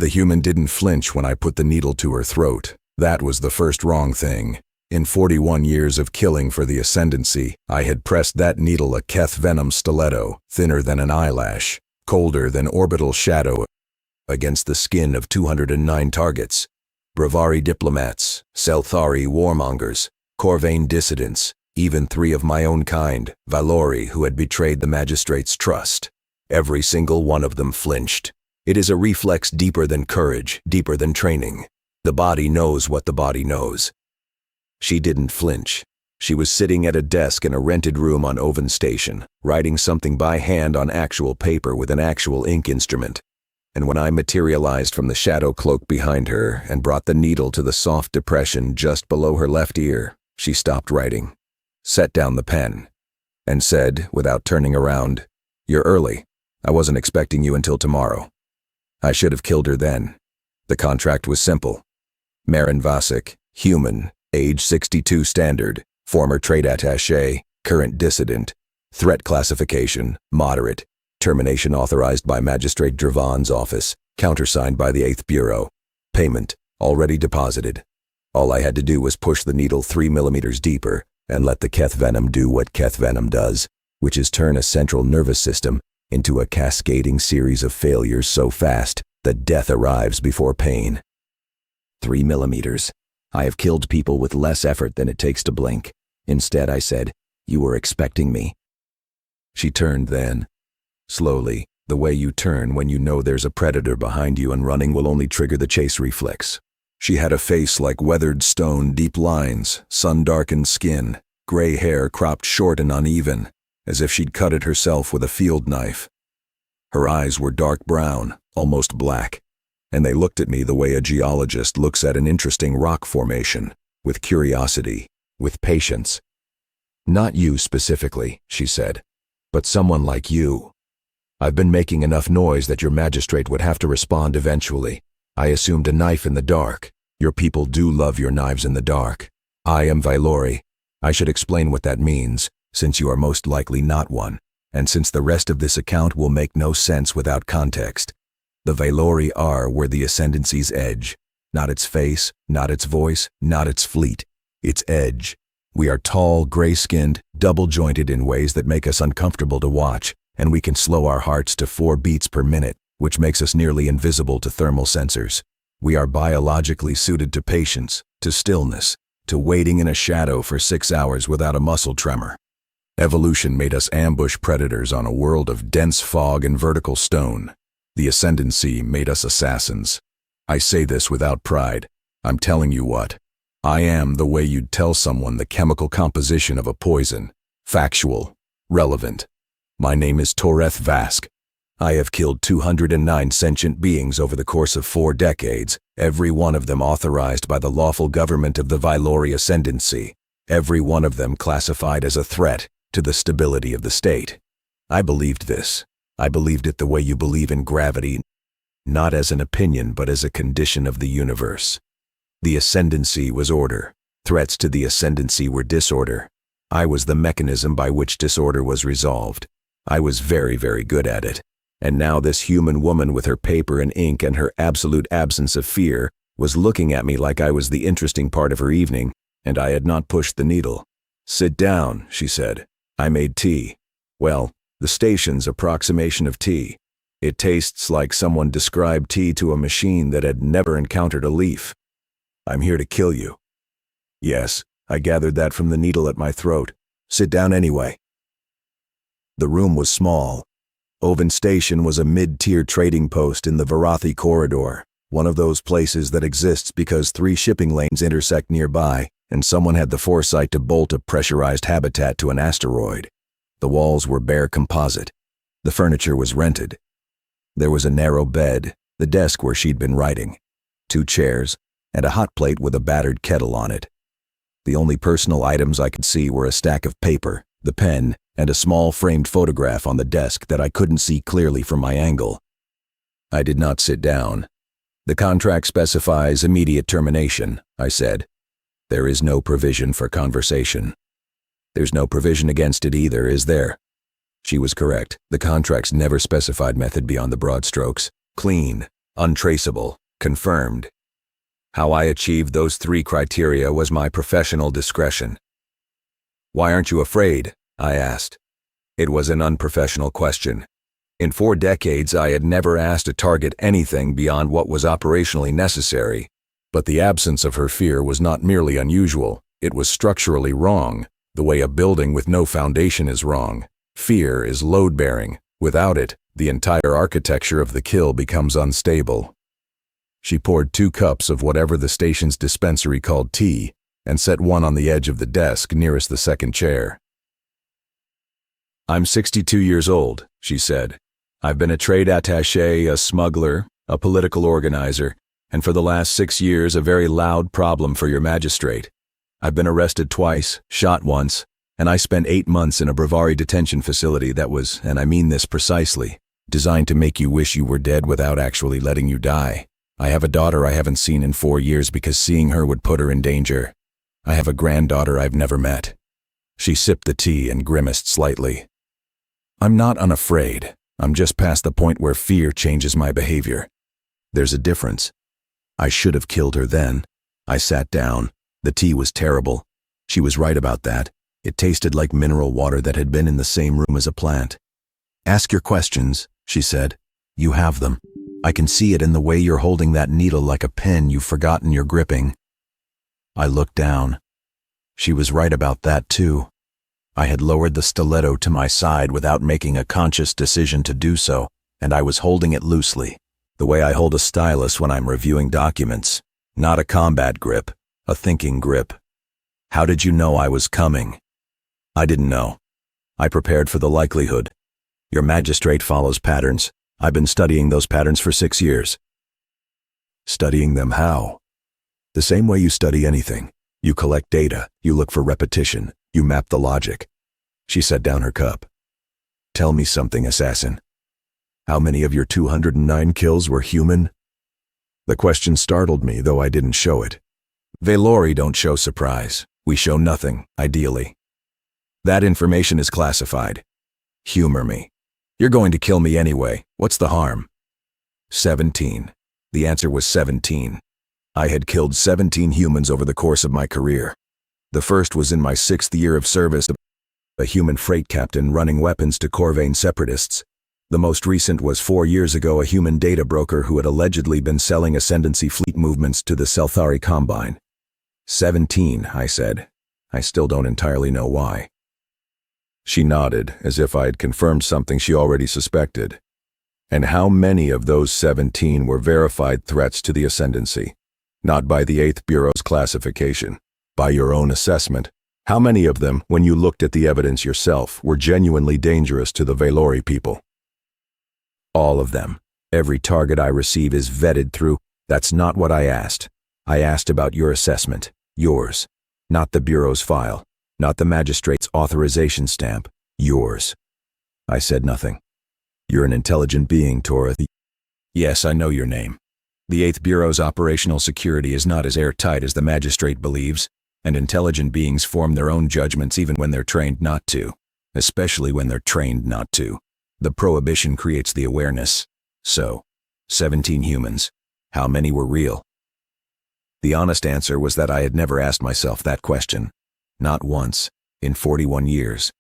The human didn't flinch when I put the needle to her throat. That was the first wrong thing. In 41 years of killing for the Ascendancy, I had pressed that needle a Keth venom stiletto, thinner than an eyelash, colder than orbital shadow, against the skin of 209 targets. Bravari diplomats, Selthari warmongers, Corvain dissidents, even 3 of my own kind, Valori, who had betrayed the magistrate's trust. Every single one of them flinched. It is a reflex deeper than courage, deeper than training. The body knows what the body knows. She didn't flinch. She was sitting at a desk in a rented room on Oven Station, writing something by hand on actual paper with an actual ink instrument. And when I materialized from the shadow cloak behind her and brought the needle to the soft depression just below her left ear, she stopped writing, set down the pen, and said, without turning around, "You're early. I wasn't expecting you until tomorrow." I should have killed her then. The contract was simple. Meren Vasic, human, age 62 standard, former trade attaché, current dissident, threat classification, moderate, termination authorized by Magistrate Dreveth's office, countersigned by the 8th Bureau, payment already deposited. All I had to do was push the needle 3 millimeters deeper and let the Keth venom do what Keth venom does, which is turn a central nervous system into a cascading series of failures so fast that death arrives before pain. 3 millimeters. I have killed people with less effort than it takes to blink. Instead, I said, "You were expecting me." She turned then. Slowly, the way you turn when you know there's a predator behind you and running will only trigger the chase reflex. She had a face like weathered stone, deep lines, sun-darkened skin, gray hair cropped short and uneven, as if she'd cut it herself with a field knife. Her eyes were dark brown, almost black, and they looked at me the way a geologist looks at an interesting rock formation, with curiosity, with patience. "Not you specifically," she said, "but someone like you. I've been making enough noise that your magistrate would have to respond eventually. I assumed a knife in the dark. Your people do love your knives in the dark. I am Valori. I should explain what that means, since you are most likely not one, and since the rest of this account will make no sense without context. The Valori are where the Ascendancy's edge. Not its face, not its voice, not its fleet. Its edge. We are tall, gray-skinned, double-jointed in ways that make us uncomfortable to watch, and we can slow our hearts to 4 beats per minute, which makes us nearly invisible to thermal sensors. We are biologically suited to patience, to stillness, to waiting in a shadow for 6 hours without a muscle tremor. Evolution made us ambush predators on a world of dense fog and vertical stone. The Ascendancy made us assassins. I say this without pride. I'm telling you what. I am the way you'd tell someone the chemical composition of a poison. Factual. Relevant. My name is Toreth Vask. I have killed 209 sentient beings over the course of 4 decades, every one of them authorized by the lawful government of the Valori Ascendancy, every one of them classified as a threat to the stability of the state. I believed this. I believed it the way you believe in gravity, not as an opinion but as a condition of the universe. The Ascendancy was order. Threats to the Ascendancy were disorder. I was the mechanism by which disorder was resolved. I was very, very good at it. And now this human woman with her paper and ink and her absolute absence of fear was looking at me like I was the interesting part of her evening, and I had not pushed the needle. "Sit down," she said. "I made tea. Well, the station's approximation of tea. It tastes like someone described tea to a machine that had never encountered a leaf. I'm here to kill you." "Yes, I gathered that from the needle at my throat. Sit down anyway." The room was small. Oven Station was a mid-tier trading post in the Varathi corridor, one of those places that exists because 3 shipping lanes intersect nearby, and someone had the foresight to bolt a pressurized habitat to an asteroid. The walls were bare composite. The furniture was rented. There was a narrow bed, the desk where she'd been writing, 2 chairs, and a hot plate with a battered kettle on it. The only personal items I could see were a stack of paper, the pen, and a small framed photograph on the desk that I couldn't see clearly from my angle. I did not sit down. "The contract specifies immediate termination," I said. "There is no provision for conversation." "There's no provision against it either, is there?" She was correct. The contracts never specified method beyond the broad strokes. Clean. untraceable, confirmed. How I achieved those 3 criteria was my professional discretion. "Why aren't you afraid?" I asked. It was an unprofessional question. In 4 decades, I had never asked a target anything beyond what was operationally necessary. But the absence of her fear was not merely unusual, it was structurally wrong, the way a building with no foundation is wrong. Fear is load-bearing. Without it, the entire architecture of the kill becomes unstable. She poured 2 cups of whatever the station's dispensary called tea, and set one on the edge of the desk nearest the second chair. "I'm 62 years old," she said. "I've been a trade attaché, a smuggler, a political organizer, and for the last 6 years a very loud problem for your magistrate. I've been arrested twice, shot once, and I spent 8 months in a Brevari detention facility that was, and I mean this precisely, designed to make you wish you were dead without actually letting you die. I have a daughter I haven't seen in 4 years because seeing her would put her in danger. I have a granddaughter I've never met." She sipped the tea and grimaced slightly. "I'm not unafraid. I'm just past the point where fear changes my behavior. There's a difference. I should have killed her then." I sat down. The tea was terrible. She was right about that. It tasted like mineral water that had been in the same room as a plant. "Ask your questions," she said. "You have them. I can see it in the way you're holding that needle like a pen you've forgotten you're gripping." I looked down. She was right about that too. I had lowered the stiletto to my side without making a conscious decision to do so, and I was holding it loosely, the way I hold a stylus when I'm reviewing documents. Not a combat grip, a thinking grip. "How did you know I was coming?" "I didn't know. I prepared for the likelihood. Your magistrate follows patterns. I've been studying those patterns for 6 years. "Studying them how?" "The same way you study anything. You collect data, you look for repetition, you map the logic." She set down her cup. "Tell me something, assassin. How many of your 209 kills were human?" The question startled me, though I didn't show it. Velori don't show surprise. We show nothing, ideally. "That information is classified. Humor me. You're going to kill me anyway. What's the harm?" 17. The answer was 17. I had killed 17 humans over the course of my career. The first was in my 6th year of service, a human freight captain running weapons to Corvain separatists. The most recent was 4 years ago, a human data broker who had allegedly been selling Ascendancy fleet movements to the Selthari Combine. 17, I said. I still don't entirely know why. She nodded, as if I had confirmed something she already suspected. "And how many of those 17 were verified threats to the Ascendancy? Not by the 8th Bureau's classification, by your own assessment. How many of them, when you looked at the evidence yourself, were genuinely dangerous to the Velori people?" "All of them. Every target I receive is vetted through." "That's not what I asked. I asked about your assessment. Yours. Not the Bureau's file. Not the magistrate's authorization stamp. Yours." I said nothing. "You're an intelligent being, Torith." "Yes, I know your name. The 8th Bureau's operational security is not as airtight as the magistrate believes, and intelligent beings form their own judgments even when they're trained not to. Especially when they're trained not to. The prohibition creates the awareness. So, 17 humans. How many were real?" The honest answer was that I had never asked myself that question. Not once, in 41 years.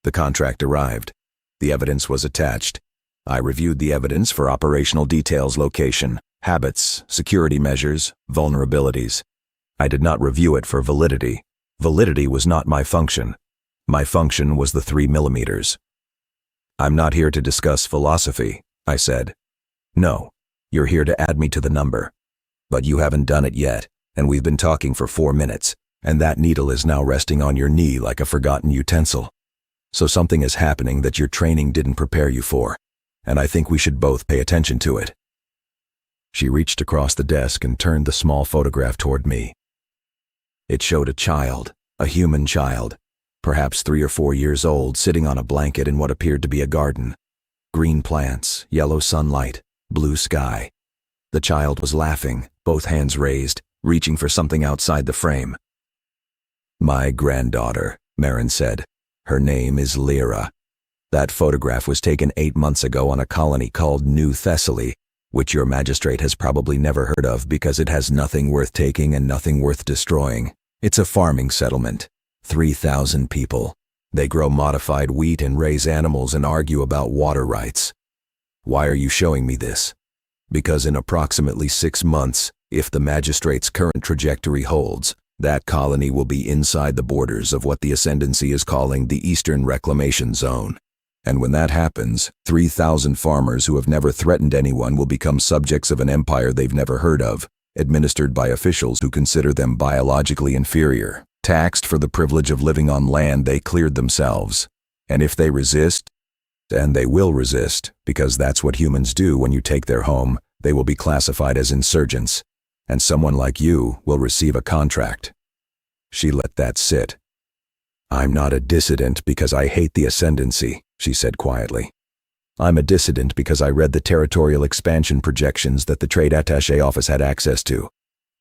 The contract arrived. The evidence was attached. I reviewed the evidence for operational details, location, habits, security measures, vulnerabilities. I did not review it for validity. Validity was not my function. My function was the 3 millimeters. "I'm not here to discuss philosophy," I said. "No, you're here to add me to the number. But you haven't done it yet, and we've been talking for 4 minutes, and that needle is now resting on your knee like a forgotten utensil. So something is happening that your training didn't prepare you for, and I think we should both pay attention to it." She reached across the desk and turned the small photograph toward me. It showed a child, a human child, perhaps 3 or 4 years old, sitting on a blanket in what appeared to be a garden. Green plants, yellow sunlight, blue sky. The child was laughing, both hands raised, reaching for something outside the frame. "My granddaughter," Meren said. "Her name is Lyra. That photograph was taken 8 months ago on a colony called New Thessaly, which your magistrate has probably never heard of because it has nothing worth taking and nothing worth destroying. It's a farming settlement. 3,000 people. They grow modified wheat and raise animals and argue about water rights. Why are you showing me this? Because in approximately 6 months, if the magistrate's current trajectory holds, that colony will be inside the borders of what the Ascendancy is calling the Eastern Reclamation Zone. And when that happens, 3,000 farmers who have never threatened anyone will become subjects of an empire they've never heard of, administered by officials who consider them biologically inferior, taxed for the privilege of living on land they cleared themselves. And if they resist, and they will resist, because that's what humans do when you take their home, they will be classified as insurgents, and someone like you will receive a contract. She let that sit. I'm not a dissident because I hate the Ascendancy, she said quietly. I'm a dissident because I read the territorial expansion projections that the Trade Attaché Office had access to,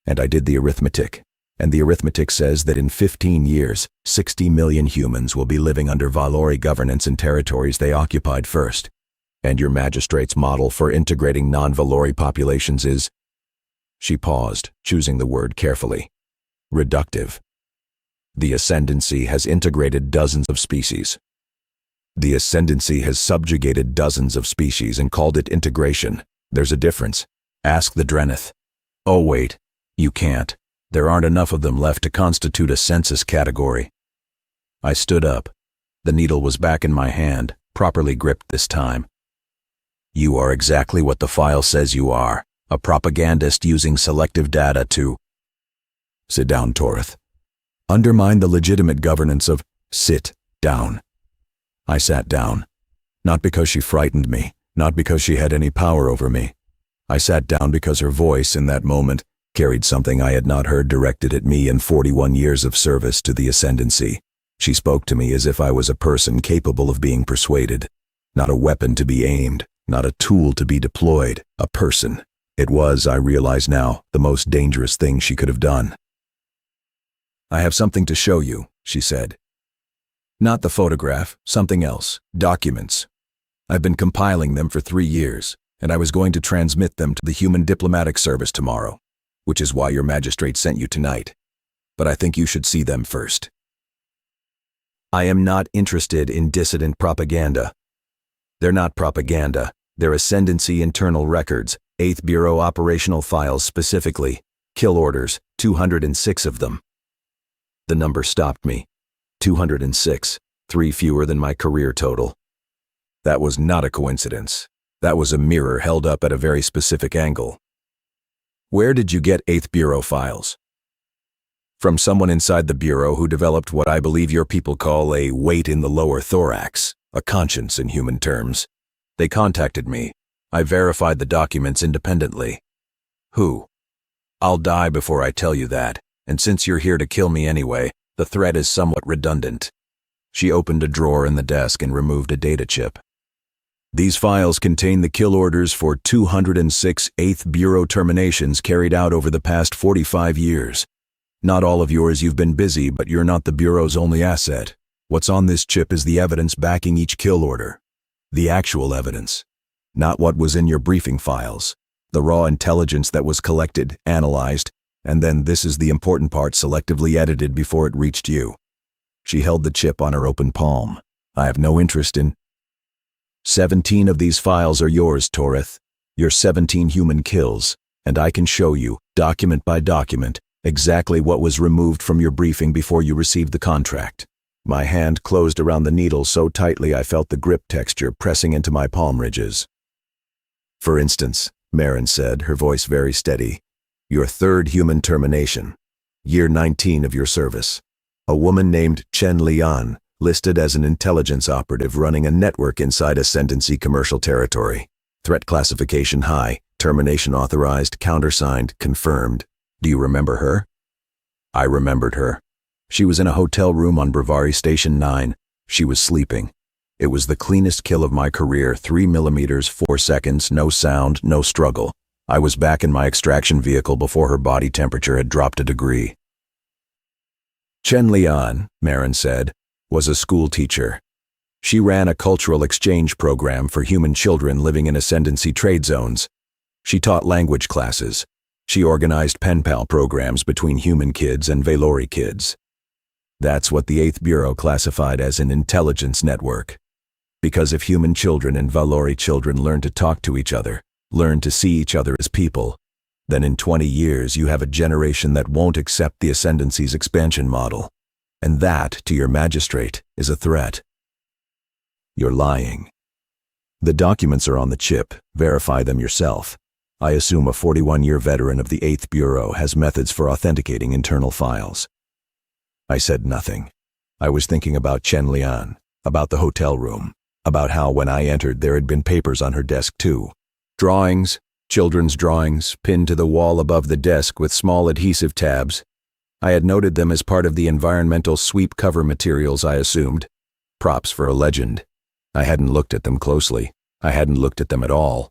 and I did the arithmetic. And the arithmetic says that in 15 years, 60 million humans will be living under Valori governance in territories they occupied first. And your magistrate's model for integrating non-Valori populations is... She paused, choosing the word carefully. Reductive. The Ascendancy has integrated dozens of species. The Ascendancy has subjugated dozens of species and called it integration. There's a difference. Ask the Dreveth. Oh wait, you can't. There aren't enough of them left to constitute a census category. I stood up. The needle was back in my hand, properly gripped this time. You are exactly what the file says you are, a propagandist using selective data to... Sit down, Toreth. Undermine the legitimate governance of... Sit down. I sat down. Not because she frightened me, not because she had any power over me. I sat down because her voice in that moment carried something I had not heard directed at me in 41 years of service to the Ascendancy. She spoke to me as if I was a person capable of being persuaded. Not a weapon to be aimed, not a tool to be deployed, a person. It was, I realize now, the most dangerous thing she could have done. I have something to show you, she said. Not the photograph, something else, documents. I've been compiling them for 3 years, and I was going to transmit them to the Human Diplomatic Service tomorrow, which is why your magistrate sent you tonight. But I think you should see them first. I am not interested in dissident propaganda. They're not propaganda. They're Ascendancy internal records, 8th Bureau operational files specifically, kill orders, 206 of them. The number stopped me. 206, 3 fewer than my career total. That was not a coincidence. That was a mirror held up at a very specific angle. Where did you get 8th Bureau files? From someone inside the Bureau who developed what I believe your people call a weight in the lower thorax, a conscience in human terms. They contacted me. I verified the documents independently. Who? I'll die before I tell you that, and since you're here to kill me anyway, the threat is somewhat redundant. She opened a drawer in the desk and removed a data chip. These files contain the kill orders for 206 8th Bureau terminations carried out over the past 45 years. Not all of yours, you've been busy, but you're not the Bureau's only asset. What's on this chip is the evidence backing each kill order. The actual evidence. Not what was in your briefing files. The raw intelligence that was collected, analyzed, and then this is the important part, selectively edited before it reached you. She held the chip on her open palm. I have no interest in... 17 of these files are yours, Toreth. Your 17 human kills, and I can show you, document by document, exactly what was removed from your briefing before you received the contract. My hand closed around the needle so tightly I felt the grip texture pressing into my palm ridges. For instance, Meren said, her voice very steady, your 3rd human termination, year 19 of your service. A woman named Chen Lian, listed as an intelligence operative running a network inside Ascendancy commercial territory. Threat classification high, termination authorized, countersigned, confirmed. Do you remember her? I remembered her. She was in a hotel room on Brevari Station 9. She was sleeping. It was the cleanest kill of my career, 3 millimeters, 4 seconds, no sound, no struggle. I was back in my extraction vehicle before her body temperature had dropped a degree. Chen Lian, Meren said, was a school teacher. She ran a cultural exchange program for human children living in Ascendancy trade zones. She taught language classes. She organized pen pal programs between human kids and Valori kids. That's what the 8th Bureau classified as an intelligence network. Because if human children and Valori children learn to talk to each other, learn to see each other as people, then in 20 years you have a generation that won't accept the Ascendancy's expansion model. And that, to your magistrate, is a threat. You're lying. The documents are on the chip. Verify them yourself. I assume a 41-year veteran of the 8th Bureau has methods for authenticating internal files. I said nothing. I was thinking about Chen Lian, about the hotel room, about how when I entered there had been papers on her desk too. Drawings, children's drawings, pinned to the wall above the desk with small adhesive tabs. I had noted them as part of the environmental sweep cover materials, I assumed. Props for a legend. I hadn't looked at them closely. I hadn't looked at them at all.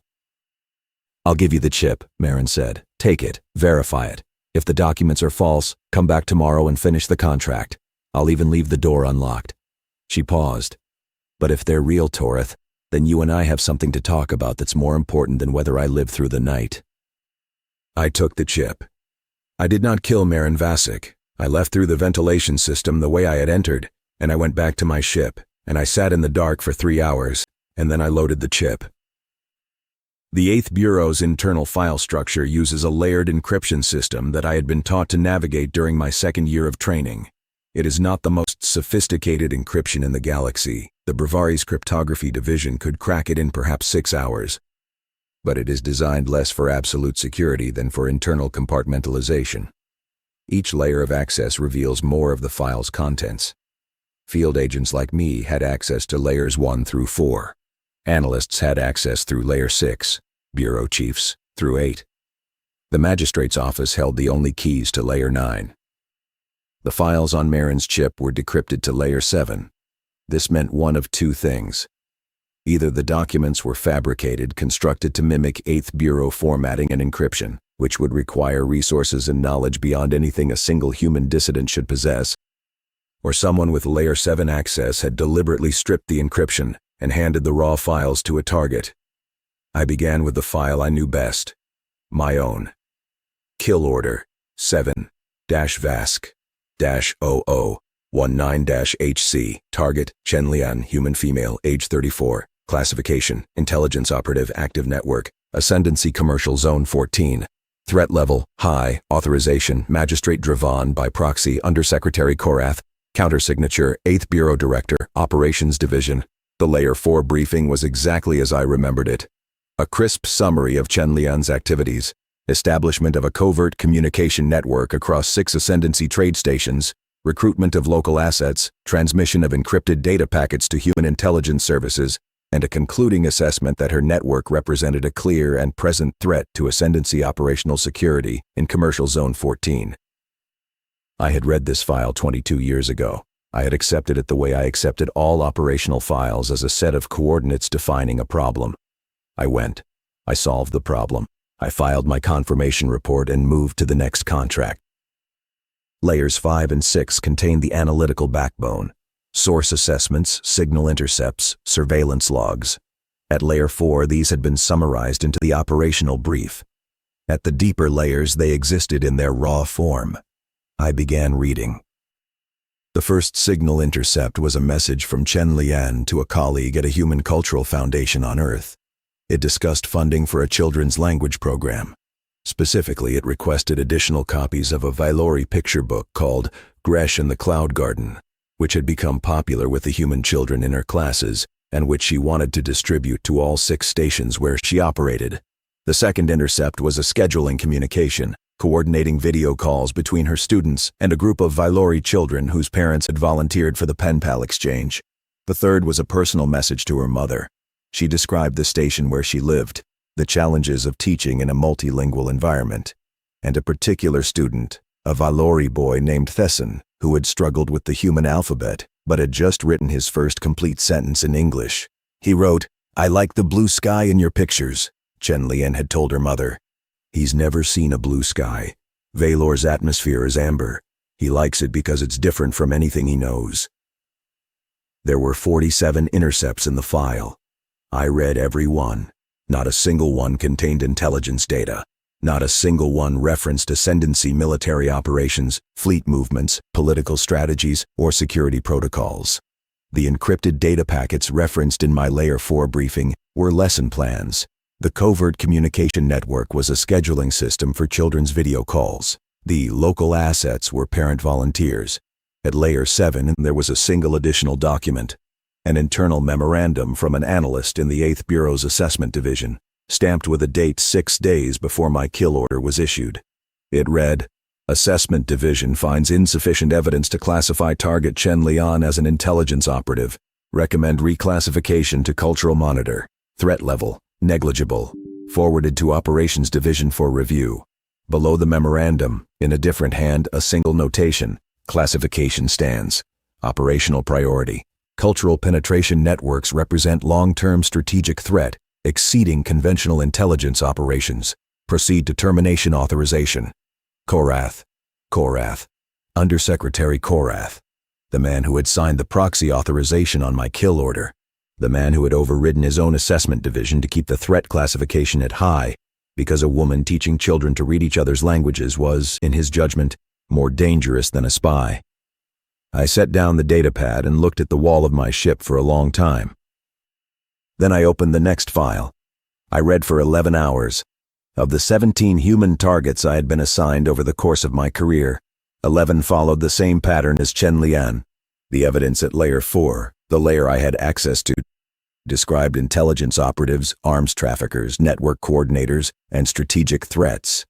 I'll give you the chip, Meren said. Take it, verify it. If the documents are false, come back tomorrow and finish the contract. I'll even leave the door unlocked. She paused. But if they're real, Toreth, then you and I have something to talk about that's more important than whether I live through the night. I took the chip. I did not kill Meren Vasic. I left through the ventilation system the way I had entered, and I went back to my ship, and I sat in the dark for 3 hours, and then I loaded the chip. The 8th Bureau's internal file structure uses a layered encryption system that I had been taught to navigate during my 2nd year of training. It is not the most sophisticated encryption in the galaxy. The Brevari's cryptography division could crack it in perhaps 6 hours. But it is designed less for absolute security than for internal compartmentalization. Each layer of access reveals more of the file's contents. Field agents like me had access to layers 1 through 4. Analysts had access through layer 6, bureau chiefs through 8. The magistrate's office held the only keys to layer 9. The files on Meren's chip were decrypted to layer 7. This meant one of two things. Either the documents were fabricated, constructed to mimic 8th Bureau formatting and encryption, which would require resources and knowledge beyond anything a single human dissident should possess, or someone with layer 7 access had deliberately stripped the encryption and handed the raw files to a target. I began with the file I knew best, my own. Kill Order 7-Vask-0019-HC. Target, Chen Lian, human female, age 34. Classification, Intelligence Operative Active Network. Ascendancy Commercial Zone 14. Threat Level, High. Authorization, Magistrate Dreveth by proxy, Undersecretary Korath. Countersignature, 8th Bureau Director, Operations Division. The Layer 4 briefing was exactly as I remembered it. A crisp summary of Chen Lian's activities. Establishment of a covert communication network across 6 Ascendancy trade stations. Recruitment of local assets. Transmission of encrypted data packets to human intelligence services. And a concluding assessment that her network represented a clear and present threat to Ascendancy operational security in Commercial Zone 14. I had read this file 22 years ago. I had accepted it the way I accepted all operational files, as a set of coordinates defining a problem. I went. I solved the problem. I filed my confirmation report and moved to the next contract. Layers 5 and 6 contained the analytical backbone. Source assessments, signal intercepts, surveillance logs. At Layer 4, these had been summarized into the operational brief. At the deeper layers, they existed in their raw form. I began reading. The first signal intercept was a message from Chen Lian to a colleague at a human cultural foundation on Earth. It discussed funding for a children's language program. Specifically, it requested additional copies of a Valori picture book called Gresh and the Cloud Garden, which had become popular with the human children in her classes, and which she wanted to distribute to all 6 stations where she operated. The second intercept was a scheduling communication, coordinating video calls between her students and a group of Valori children whose parents had volunteered for the pen pal exchange. The third was a personal message to her mother. She described the station where she lived, the challenges of teaching in a multilingual environment, and a particular student, a Valori boy named Thesson, who had struggled with the human alphabet, but had just written his first complete sentence in English. He wrote, "I like the blue sky in your pictures," Chen Lian had told her mother. He's never seen a blue sky. Valor's atmosphere is amber. He likes it because it's different from anything he knows. There were 47 intercepts in the file. I read every one. Not a single one contained intelligence data. Not a single one referenced ascendancy military operations, fleet movements, political strategies, or security protocols. The encrypted data packets referenced in my Layer 4 briefing were lesson plans. The covert communication network was a scheduling system for children's video calls. The local assets were parent volunteers. At Layer 7, there was a single additional document, an internal memorandum from an analyst in the 8th Bureau's Assessment Division, stamped with a date 6 days before my kill order was issued. It read, "Assessment Division finds insufficient evidence to classify target Chen Lian as an intelligence operative. Recommend reclassification to Cultural Monitor. Threat level, negligible. Forwarded to Operations Division for review." Below the memorandum, in a different hand, a single notation. Classification stands. Operational priority. Cultural penetration networks represent long-term strategic threat, exceeding conventional intelligence operations. Proceed to termination authorization. Korath. Undersecretary Korath. The man who had signed the proxy authorization on my kill order. The man who had overridden his own assessment division to keep the threat classification at high, because a woman teaching children to read each other's languages was, in his judgment, more dangerous than a spy. I set down the datapad and looked at the wall of my ship for a long time. Then I opened the next file. I read for 11 hours. Of the 17 human targets I had been assigned over the course of my career, 11 followed the same pattern as Chen Lian. The evidence at Layer 4, the layer I had access to, described intelligence operatives, arms traffickers, network coordinators, and strategic threats.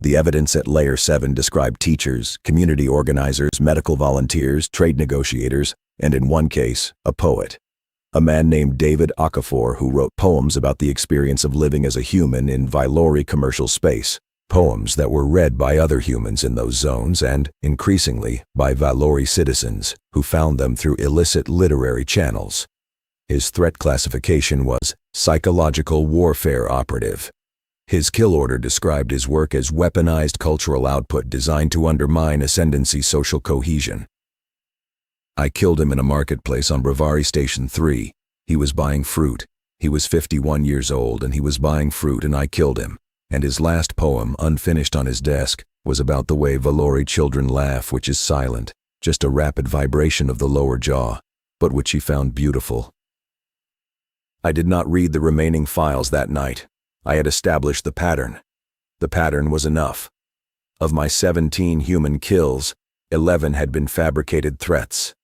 The evidence at Layer 7 described teachers, community organizers, medical volunteers, trade negotiators, and in one case, a poet. A man named David Okafor who wrote poems about the experience of living as a human in Vylori commercial space. Poems that were read by other humans in those zones and, increasingly, by Vylori citizens who found them through illicit literary channels. His threat classification was psychological warfare operative. His kill order described his work as weaponized cultural output designed to undermine Ascendancy's social cohesion. I killed him in a marketplace on Bravari Station 3. He was buying fruit. He was 51 years old and he was buying fruit and I killed him. And his last poem, unfinished on his desk, was about the way Vylori children laugh, which is silent, just a rapid vibration of the lower jaw, but which he found beautiful. I did not read the remaining files that night. I had established the pattern. The pattern was enough. Of my 17 human kills, 11 had been fabricated threats.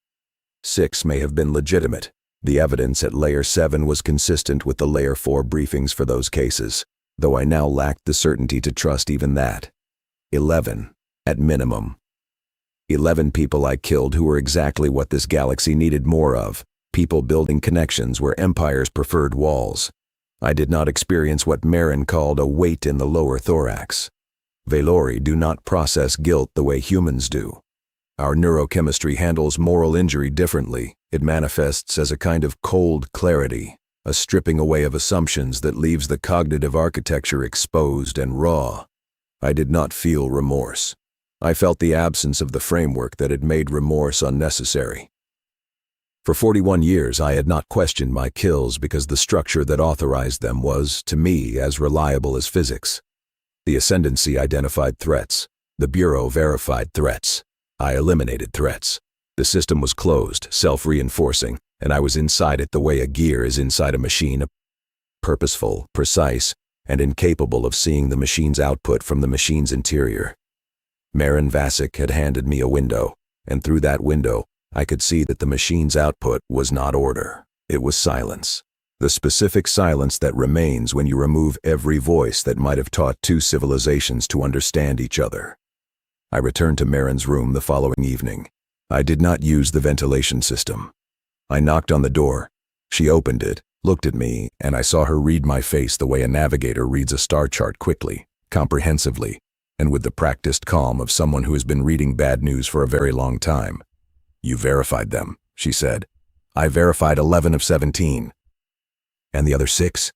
6 may have been legitimate. The evidence at Layer 7 was consistent with the Layer 4 briefings for those cases, though I now lacked the certainty to trust even that. 11, at minimum. 11 people I killed who were exactly what this galaxy needed more of, people building connections where empires preferred walls. I did not experience what Meren called a weight in the lower thorax. Vylori do not process guilt the way humans do. Our neurochemistry handles moral injury differently. It manifests as a kind of cold clarity, a stripping away of assumptions that leaves the cognitive architecture exposed and raw. I did not feel remorse. I felt the absence of the framework that had made remorse unnecessary. For 41 years, I had not questioned my kills because the structure that authorized them was, to me, as reliable as physics. The Ascendancy identified threats. The Bureau verified threats. I eliminated threats. The system was closed, self-reinforcing, and I was inside it the way a gear is inside a machine, purposeful, precise, and incapable of seeing the machine's output from the machine's interior. Meren Vasic had handed me a window, and through that window, I could see that the machine's output was not order. It was silence. The specific silence that remains when you remove every voice that might have taught two civilizations to understand each other. I returned to Meren's room the following evening. I did not use the ventilation system. I knocked on the door. She opened it, looked at me, and I saw her read my face the way a navigator reads a star chart quickly, comprehensively, and with the practiced calm of someone who has been reading bad news for a very long time. "You verified them," she said. "I verified 11 of 17. "And the other 6?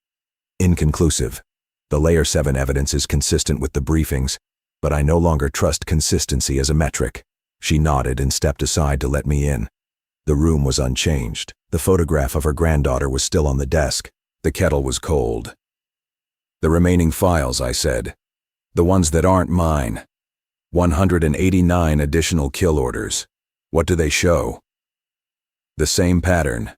"Inconclusive. The Layer 7 evidence is consistent with the briefings, but I no longer trust consistency as a metric." She nodded and stepped aside to let me in. The room was unchanged. The photograph of her granddaughter was still on the desk. The kettle was cold. The remaining files, I said. The ones that aren't mine. 189 additional kill orders. What do they show? The same pattern.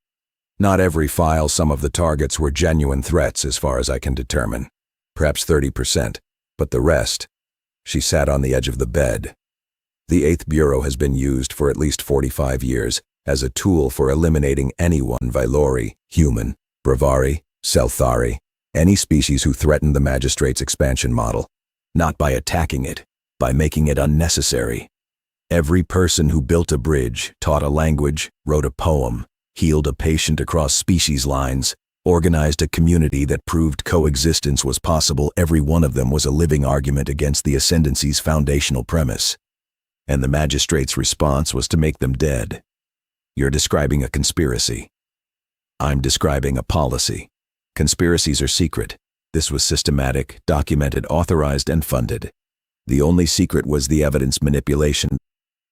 Not every file, some of the targets were genuine threats as far as I can determine. Perhaps 30%, but the rest. She sat on the edge of the bed. The 8th Bureau has been used for at least 45 years as a tool for eliminating anyone Vylori, human, Bravari, Selthari, any species who threaten the Magistrate's expansion model. Not by attacking it, by making it unnecessary. Every person who built a bridge, taught a language, wrote a poem, healed a patient across species lines, organized a community that proved coexistence was possible, every one of them was a living argument against the Ascendancy's foundational premise. And the Magistrate's response was to make them dead. You're describing a conspiracy. I'm describing a policy. Conspiracies are secret. This was systematic, documented, authorized, and funded. The only secret was the evidence manipulation,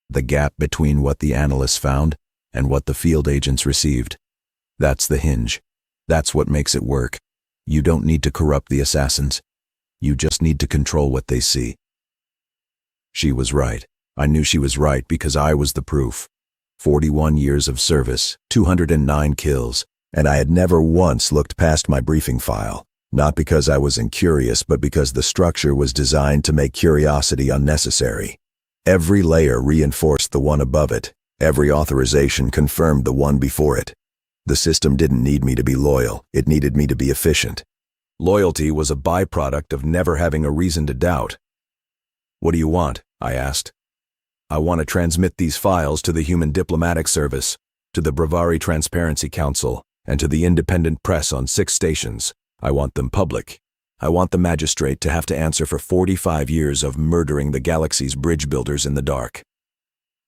the gap between what the analysts found and what the field agents received. That's the hinge. That's what makes it work. You don't need to corrupt the assassins. You just need to control what they see. She was right. I knew she was right because I was the proof. 41 years of service, 209 kills, and I had never once looked past my briefing file. Not because I was incurious, but because the structure was designed to make curiosity unnecessary. Every layer reinforced the one above it. Every authorization confirmed the one before it. The system didn't need me to be loyal. It needed me to be efficient. Loyalty was a byproduct of never having a reason to doubt. What do you want? I asked. I want to transmit these files to the Human Diplomatic Service, to the Bravari Transparency Council, and to the independent press on 6 stations. I want them public. I want the Magistrate to have to answer for 45 years of murdering the galaxy's bridge builders in the dark.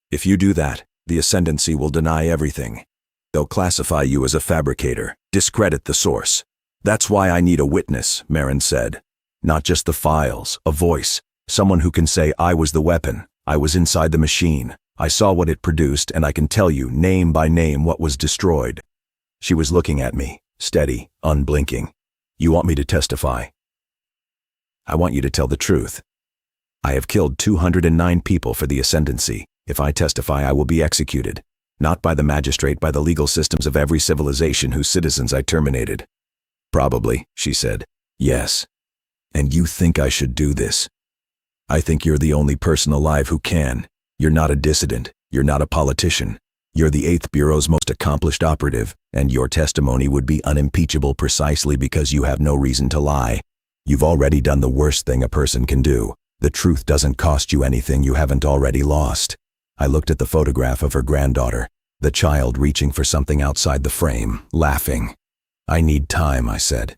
If you do that, the Ascendancy will deny everything. They'll classify you as a fabricator, discredit the source. That's why I need a witness, Meren said. Not just the files, a voice. Someone who can say, I was the weapon. I was inside the machine. I saw what it produced, and I can tell you, name by name, what was destroyed. She was looking at me, steady, unblinking. You want me to testify? I want you to tell the truth. I have killed 209 people for the Ascendancy. If I testify, I will be executed. Not by the Magistrate, by the legal systems of every civilization whose citizens I terminated. Probably, she said. Yes. And you think I should do this? I think you're the only person alive who can. You're not a dissident. You're not a politician. You're the 8th Bureau's most accomplished operative, and your testimony would be unimpeachable precisely because you have no reason to lie. You've already done the worst thing a person can do. The truth doesn't cost you anything you haven't already lost. I looked at the photograph of her granddaughter, the child reaching for something outside the frame, laughing. I need time, I said.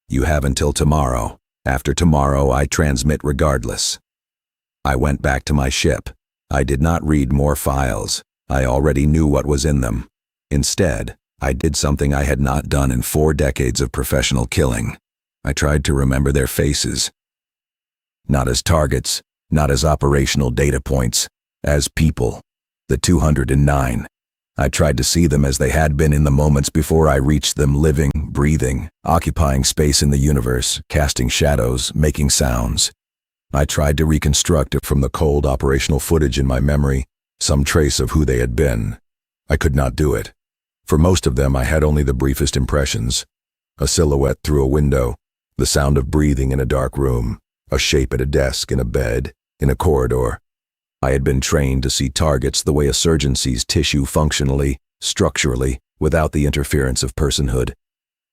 You have until tomorrow. After tomorrow, I transmit regardless. I went back to my ship. I did not read more files. I already knew what was in them. Instead, I did something I had not done in 4 decades of professional killing. I tried to remember their faces. Not as targets, not as operational data points, as people. The 209. I tried to see them as they had been in the moments before I reached them, living, breathing, occupying space in the universe, casting shadows, making sounds. I tried to reconstruct it from the cold operational footage in my memory, some trace of who they had been. I could not do it. For most of them, I had only the briefest impressions. A silhouette through a window, the sound of breathing in a dark room, a shape at a desk, in a bed, in a corridor. I had been trained to see targets the way a surgeon sees tissue functionally, structurally, without the interference of personhood.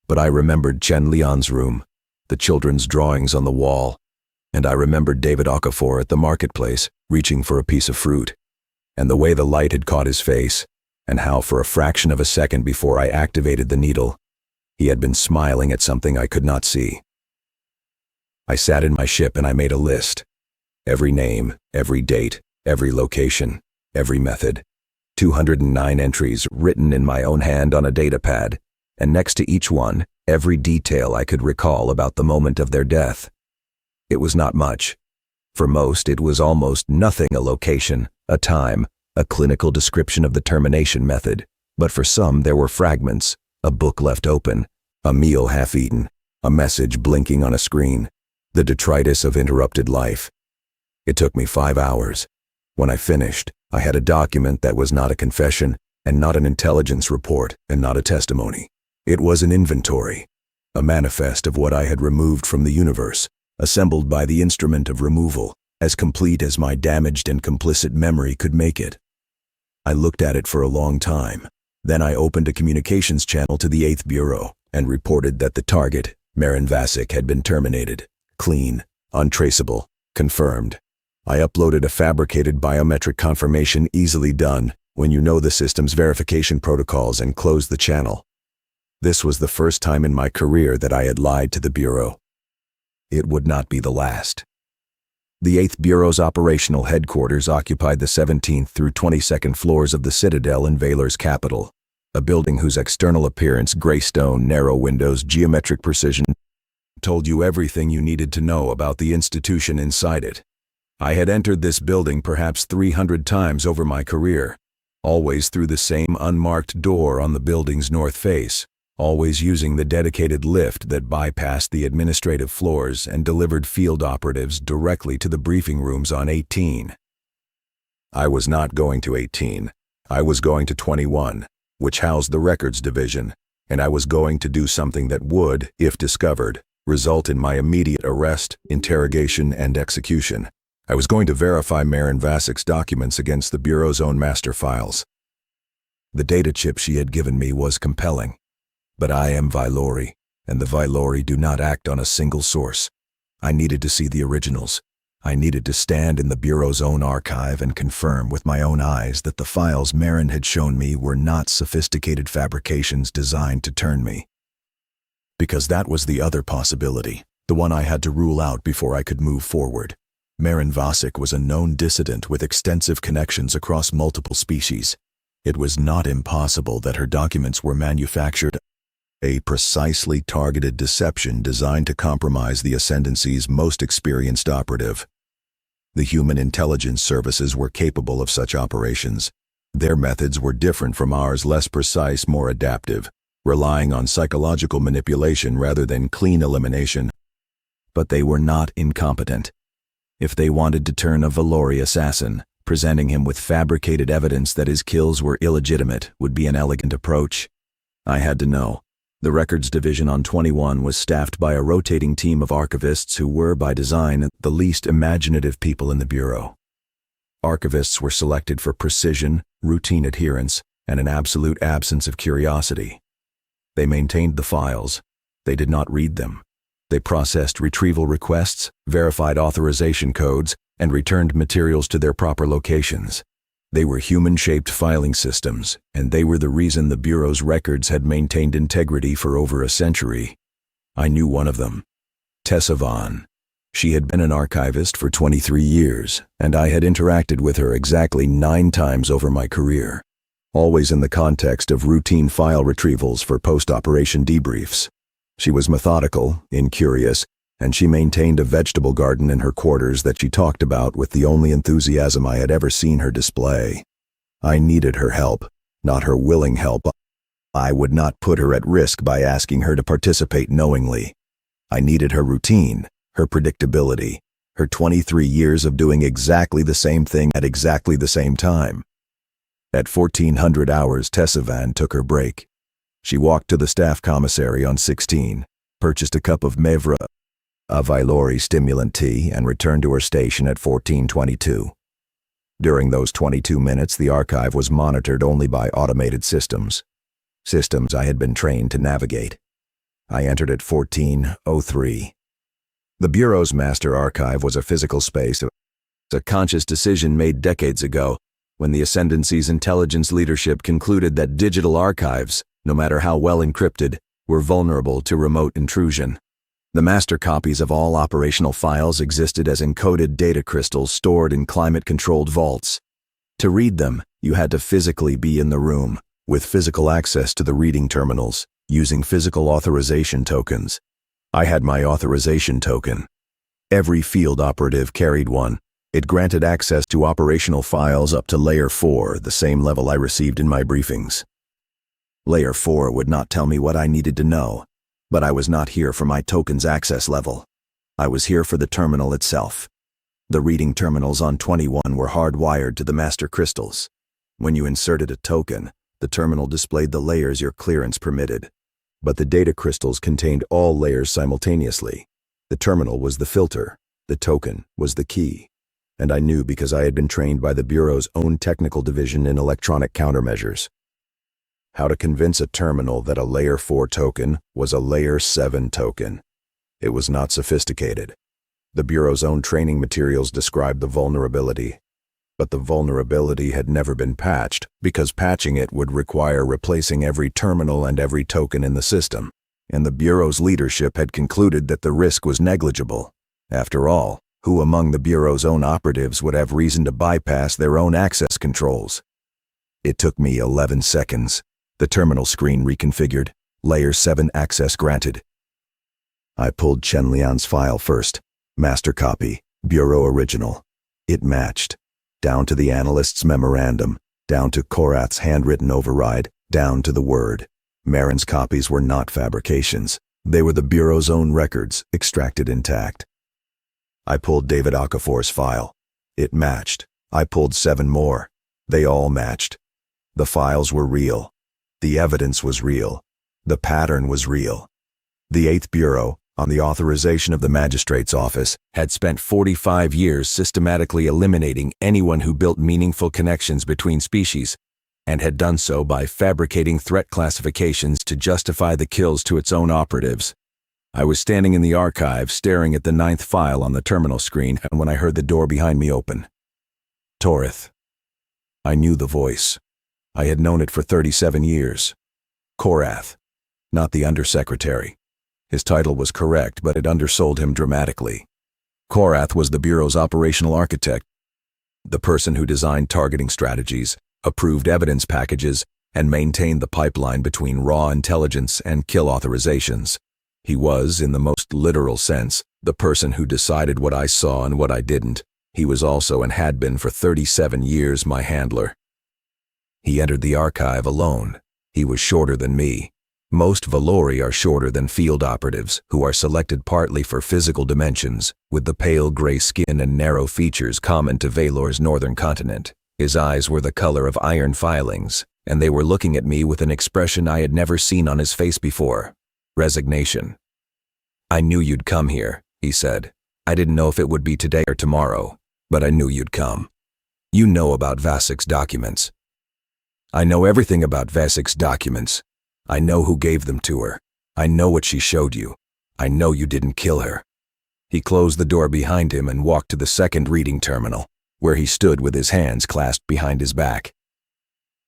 But I remembered Chen Lian's room, the children's drawings on the wall, and I remembered David Okafor at the marketplace, reaching for a piece of fruit, and the way the light had caught his face, and how for a fraction of a second before I activated the needle, he had been smiling at something I could not see. I sat in my ship and I made a list. Every name, every date, every location, every method. 209 entries written in my own hand on a data pad, and next to each one, every detail I could recall about the moment of their death. It was not much. For most, it was almost nothing: a location, a time, a clinical description of the termination method. But for some, there were fragments, a book left open, a meal half-eaten, A message blinking on a screen. The detritus of interrupted life. It took me 5 hours. When I finished, I had a document that was not a confession, and not an intelligence report, and not a testimony. It was an inventory. A manifest of what I had removed from the universe, assembled by the instrument of removal, as complete as my damaged and complicit memory could make it. I looked at it for a long time. Then I opened a communications channel to the 8th Bureau and reported that the target, Meren, had been terminated. Clean, untraceable, confirmed. I uploaded a fabricated biometric confirmation, easily done when you know the system's verification protocols, and closed the channel. This was the first time in my career that I had lied to the Bureau. It would not be the last. The 8th Bureau's operational headquarters occupied the 17th through 22nd floors of the Citadel in Valor's capital, a building whose external appearance, gray stone, narrow windows, geometric precision, told you everything you needed to know about the institution inside it. I had entered this building perhaps 300 times over my career, always through the same unmarked door on the building's north face, always using the dedicated lift that bypassed the administrative floors and delivered field operatives directly to the briefing rooms on 18. I was not going to 18. I was going to 21, which housed the records division, and I was going to do something that would, if discovered, result in my immediate arrest, interrogation, and execution. I was going to verify Meren documents against the Bureau's own master files. The data chip she had given me was compelling. But I am Valori, and the Valori do not act on a single source. I needed to see the originals. I needed to stand in the Bureau's own archive and confirm with my own eyes that the files Meren had shown me were not sophisticated fabrications designed to turn me. Because that was the other possibility, the one I had to rule out before I could move forward. Meren was a known dissident with extensive connections across multiple species. It was not impossible that her documents were manufactured, a precisely targeted deception designed to compromise the Ascendancy's most experienced operative. The human intelligence services were capable of such operations. Their methods were different from ours, less precise, more adaptive, relying on psychological manipulation rather than clean elimination. But they were not incompetent. If they wanted to turn a Valori assassin, presenting him with fabricated evidence that his kills were illegitimate would be an elegant approach. I had to know. The records division on 21 was staffed by a rotating team of archivists who were, by design, the least imaginative people in the Bureau. Archivists were selected for precision, routine adherence, and an absolute absence of curiosity. They maintained the files. They did not read them. They processed retrieval requests, verified authorization codes, and returned materials to their proper locations. They were human-shaped filing systems, and they were the reason the Bureau's records had maintained integrity for over a century. I knew one of them, Tessa Vaughn. She had been an archivist for 23 years, and I had interacted with her exactly 9 times over my career, always in the context of routine file retrievals for post-operation debriefs. She was methodical, incurious, and she maintained a vegetable garden in her quarters that she talked about with the only enthusiasm I had ever seen her display. I needed her help, not her willing help. I would not put her at risk by asking her to participate knowingly. I needed her routine, her predictability, her 23 years of doing exactly the same thing at exactly the same time. At 1400 hours, Tessa Vaughn took her break. She walked to the staff commissary on 16, purchased a cup of Mevra, a Valori stimulant tea, and returned to her station at 1422. During those 22 minutes, the archive was monitored only by automated systems I had been trained to navigate. I entered at 1403. The Bureau's master archive was a physical space, a conscious decision made decades ago when the Ascendancy's intelligence leadership concluded that digital archives, no matter how well encrypted, were vulnerable to remote intrusion. The master copies of all operational files existed as encoded data crystals stored in climate-controlled vaults. To read them, you had to physically be in the room, with physical access to the reading terminals, using physical authorization tokens. I had my authorization token. Every field operative carried one. It granted access to operational files up to Layer 4, the same level I received in my briefings. Layer 4 would not tell me what I needed to know. But I was not here for my token's access level. I was here for the terminal itself. The reading terminals on 21 were hardwired to the master crystals. When you inserted a token, the terminal displayed the layers your clearance permitted. But the data crystals contained all layers simultaneously. The terminal was the filter. The token was the key. And I knew because I had been trained by the Bureau's own technical division in electronic countermeasures. How to convince a terminal that a Layer 4 token was a Layer 7 token. It was not sophisticated. The Bureau's own training materials described the vulnerability. But the vulnerability had never been patched, because patching it would require replacing every terminal and every token in the system, and the Bureau's leadership had concluded that the risk was negligible. After all, who among the Bureau's own operatives would have reason to bypass their own access controls? It took me 11 seconds. The terminal screen reconfigured. Layer 7 access granted. I pulled Chen Lian's file first. Master copy, Bureau original. It matched. Down to the analyst's memorandum, down to Korath's handwritten override, down to the word. Meren's copies were not fabrications. They were the Bureau's own records, extracted intact. I pulled David Okafor's file. It matched. I pulled 7 more. They all matched. The files were real. The evidence was real. The pattern was real. The 8th Bureau, on the authorization of the Magistrate's Office, had spent 45 years systematically eliminating anyone who built meaningful connections between species, and had done so by fabricating threat classifications to justify the kills to its own operatives. I was standing in the archive staring at the 9th file on the terminal screen when I heard the door behind me open. Toreth. I knew the voice. I had known it for 37 years. Korath, not the undersecretary. His title was correct, but it undersold him dramatically. Korath was the Bureau's operational architect, the person who designed targeting strategies, approved evidence packages, and maintained the pipeline between raw intelligence and kill authorizations. He was, in the most literal sense, the person who decided what I saw and what I didn't. He was also, and had been for 37 years, my handler. He entered the archive alone. He was shorter than me. Most Valori are shorter than field operatives, who are selected partly for physical dimensions, with the pale gray skin and narrow features common to Valor's northern continent. His eyes were the color of iron filings, and they were looking at me with an expression I had never seen on his face before. Resignation. I knew you'd come here, he said. I didn't know if it would be today or tomorrow, but I knew you'd come. You know about Vasik's documents. I know everything about Vasik's documents. I know who gave them to her. I know what she showed you. I know you didn't kill her. He closed the door behind him and walked to the second reading terminal, where he stood with his hands clasped behind his back.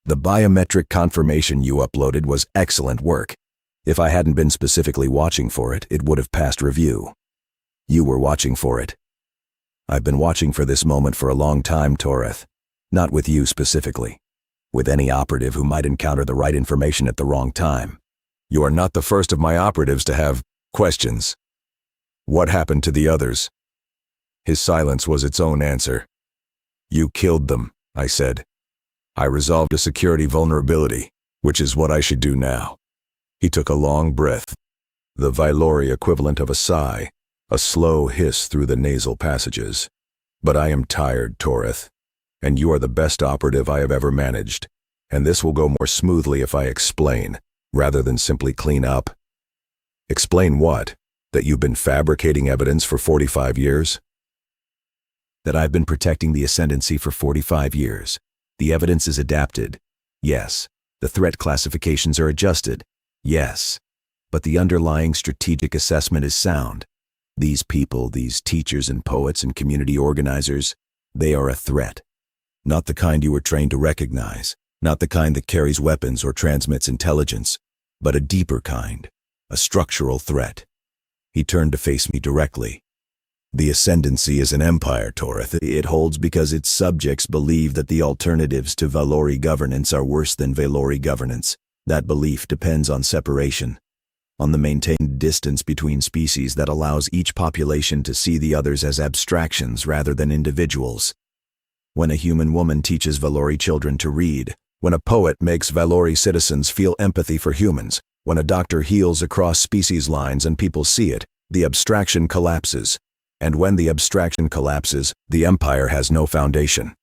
The biometric confirmation you uploaded was excellent work. If I hadn't been specifically watching for it, it would have passed review. You were watching for it. I've been watching for this moment for a long time, Toreth. Not with you specifically. With any operative who might encounter the right information at the wrong time. You are not the first of my operatives to have questions. What happened to the others? His silence was its own answer. You killed them, I said. I resolved a security vulnerability, which is what I should do now. He took a long breath, the Valori equivalent of a sigh, a slow hiss through the nasal passages. But I am tired, Toreth. And you are the best operative I have ever managed, and this will go more smoothly if I explain, rather than simply clean up. Explain what? That you've been fabricating evidence for 45 years? That I've been protecting the ascendancy for 45 years. The evidence is adapted. Yes. The threat classifications are adjusted. Yes. But the underlying strategic assessment is sound. These people, these teachers and poets and community organizers, they are a threat. Not the kind you were trained to recognize, not the kind that carries weapons or transmits intelligence, but a deeper kind, a structural threat. He turned to face me directly. The ascendancy is an empire, Toreth. It holds because its subjects believe that the alternatives to Valori governance are worse than Valori governance. That belief depends on separation, on the maintained distance between species that allows each population to see the others as abstractions rather than individuals. When a human woman teaches Valori children to read, when a poet makes Valori citizens feel empathy for humans, When a doctor heals across species lines and people see it, the abstraction collapses. And when the abstraction collapses, the empire has no foundation.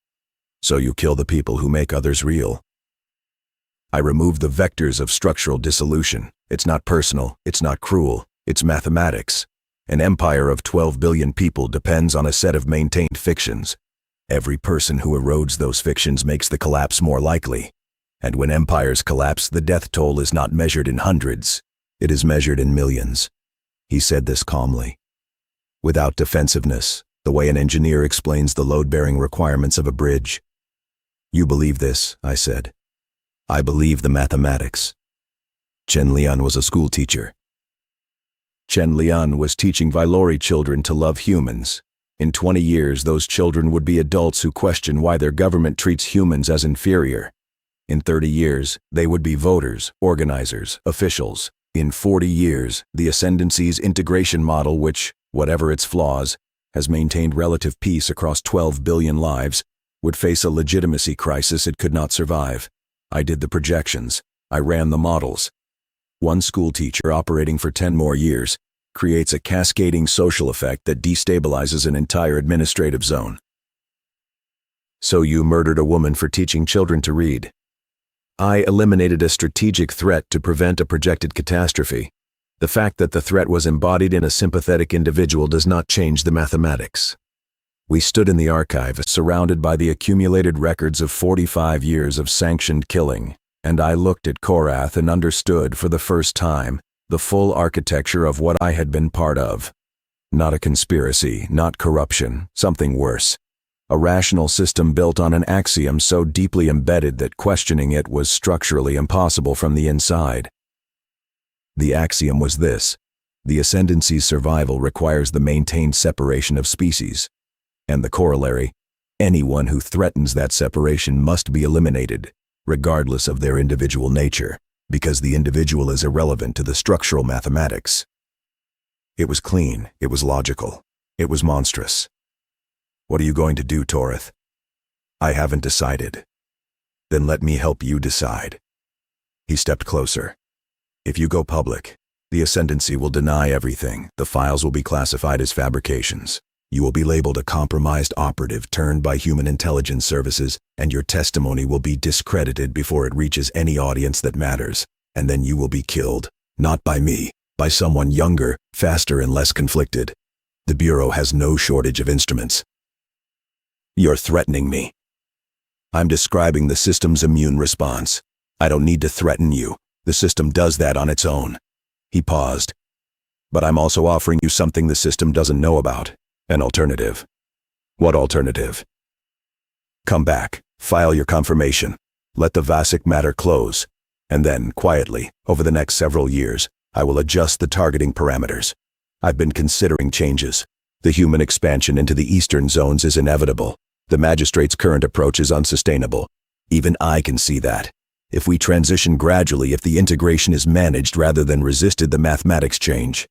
So you kill the people who make others real. I remove the vectors of structural dissolution. It's not personal, it's not cruel, it's mathematics. An empire of 12 billion people depends on a set of maintained fictions. Every person who erodes those fictions makes the collapse more likely. And when empires collapse, the death toll is not measured in hundreds. It is measured in millions. He said this calmly, without defensiveness, the way an engineer explains the load-bearing requirements of a bridge. You believe this, I said. I believe the mathematics. Chen Lian was a schoolteacher. Chen Lian was teaching Vylori children to love humans. In 20 years, those children would be adults who question why their government treats humans as inferior. In 30 years, they would be voters, organizers, officials. In 40 years, the Ascendancy's integration model, which, whatever its flaws, has maintained relative peace across 12 billion lives, would face a legitimacy crisis it could not survive. I did the projections. I ran the models. One schoolteacher operating for 10 more years creates a cascading social effect that destabilizes an entire administrative zone. So you murdered a woman for teaching children to read. I eliminated a strategic threat to prevent a projected catastrophe. The fact that the threat was embodied in a sympathetic individual does not change the mathematics. We stood in the archive, surrounded by the accumulated records of 45 years of sanctioned killing, and I looked at Korath and understood for the first time the full architecture of what I had been part of. Not a conspiracy, not corruption, something worse. A rational system built on an axiom so deeply embedded that questioning it was structurally impossible from the inside. The axiom was this: the Ascendancy's survival requires the maintained separation of species. And the corollary: anyone who threatens that separation must be eliminated, regardless of their individual nature, because the individual is irrelevant to the structural mathematics. It was clean, it was logical, it was monstrous. What are you going to do, Toreth? I haven't decided. Then let me help you decide. He stepped closer. If you go public, the Ascendancy will deny everything. The files will be classified as fabrications. You will be labeled a compromised operative turned by human intelligence services, and your testimony will be discredited before it reaches any audience that matters. And then you will be killed, not by me, by someone younger, faster, and less conflicted. The Bureau has no shortage of instruments. You're threatening me. I'm describing the system's immune response. I don't need to threaten you. The system does that on its own. He paused. But I'm also offering you something the system doesn't know about. An alternative. What alternative? Come back, file your confirmation, let the Vasic matter close, and then, quietly, over the next several years, I will adjust the targeting parameters. I've been considering changes. The human expansion into the eastern zones is inevitable. The Magistrate's current approach is unsustainable. Even I can see that. If we transition gradually, if the integration is managed rather than resisted, the mathematics change.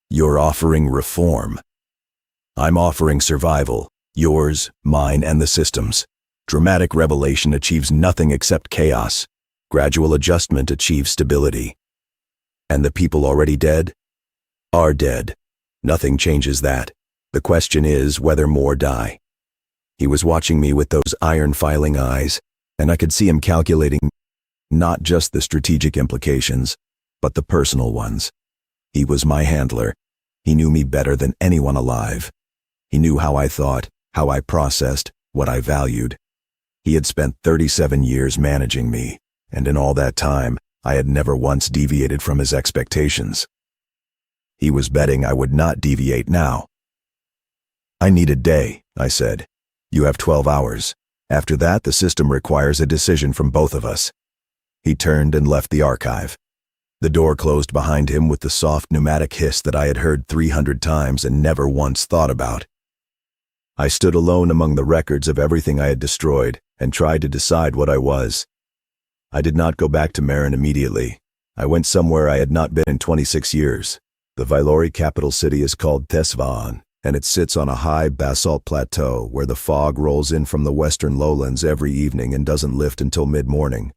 You're offering reform. I'm offering survival, yours, mine, and the system's. Dramatic revelation achieves nothing except chaos. Gradual adjustment achieves stability. And the people already dead? Are dead. Nothing changes that. The question is whether more die. He was watching me with those iron-filing eyes, and I could see him calculating not just the strategic implications, but the personal ones. He was my handler. He knew me better than anyone alive. He knew how I thought, how I processed, what I valued. He had spent 37 years managing me, and in all that time, I had never once deviated from his expectations. He was betting I would not deviate now. I need a day, I said. You have 12 hours. After that, the system requires a decision from both of us. He turned and left the archive. The door closed behind him with the soft pneumatic hiss that I had heard 300 times and never once thought about. I stood alone among the records of everything I had destroyed and tried to decide what I was. I did not go back to Meren immediately. I went somewhere I had not been in 26 years. The Vylori capital city is called Thesvan, and it sits on a high basalt plateau where the fog rolls in from the western lowlands every evening and doesn't lift until mid-morning.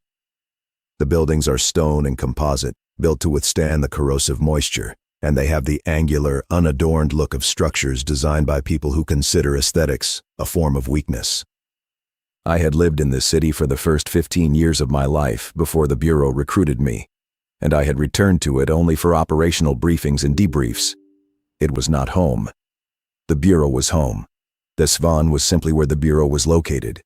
The buildings are stone and composite, built to withstand the corrosive moisture, and they have the angular, unadorned look of structures designed by people who consider aesthetics a form of weakness. I had lived in this city for the first 15 years of my life before the Bureau recruited me, and I had returned to it only for operational briefings and debriefs. It was not home. The Bureau was home. Desvan was simply where the Bureau was located.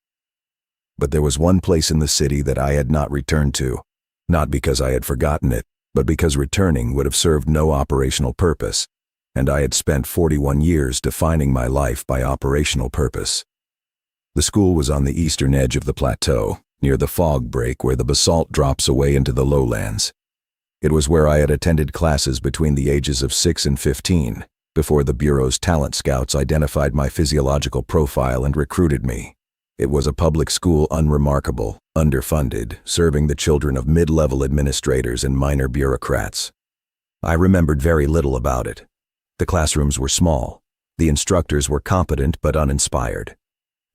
But there was one place in the city that I had not returned to, not because I had forgotten it, but because returning would have served no operational purpose, and I had spent 41 years defining my life by operational purpose. The school was on the eastern edge of the plateau, near the fog break where the basalt drops away into the lowlands. It was where I had attended classes between the ages of 6 and 15, before the Bureau's talent scouts identified my physiological profile and recruited me. It was a public school unremarkable, underfunded, serving the children of mid-level administrators and minor bureaucrats. I remembered very little about it. The classrooms were small. The instructors were competent but uninspired.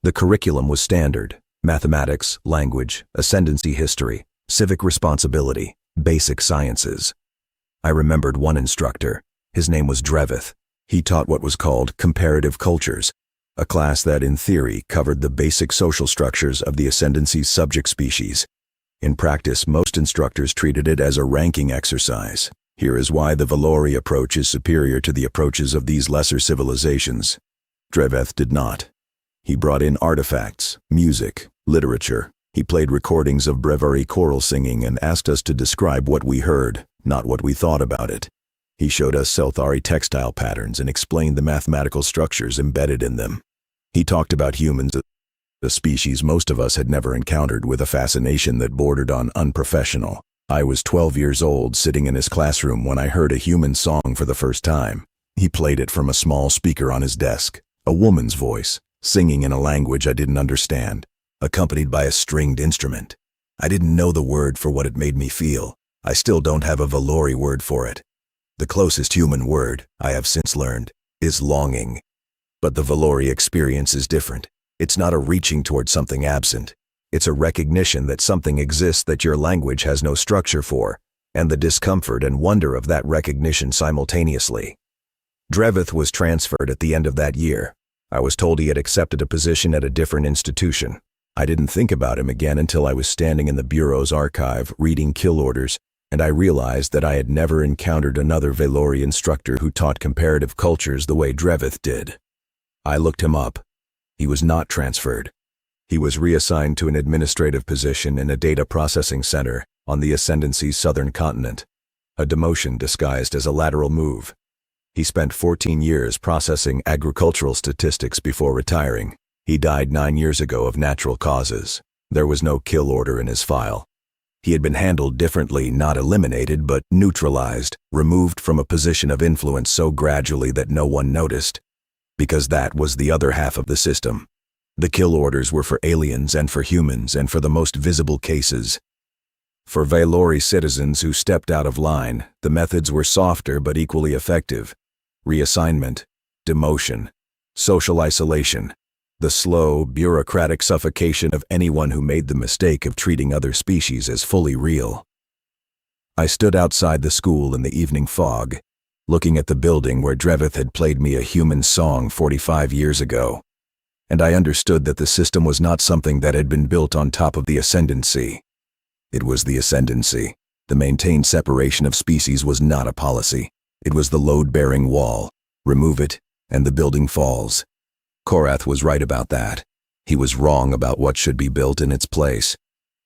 The curriculum was standard: mathematics, language, ascendancy history, civic responsibility, basic sciences. I remembered one instructor. His name was Dreveth. He taught what was called comparative cultures, a class that in theory covered the basic social structures of the ascendancy's subject species. In practice, most instructors treated it as a ranking exercise. Here is why the Valori approach is superior to the approaches of these lesser civilizations. Dreveth did not. He brought in artifacts, music, literature. He played recordings of breviary choral singing and asked us to describe what we heard, not what we thought about it. He showed us Selthari textile patterns and explained the mathematical structures embedded in them. He talked about humans, a species most of us had never encountered, with a fascination that bordered on unprofessional. I was 12 years old, sitting in his classroom when I heard a human song for the first time. He played it from a small speaker on his desk, a woman's voice, singing in a language I didn't understand, accompanied by a stringed instrument. I didn't know the word for what it made me feel. I still don't have a Valori word for it. The closest human word, I have since learned, is longing. But the Valori experience is different. It's not a reaching toward something absent. It's a recognition that something exists that your language has no structure for, and the discomfort and wonder of that recognition simultaneously. Dreveth was transferred at the end of that year. I was told he had accepted a position at a different institution. I didn't think about him again until I was standing in the Bureau's archive reading kill orders, and I realized that I had never encountered another Valori instructor who taught comparative cultures the way Dreveth did. I looked him up. He was not transferred. He was reassigned to an administrative position in a data processing center on the Ascendancy's southern continent, a demotion disguised as a lateral move. He spent 14 years processing agricultural statistics before retiring. He died 9 years ago of natural causes. There was no kill order in his file. He had been handled differently, not eliminated, but neutralized, removed from a position of influence so gradually that no one noticed. Because that was the other half of the system. The kill orders were for aliens and for humans and for the most visible cases. For Valori citizens who stepped out of line, the methods were softer but equally effective. Reassignment, demotion, social isolation, the slow, bureaucratic suffocation of anyone who made the mistake of treating other species as fully real. I stood outside the school in the evening fog, looking at the building where Dreveth had played me a human song 45 years ago, and I understood that the system was not something that had been built on top of the Ascendancy. It was the Ascendancy. The maintained separation of species was not a policy. It was the load-bearing wall. Remove it, and the building falls. Korath was right about that. He was wrong about what should be built in its place.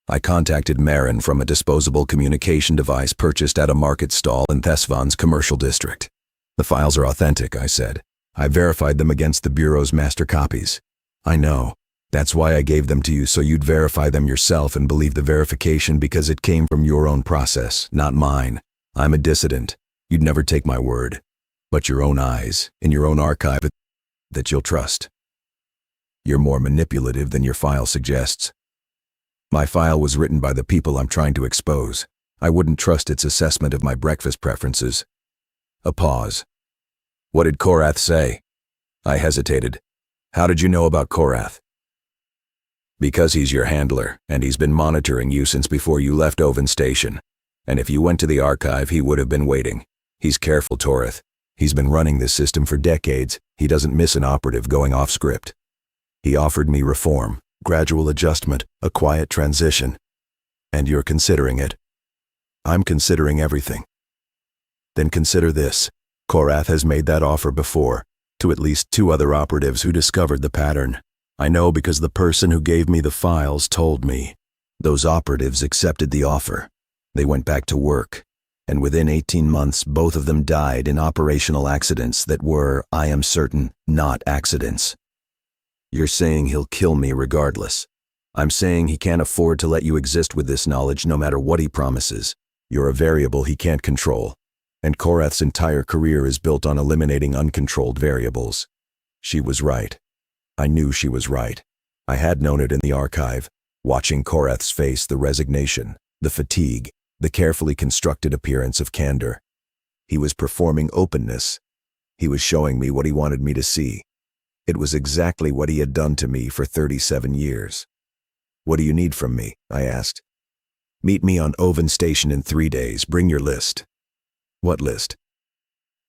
I contacted Meren from a disposable communication device purchased at a market stall in Thesvan's commercial district. The files are authentic, I said. I verified them against the Bureau's master copies. I know. That's why I gave them to you, so you'd verify them yourself and believe the verification because it came from your own process, not mine. I'm a dissident. You'd never take my word. But your own eyes, in your own archive, that you'll trust. You're more manipulative than your file suggests. My file was written by the people I'm trying to expose. I wouldn't trust its assessment of my breakfast preferences. A pause. What did Korath say? I hesitated. How did you know about Korath? Because he's your handler, and he's been monitoring you since before you left Oven Station. And if you went to the archive, he would have been waiting. He's careful, Toreth. He's been running this system for decades. He doesn't miss an operative going off script. He offered me reform, gradual adjustment, a quiet transition. And you're considering it. I'm considering everything. Then consider this. Korath has made that offer before, to at least 2 other operatives who discovered the pattern. I know because the person who gave me the files told me. Those operatives accepted the offer. They went back to work, and within 18 months both of them died in operational accidents that were, I am certain, not accidents. You're saying he'll kill me regardless. I'm saying he can't afford to let you exist with this knowledge no matter what he promises. You're a variable he can't control. And Korath's entire career is built on eliminating uncontrolled variables. She was right. I knew she was right. I had known it in the archive, watching Korath's face, the resignation, the fatigue, the carefully constructed appearance of candor. He was performing openness. He was showing me what he wanted me to see. It was exactly what he had done to me for 37 years. What do you need from me? I asked. Meet me on Oven Station in 3 days. Bring your list. What list?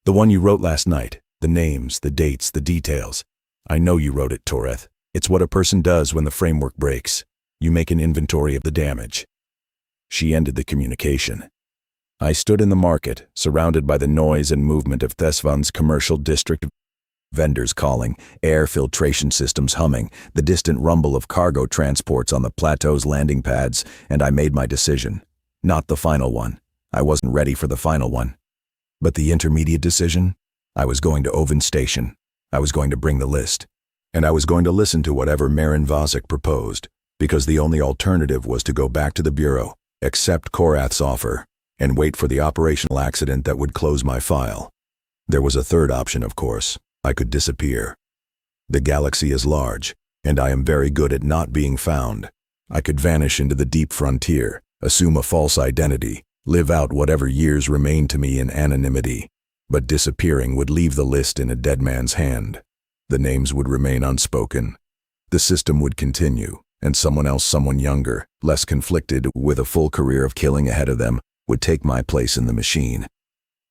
The one you wrote last night. The names, the dates, the details. I know you wrote it, Toreth. It's what a person does when the framework breaks. You make an inventory of the damage. She ended the communication. I stood in the market, surrounded by the noise and movement of Thesvan's commercial district. Vendors calling, air filtration systems humming, the distant rumble of cargo transports on the plateau's landing pads, and I made my decision. Not the final one. I wasn't ready for the final one. But the intermediate decision? I was going to Oven Station. I was going to bring the list. And I was going to listen to whatever Meren proposed, because the only alternative was to go back to the Bureau, accept Korath's offer, and wait for the operational accident that would close my file. There was a third option, of course. I could disappear. The galaxy is large, and I am very good at not being found. I could vanish into the deep frontier, assume a false identity, live out whatever years remain to me in anonymity. But disappearing would leave the list in a dead man's hand. The names would remain unspoken. The system would continue, and someone else, someone younger, less conflicted, with a full career of killing ahead of them, would take my place in the machine.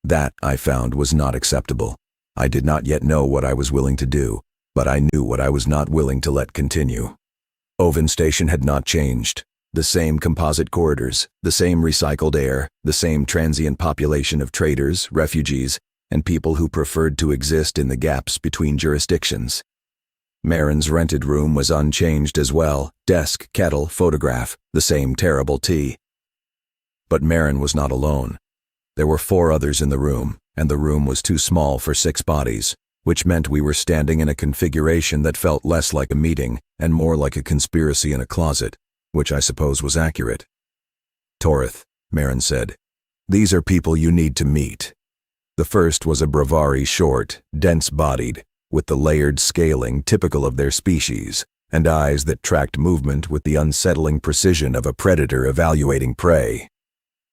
That, I found, was not acceptable. I did not yet know what I was willing to do, but I knew what I was not willing to let continue. Oven Station had not changed. The same composite corridors, the same recycled air, the same transient population of traders, refugees, and people who preferred to exist in the gaps between jurisdictions. Meren's rented room was unchanged as well, desk, kettle, photograph, the same terrible tea. But Meren was not alone. There were 4 others in the room, and the room was too small for 6 bodies, which meant we were standing in a configuration that felt less like a meeting and more like a conspiracy in a closet, which I suppose was accurate. Toreth, Meren said, these are people you need to meet. The first was a Bravari, short, dense-bodied, with the layered scaling typical of their species, and eyes that tracked movement with the unsettling precision of a predator evaluating prey.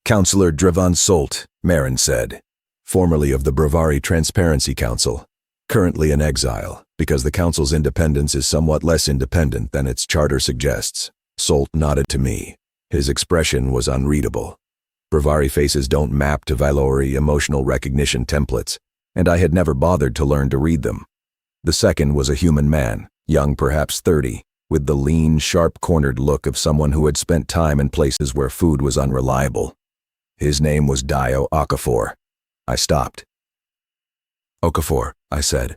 Counselor Dreveth, Meren said, formerly of the Bravari Transparency Council, currently in exile, because the Council's independence is somewhat less independent than its charter suggests. Solt nodded to me. His expression was unreadable. Bravari faces don't map to Vylori emotional recognition templates, and I had never bothered to learn to read them. The second was a human man, young perhaps 30, with the lean, sharp-cornered look of someone who had spent time in places where food was unreliable. His name was Dio Okafor. I stopped. Okafor, I said.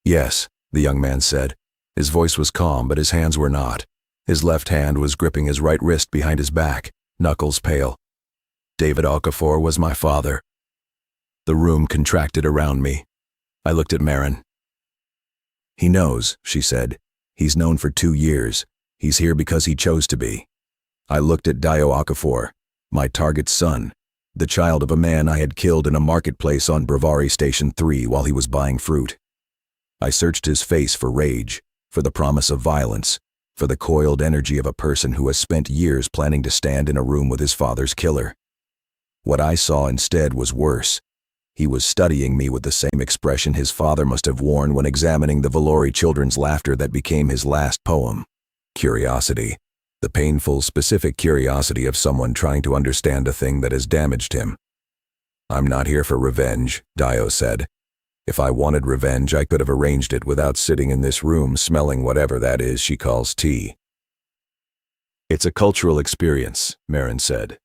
Yes, the young man said. His voice was calm, but his hands were not. His left hand was gripping his right wrist behind his back, knuckles pale. David Okafor was my father. The room contracted around me. I looked at Meren. He knows, she said. He's known for 2 years. He's here because he chose to be. I looked at Dio Okafor, my target's son, the child of a man I had killed in a marketplace on Bravari Station 3 while he was buying fruit. I searched his face for rage, for the promise of violence, for the coiled energy of a person who has spent years planning to stand in a room with his father's killer. What I saw instead was worse. He was studying me with the same expression his father must have worn when examining the Vylori children's laughter that became his last poem. Curiosity. The painful, specific curiosity of someone trying to understand a thing that has damaged him. "I'm not here for revenge," Dio said. "If I wanted revenge, I could have arranged it without sitting in this room smelling whatever that is she calls tea." "It's a cultural experience," Meren said.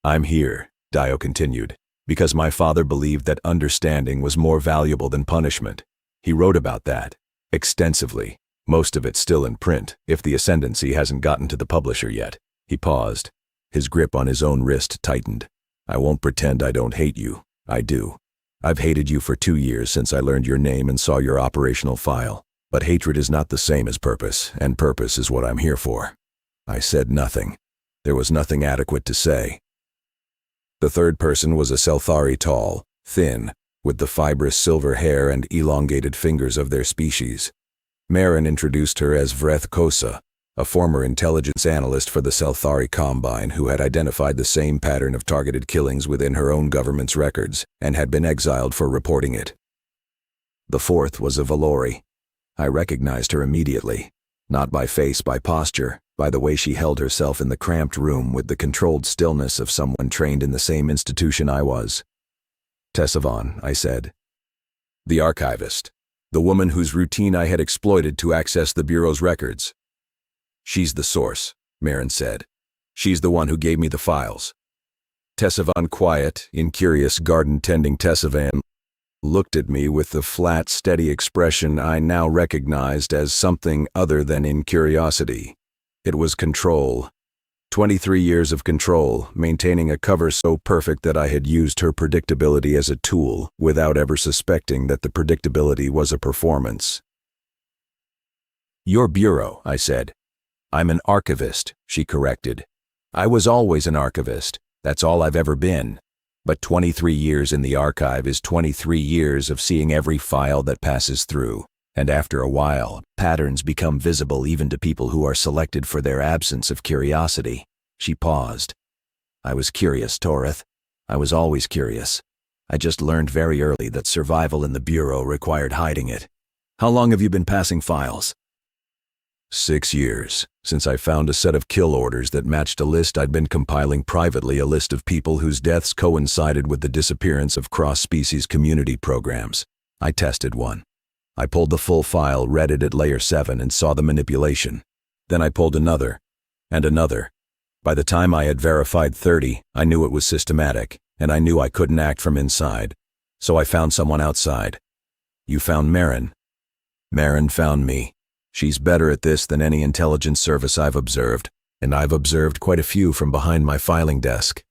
"I'm here," Dio continued, "because my father believed that understanding was more valuable than punishment. He wrote about that, extensively, most of it still in print, if the ascendancy hasn't gotten to the publisher yet." He paused. His grip on his own wrist tightened. "I won't pretend I don't hate you. I do. I've hated you for 2 years since I learned your name and saw your operational file. But hatred is not the same as purpose, and purpose is what I'm here for." I said nothing. There was nothing adequate to say. The third person was a Selthari, tall, thin, with the fibrous silver hair and elongated fingers of their species. Meren introduced her as Vreth Kosa, a former intelligence analyst for the Selthari Combine who had identified the same pattern of targeted killings within her own government's records and had been exiled for reporting it. The fourth was a Valori. I recognized her immediately, not by face, by posture, by the way she held herself in the cramped room with the controlled stillness of someone trained in the same institution I was. "Tessavon," I said. "The archivist. The woman whose routine I had exploited to access the Bureau's records." "She's the source," Meren said. "She's the one who gave me the files." Tessavon, quiet, incurious garden-tending Tessavon, looked at me with the flat, steady expression I now recognized as something other than incuriosity. It was control. 23 years of control, maintaining a cover so perfect that I had used her predictability as a tool without ever suspecting that the predictability was a performance. "Your bureau," I said. "I'm an archivist," she corrected. "I was always an archivist. That's all I've ever been. But 23 years in the archive is 23 years of seeing every file that passes through. And after a while, patterns become visible even to people who are selected for their absence of curiosity." She paused. "I was curious, Toreth. I was always curious. I just learned very early that survival in the Bureau required hiding it. How long have you been passing files?" 6 years, since I found a set of kill orders that matched a list I'd been compiling privately, a list of people whose deaths coincided with the disappearance of cross-species community programs. I tested one. I pulled the full file, read it at layer 7, and saw the manipulation. Then I pulled another, and another. By the time I had verified 30, I knew it was systematic, and I knew I couldn't act from inside. So I found someone outside. You found Meren. Meren found me. She's better at this than any intelligence service I've observed, and I've observed quite a few from behind my filing desk.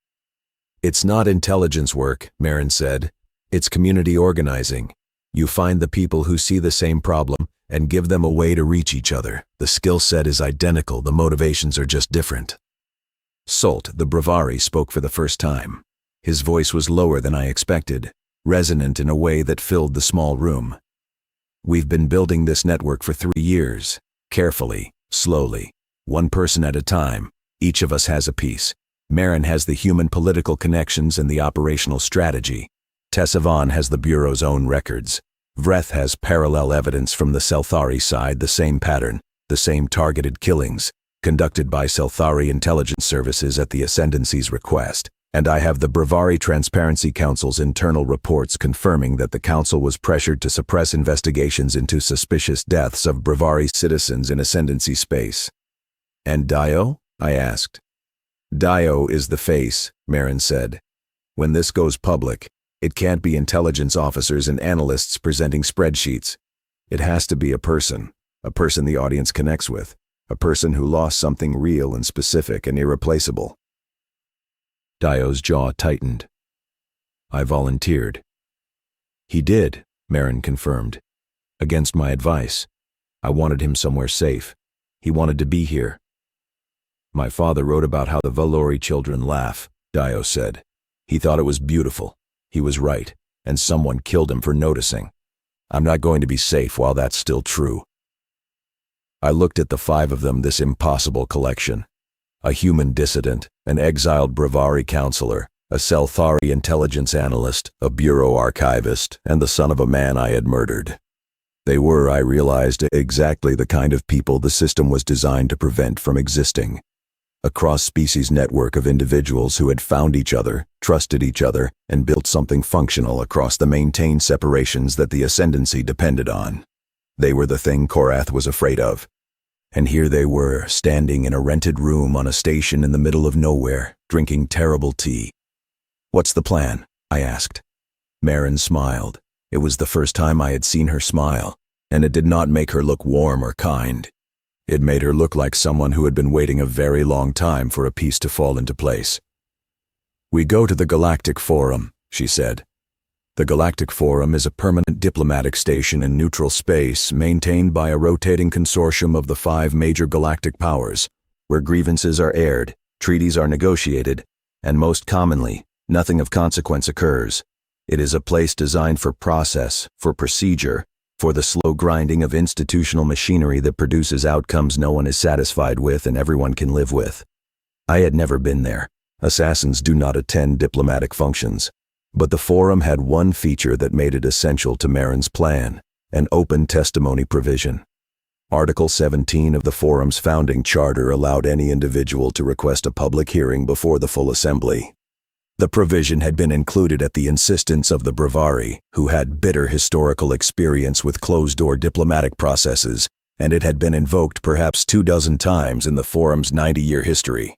"It's not intelligence work," Meren said. "It's community organizing. You find the people who see the same problem and give them a way to reach each other. The skill set is identical, the motivations are just different." Solt, the Brevari, spoke for the first time. His voice was lower than I expected, resonant in a way that filled the small room. "We've been building this network for 3 years, carefully, slowly, one person at a time. Each of us has a piece. Meren has the human political connections and the operational strategy. Tessavon has the Bureau's own records. Vreth has parallel evidence from the Selthari side, the same pattern, the same targeted killings, conducted by Selthari intelligence services at the Ascendancy's request. And I have the Brevari Transparency Council's internal reports confirming that the council was pressured to suppress investigations into suspicious deaths of Brevari citizens in Ascendancy space." "And Dio?" I asked. "Dio is the face," Meren said. "When this goes public, it can't be intelligence officers and analysts presenting spreadsheets. It has to be a person the audience connects with, a person who lost something real and specific and irreplaceable." Dio's jaw tightened. I volunteered. "He did," Meren confirmed. "Against my advice. I wanted him somewhere safe. He wanted to be here." "My father wrote about how the Valori children laugh," Dio said. "He thought it was beautiful. He was right, and someone killed him for noticing. I'm not going to be safe while that's still true." I looked at the 5 of them, this impossible collection. A human dissident, an exiled Brevari counselor, a Selthari intelligence analyst, a bureau archivist, and the son of a man I had murdered. They were, I realized, exactly the kind of people the system was designed to prevent from existing. A cross-species network of individuals who had found each other, trusted each other, and built something functional across the maintained separations that the ascendancy depended on. They were the thing Korath was afraid of. And here they were, standing in a rented room on a station in the middle of nowhere, drinking terrible tea. "What's the plan?" I asked. Meren smiled. It was the first time I had seen her smile, and it did not make her look warm or kind. It made her look like someone who had been waiting a very long time for a piece to fall into place. "We go to the Galactic Forum," she said. The Galactic Forum is a permanent diplomatic station in neutral space maintained by a rotating consortium of the 5 major galactic powers, where grievances are aired, treaties are negotiated, and most commonly, nothing of consequence occurs. It is a place designed for process, for procedure, for the slow grinding of institutional machinery that produces outcomes no one is satisfied with and everyone can live with. I had never been there. Assassins do not attend diplomatic functions. But the forum had one feature that made it essential to Meren's plan, an open testimony provision. Article 17 of the forum's founding charter allowed any individual to request a public hearing before the full assembly. The provision had been included at the insistence of the Brevari, who had bitter historical experience with closed-door diplomatic processes, and it had been invoked perhaps 24 times in the forum's 90-year history.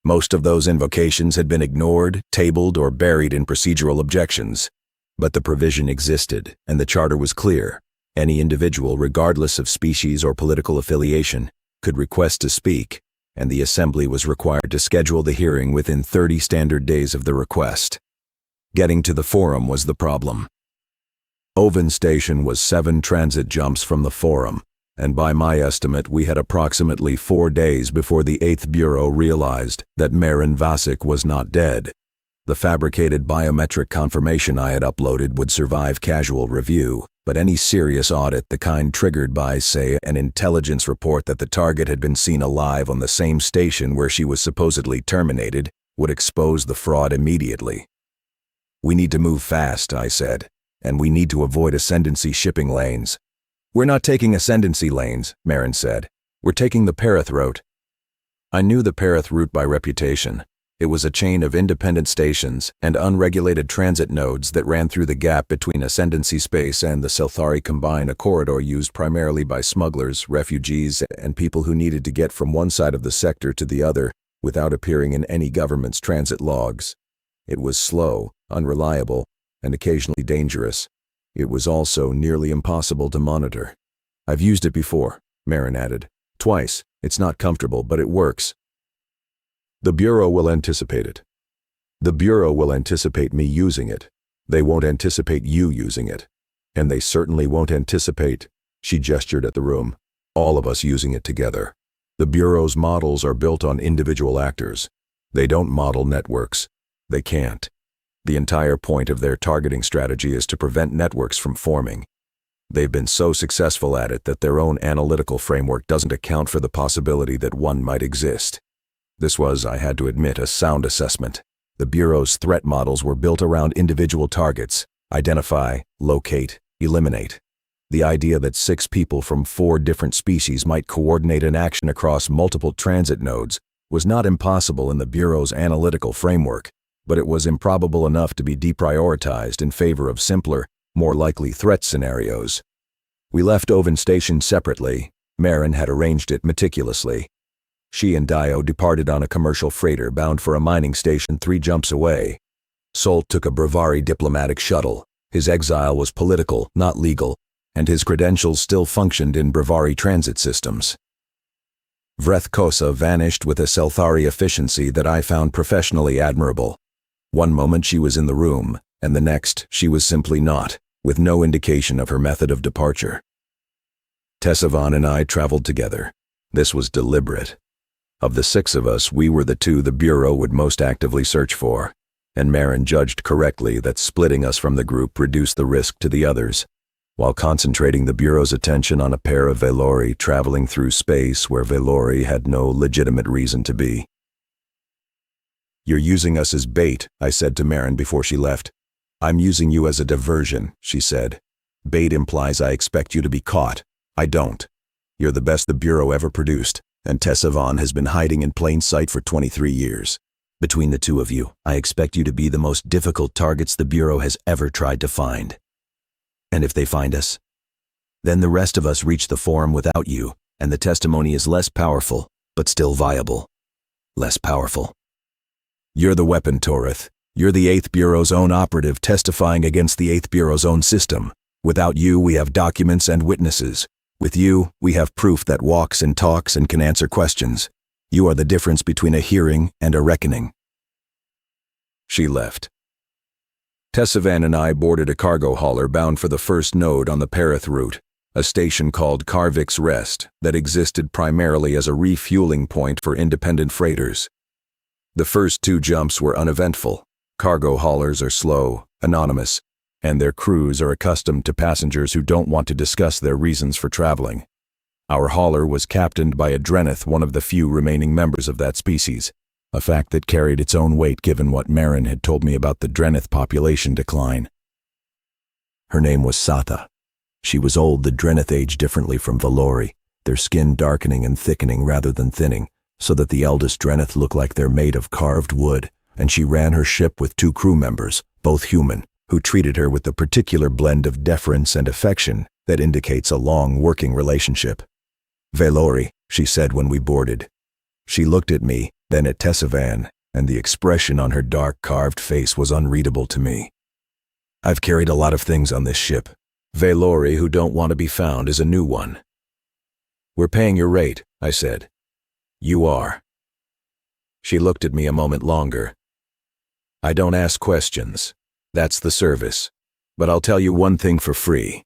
Most of those invocations had been ignored, tabled, or buried in procedural objections. But the provision existed, and the charter was clear. Any individual, regardless of species or political affiliation, could request to speak, and the assembly was required to schedule the hearing within 30 standard days of the request. Getting to the forum was the problem. Oven Station was 7 transit jumps from the forum, and by my estimate we had approximately 4 days before the 8th Bureau realized that Meren Vasek was not dead. The fabricated biometric confirmation I had uploaded would survive casual review, but any serious audit, the kind triggered by, say, an intelligence report that the target had been seen alive on the same station where she was supposedly terminated, would expose the fraud immediately. "We need to move fast," I said, "and we need to avoid ascendancy shipping lanes." "We're not taking ascendancy lanes," Meren said. "We're taking the Perith route." I knew the Perith route by reputation. It was a chain of independent stations and unregulated transit nodes that ran through the gap between Ascendancy space and the Selthari Combine, a corridor used primarily by smugglers, refugees, and people who needed to get from one side of the sector to the other without appearing in any government's transit logs. It was slow, unreliable, and occasionally dangerous. It was also nearly impossible to monitor. "I've used it before," Meren added. "Twice. It's not comfortable, but it works." "The Bureau will anticipate it. The Bureau will anticipate me using it. They won't anticipate you using it. And they certainly won't anticipate," she gestured at the room, "all of us using it together. The Bureau's models are built on individual actors. They don't model networks. They can't. The entire point of their targeting strategy is to prevent networks from forming. They've been so successful at it that their own analytical framework doesn't account for the possibility that one might exist." This was, I had to admit, a sound assessment. The Bureau's threat models were built around individual targets: identify, locate, eliminate. The idea that 6 people from 4 different species might coordinate an action across multiple transit nodes was not impossible in the Bureau's analytical framework, but it was improbable enough to be deprioritized in favor of simpler, more likely threat scenarios. We left Oven Station separately. Meren had arranged it meticulously. She and Dio departed on a commercial freighter bound for a mining station 3 jumps away. Solt took a Brevari diplomatic shuttle. His exile was political, not legal, and his credentials still functioned in Brevari transit systems. Vreth Kosa vanished with a Selthari efficiency that I found professionally admirable. One moment she was in the room, and the next she was simply not, with no indication of her method of departure. Tessavan and I traveled together. This was deliberate. Of the 6 of us, we were the 2 the Bureau would most actively search for, and Meren judged correctly that splitting us from the group reduced the risk to the others, while concentrating the Bureau's attention on a pair of Velori traveling through space where Velori had no legitimate reason to be. "You're using us as bait," I said to Meren before she left. "I'm using you as a diversion," she said. Bait implies I expect you to be caught. I don't. You're the best the Bureau ever produced, and Tessa Vaughn has been hiding in plain sight for 23 years. Between the two of you, I expect you to be the most difficult targets the Bureau has ever tried to find. And if they find us, then the rest of us reach the Forum without you, and the testimony is less powerful, but still viable. Less powerful. You're the weapon, Toreth. You're the 8th Bureau's own operative testifying against the 8th Bureau's own system. Without you, we have documents and witnesses. With you, we have proof that walks and talks and can answer questions. You are the difference between a hearing and a reckoning. She left. Tessavan and I boarded a cargo hauler bound for the first node on the Perith route, a station called Karvik's Rest that existed primarily as a refueling point for independent freighters. The first 2 jumps were uneventful. Cargo haulers are slow, anonymous, and their crews are accustomed to passengers who don't want to discuss their reasons for traveling. Our hauler was captained by a Dreveth, one of the few remaining members of that species, a fact that carried its own weight given what Meren had told me about the Dreveth population decline. Her name was Satha. She was old. The Dreveth aged differently from Valori, their skin darkening and thickening rather than thinning, so that the eldest Dreveth looked like they're made of carved wood, and she ran her ship with 2 crew members, both human, who treated her with the particular blend of deference and affection that indicates a long working relationship. "Valori," she said when we boarded. She looked at me, then at Tessavan, and the expression on her dark carved face was unreadable to me. "I've carried a lot of things on this ship. Valori, who don't want to be found, is a new one." "We're paying your rate," I said. "You are." She looked at me a moment longer. "I don't ask questions. That's the service. But I'll tell you one thing for free.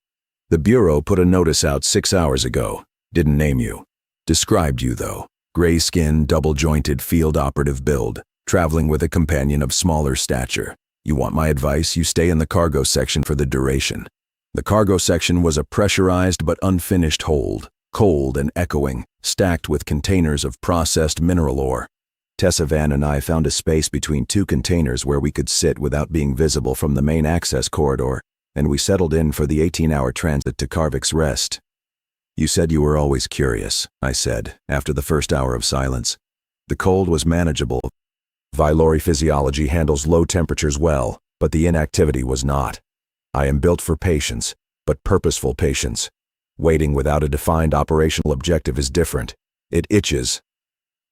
The Bureau put a notice out 6 hours ago. Didn't name you. Described you, though. Gray skin, double-jointed field operative build, traveling with a companion of smaller stature. You want my advice? You stay in the cargo section for the duration." The cargo section was a pressurized but unfinished hold, cold and echoing, stacked with containers of processed mineral ore. Tessavan and I found a space between 2 containers where we could sit without being visible from the main access corridor, and we settled in for the 18-hour transit to Karvik's Rest. "You said you were always curious," I said, after the first hour of silence. "The cold was manageable. Valori physiology handles low temperatures well, but the inactivity was not. I am built for patience, but purposeful patience. Waiting without a defined operational objective is different. It itches."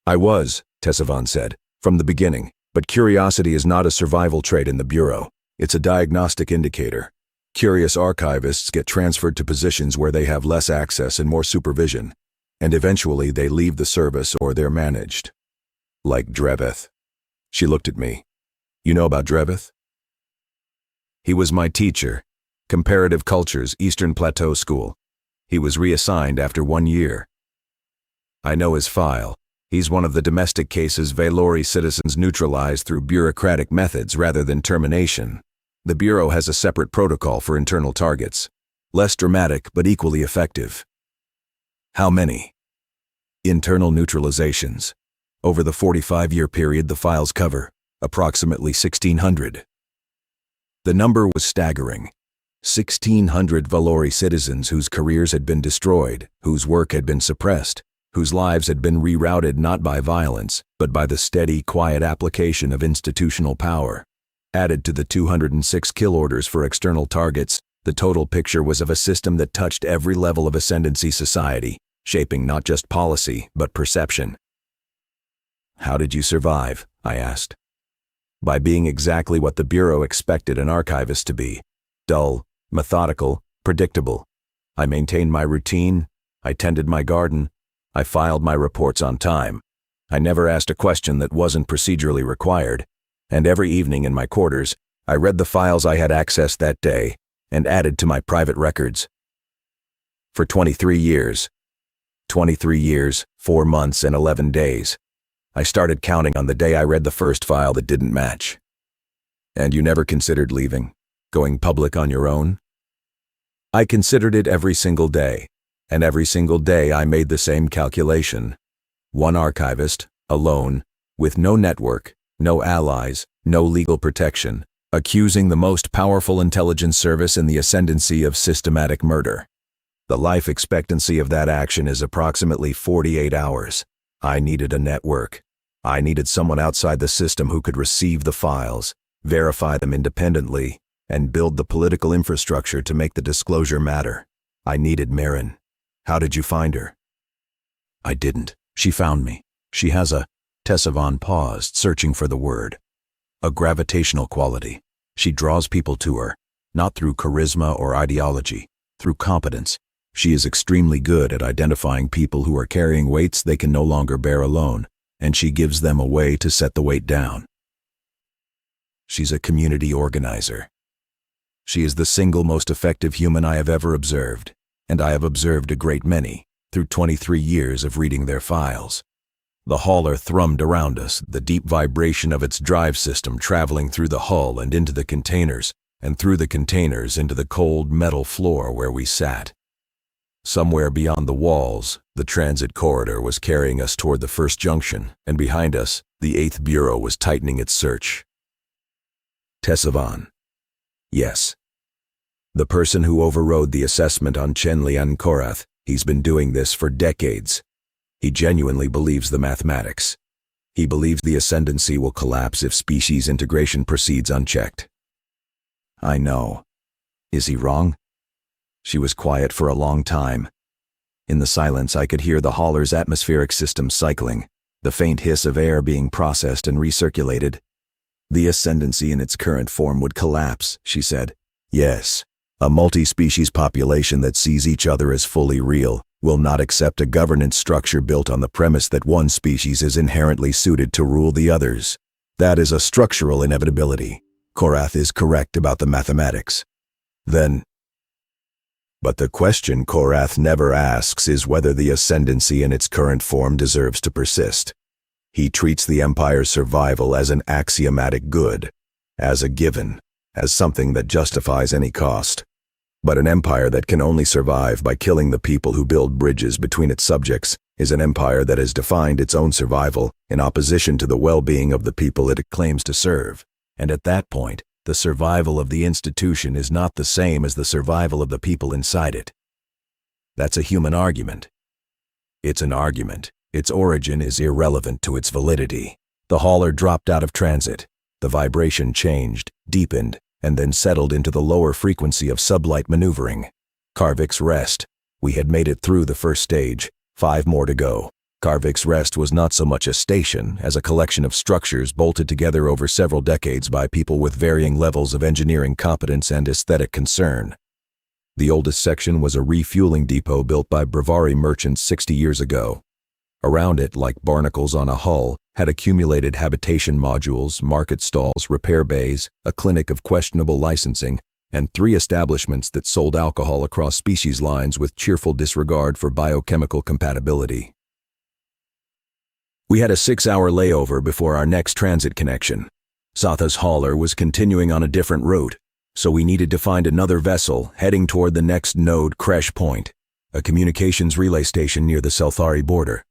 "I was," Tessavan said, "from the beginning, but curiosity is not a survival trait in the Bureau. It's a diagnostic indicator. Curious archivists get transferred to positions where they have less access and more supervision, and eventually they leave the service or they're managed. Like Dreveth." She looked at me. "You know about Dreveth?" "He was my teacher. Comparative Cultures, Eastern Plateau School. He was reassigned after 1 year. I know his file. He's one of the domestic cases Valori citizens neutralize through bureaucratic methods rather than termination. The Bureau has a separate protocol for internal targets. Less dramatic, but equally effective." "How many?" "Internal neutralizations. Over the 45-year period the files cover, approximately 1,600. The number was staggering. 1,600 Valori citizens whose careers had been destroyed, whose work had been suppressed, whose lives had been rerouted not by violence, but by the steady, quiet application of institutional power. Added to the 206 kill orders for external targets, the total picture was of a system that touched every level of ascendancy society, shaping not just policy, but perception." "How did you survive?" I asked. "By being exactly what the Bureau expected an archivist to be. Dull, methodical, predictable. I maintained my routine, I tended my garden, I filed my reports on time. I never asked a question that wasn't procedurally required, and every evening in my quarters, I read the files I had accessed that day and added to my private records. For 23 years. 23 years, 4 months, and 11 days. I started counting on the day I read the first file that didn't match." "And you never considered leaving? Going public on your own?" "I considered it every single day, and every single day I made the same calculation. 1 archivist, alone, with no network, no allies, no legal protection, accusing the most powerful intelligence service in the ascendancy of systematic murder. The life expectancy of that action is approximately 48 hours. I needed a network. I needed someone outside the system who could receive the files, verify them independently, and build the political infrastructure to make the disclosure matter. I needed Meren. How did you find her? I didn't. She found me. She has a— Tessavon paused, searching for the word. A gravitational quality. She draws people to her, not through charisma or ideology, through competence. She is extremely good at identifying people who are carrying weights they can no longer bear alone, and she gives them a way to set the weight down. She's a community organizer. She is the single most effective human I have ever observed, and I have observed a great many, through 23 years of reading their files. The hauler thrummed around us, the deep vibration of its drive system traveling through the hull and into the containers, and through the containers into the cold metal floor where we sat. Somewhere beyond the walls, the transit corridor was carrying us toward the first junction, and behind us, the 8th Bureau was tightening its search. Tessavon. Yes. The person who overrode the assessment on Chenlian Korath, he's been doing this for decades. He genuinely believes the mathematics. He believes the ascendancy will collapse if species integration proceeds unchecked. I know. Is he wrong? She was quiet for a long time. In the silence, I could hear the hauler's atmospheric system cycling, the faint hiss of air being processed and recirculated. The ascendancy in its current form would collapse, she said. Yes, a multi-species population that sees each other as fully real will not accept a governance structure built on the premise that one species is inherently suited to rule the others. That is a structural inevitability. Korath is correct about the mathematics. But the question Korath never asks is whether the ascendancy in its current form deserves to persist. He treats the Empire's survival as an axiomatic good, as a given, as something that justifies any cost. But an empire that can only survive by killing the people who build bridges between its subjects is an empire that has defined its own survival in opposition to the well-being of the people it claims to serve. And at that point, the survival of the institution is not the same as the survival of the people inside it. That's a human argument. It's an argument. Its origin is irrelevant to its validity. The hauler dropped out of transit. The vibration changed, deepened, and then settled into the lower frequency of sublight maneuvering. Karvik's Rest. We had made it through the first stage. 5 more to go. Karvik's Rest was not so much a station as a collection of structures bolted together over several decades by people with varying levels of engineering competence and aesthetic concern. The oldest section was a refueling depot built by Brevari merchants 60 years ago. Around it, like barnacles on a hull, had accumulated habitation modules, market stalls, repair bays, a clinic of questionable licensing, and 3 establishments that sold alcohol across species lines with cheerful disregard for biochemical compatibility. We had a 6-hour layover before our next transit connection. Satha's hauler was continuing on a different route, so we needed to find another vessel heading toward the next node crash point, a communications relay station near the Selthari border.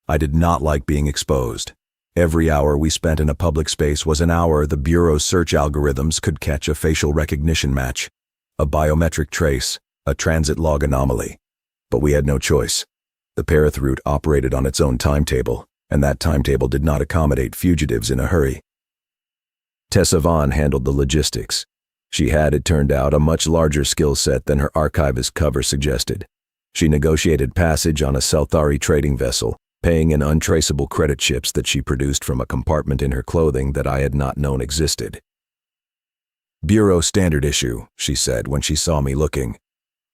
I did not like being exposed. Every hour we spent in a public space was an hour the Bureau's search algorithms could catch a facial recognition match, a biometric trace, a transit log anomaly. But we had no choice. The Perith route operated on its own timetable, and that timetable did not accommodate fugitives in a hurry. Tessavon handled the logistics. She had, it turned out, a much larger skill set than her archivist cover suggested. She negotiated passage on a Selthari trading vessel, paying in untraceable credit chips that she produced from a compartment in her clothing that I had not known existed. Bureau standard issue, she said when she saw me looking.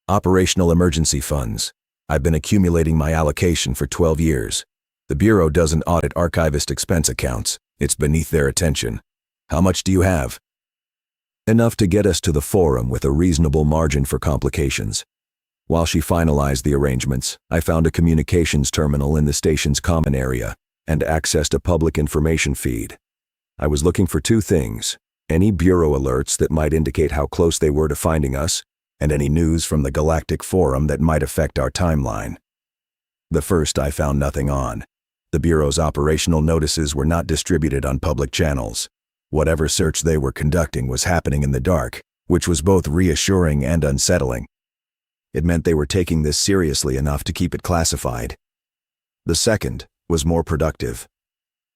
Operational emergency funds. I've been accumulating my allocation for 12 years. The Bureau doesn't audit archivist expense accounts. It's beneath their attention. How much do you have? Enough to get us to the forum with a reasonable margin for complications. While she finalized the arrangements, I found a communications terminal in the station's common area and accessed a public information feed. I was looking for 2 things: any Bureau alerts that might indicate how close they were to finding us, and any news from the Galactic Forum that might affect our timeline. The first I found nothing on. The Bureau's operational notices were not distributed on public channels. Whatever search they were conducting was happening in the dark, which was both reassuring and unsettling. It meant they were taking this seriously enough to keep it classified. The second was more productive.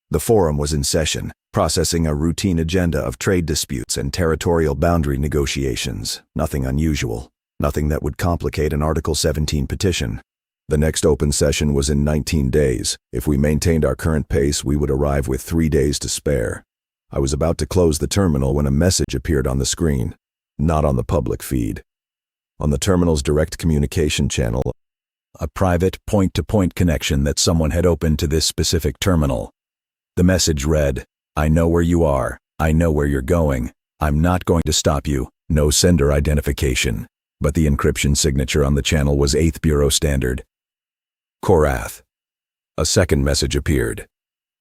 The forum was in session, processing a routine agenda of trade disputes and territorial boundary negotiations. Nothing unusual, nothing that would complicate an Article 17 petition. The next open session was in 19 days. If we maintained our current pace, we would arrive with 3 days to spare. I was about to close the terminal when a message appeared on the screen. Not on the public feed. On the terminal's direct communication channel, a private point-to-point connection that someone had opened to this specific terminal. The message read, "I know where you are. I know where you're going. I'm not going to stop you. No sender identification." But the encryption signature on the channel was 8th Bureau standard. Korath. A second message appeared.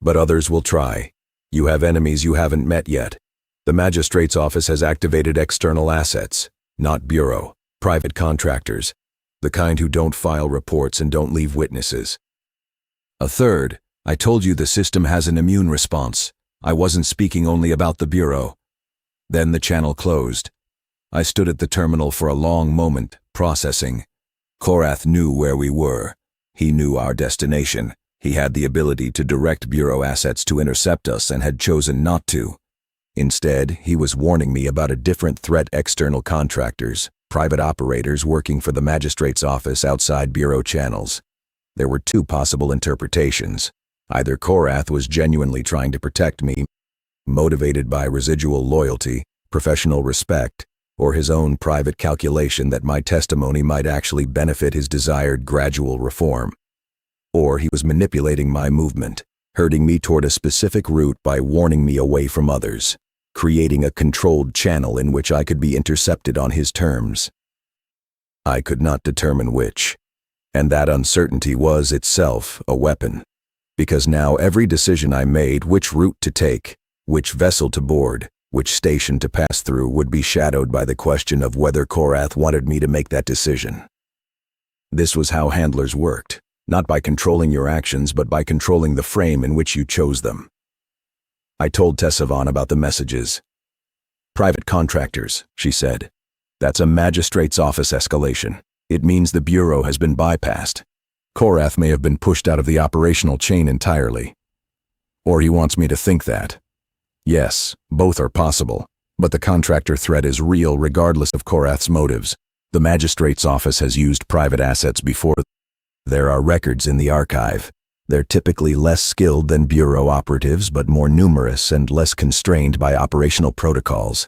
"But others will try. You have enemies you haven't met yet. The magistrate's office has activated external assets, not bureau, private contractors, the kind who don't file reports and don't leave witnesses." A third, "I told you the system has an immune response. I wasn't speaking only about the bureau." Then the channel closed. I stood at the terminal for a long moment, processing. Korath knew where we were. He knew our destination. He had the ability to direct bureau assets to intercept us and had chosen not to. Instead, he was warning me about a different threat: external contractors, private operators working for the magistrate's office outside bureau channels. There were 2 possible interpretations. Either Korath was genuinely trying to protect me, motivated by residual loyalty, professional respect, or his own private calculation that my testimony might actually benefit his desired gradual reform. Or he was manipulating my movement, herding me toward a specific route by warning me away from others, creating a controlled channel in which I could be intercepted on his terms. I could not determine which, and that uncertainty was itself a weapon. Because now every decision I made, which route to take, which vessel to board, which station to pass through, would be shadowed by the question of whether Korath wanted me to make that decision. This was how handlers worked, not by controlling your actions, but by controlling the frame in which you chose them. I told Tessavon about the messages. "Private contractors," she said. "That's a magistrate's office escalation. It means the bureau has been bypassed. Korath may have been pushed out of the operational chain entirely. Or he wants me to think that. Yes, both are possible, but the contractor threat is real regardless of Korath's motives. The magistrate's office has used private assets before. There are records in the archive. They're typically less skilled than bureau operatives, but more numerous and less constrained by operational protocols,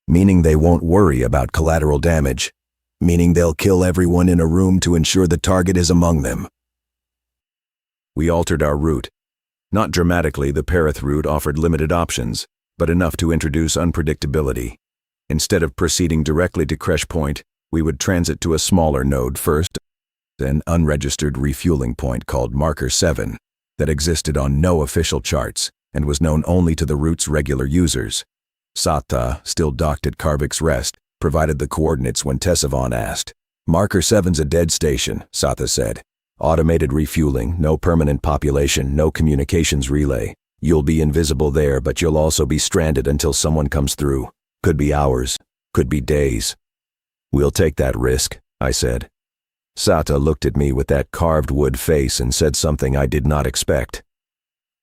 meaning they won't worry about collateral damage, meaning they'll kill everyone in a room to ensure the target is among them." We altered our route. Not dramatically, the Perith route offered limited options, but enough to introduce unpredictability. Instead of proceeding directly to Crash Point, we would transit to a smaller node first, an unregistered refueling point called Marker 7 that existed on no official charts and was known only to the route's regular users. Sata, still docked at Karvik's Rest, provided the coordinates when Tessavon asked. "Marker 7's a dead station," Sata said. "Automated refueling, no permanent population, no communications relay. You'll be invisible there, but you'll also be stranded until someone comes through. Could be hours, could be days." "We'll take that risk," I said. Sata looked at me with that carved wood face and said something I did not expect.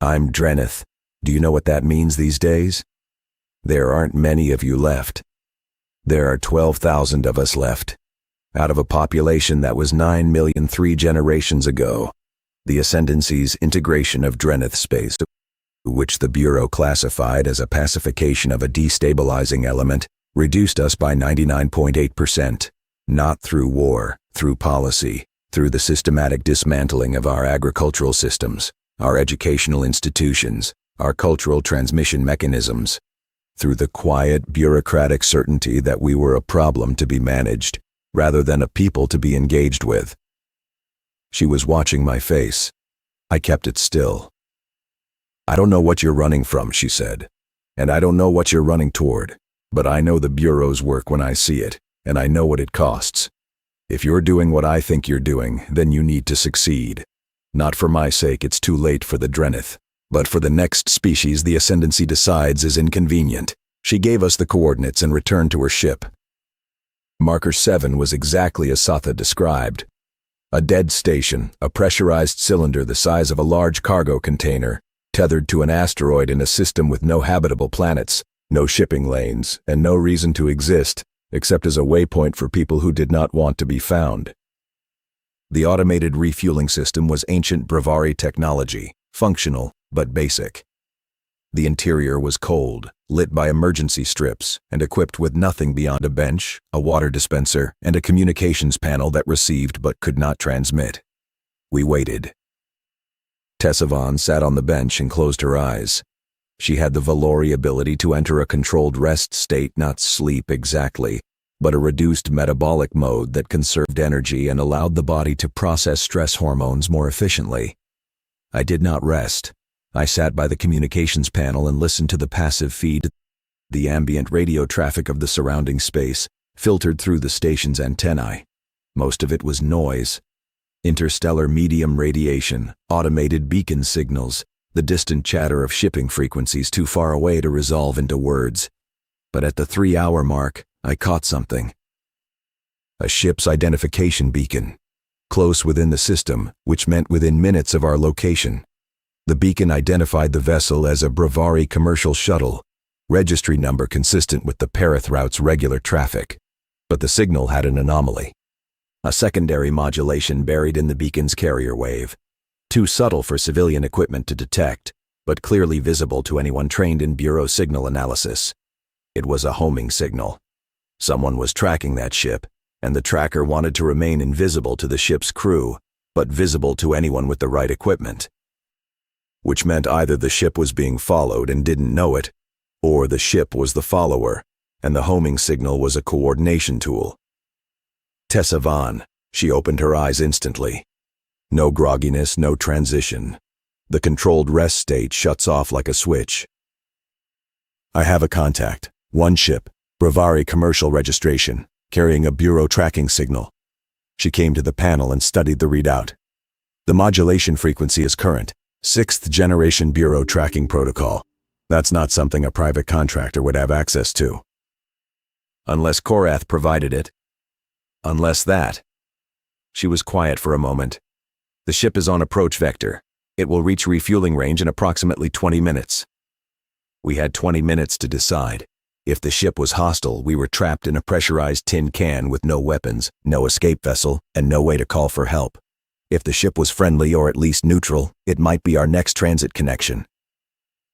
"I'm Dreveth. Do you know what that means these days? There aren't many of you left. There are 12,000 of us left, out of a population that was 9 million 3 generations ago. The Ascendancy's integration of Dreveth space, which the Bureau classified as a pacification of a destabilizing element, reduced us by 99.8%, not through war, through policy, through the systematic dismantling of our agricultural systems, our educational institutions, our cultural transmission mechanisms, through the quiet, bureaucratic certainty that we were a problem to be managed, rather than a people to be engaged with." She was watching my face. I kept it still. "I don't know what you're running from," she said, "and I don't know what you're running toward, but I know the Bureau's work when I see it, and I know what it costs. If you're doing what I think you're doing, then you need to succeed. Not for my sake, it's too late for the Dreveth, But for the next species the ascendancy decides is inconvenient. She gave us the coordinates and returned to her ship. Marker 7 was exactly as Satha described. A dead station, a pressurized cylinder the size of a large cargo container, tethered to an asteroid in a system with no habitable planets, no shipping lanes, and no reason to exist, except as a waypoint for people who did not want to be found. The automated refueling system was ancient Brevari technology, functional but basic. The interior was cold, lit by emergency strips, and equipped with nothing beyond a bench, a water dispenser, and a communications panel that received but could not transmit. We waited. Tessavon sat on the bench and closed her eyes. She had the Valori ability to enter a controlled rest state, not sleep exactly, but a reduced metabolic mode that conserved energy and allowed the body to process stress hormones more efficiently. I did not rest. I sat by the communications panel and listened to the passive feed, the ambient radio traffic of the surrounding space, filtered through the station's antennae. Most of it was noise. Interstellar medium radiation, automated beacon signals, the distant chatter of shipping frequencies too far away to resolve into words. But at the 3-hour mark, I caught something. A ship's identification beacon. Close within the system, which meant within minutes of our location. The beacon identified the vessel as a Brevari commercial shuttle, registry number consistent with the Perith route's regular traffic. But the signal had an anomaly. A secondary modulation buried in the beacon's carrier wave. Too subtle for civilian equipment to detect, but clearly visible to anyone trained in Bureau signal analysis. It was a homing signal. Someone was tracking that ship, and the tracker wanted to remain invisible to the ship's crew, but visible to anyone with the right equipment. Which meant either the ship was being followed and didn't know it, or the ship was the follower, and the homing signal was a coordination tool. Tessavon, she opened her eyes instantly. No grogginess, no transition. The controlled rest state shuts off like a switch. I have a contact. One ship, Brevari commercial registration, carrying a Bureau tracking signal. She came to the panel and studied the readout. The modulation frequency is current. 6th generation Bureau tracking protocol. That's not something a private contractor would have access to. Unless Korath provided it. Unless that. She was quiet for a moment. The ship is on approach vector. It will reach refueling range in approximately 20 minutes. We had 20 minutes to decide. If the ship was hostile, we were trapped in a pressurized tin can with no weapons, no escape vessel, and no way to call for help. If the ship was friendly or at least neutral, it might be our next transit connection.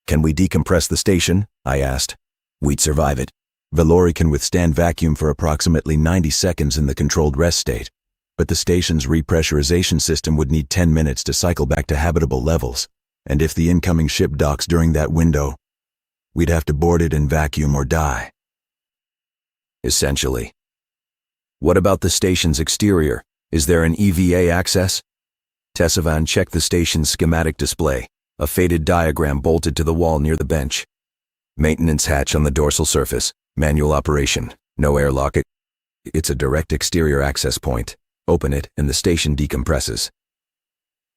Can we decompress the station? I asked. We'd survive it. Valori can withstand vacuum for approximately 90 seconds in the controlled rest state, but the station's repressurization system would need 10 minutes to cycle back to habitable levels, and if the incoming ship docks during that window, we'd have to board it in vacuum or die. Essentially. What about the station's exterior? Is there an EVA access? Tessavon checked the station's schematic display, a faded diagram bolted to the wall near the bench. Maintenance hatch on the dorsal surface, manual operation, no airlock. It's a direct exterior access point. Open it and the station decompresses.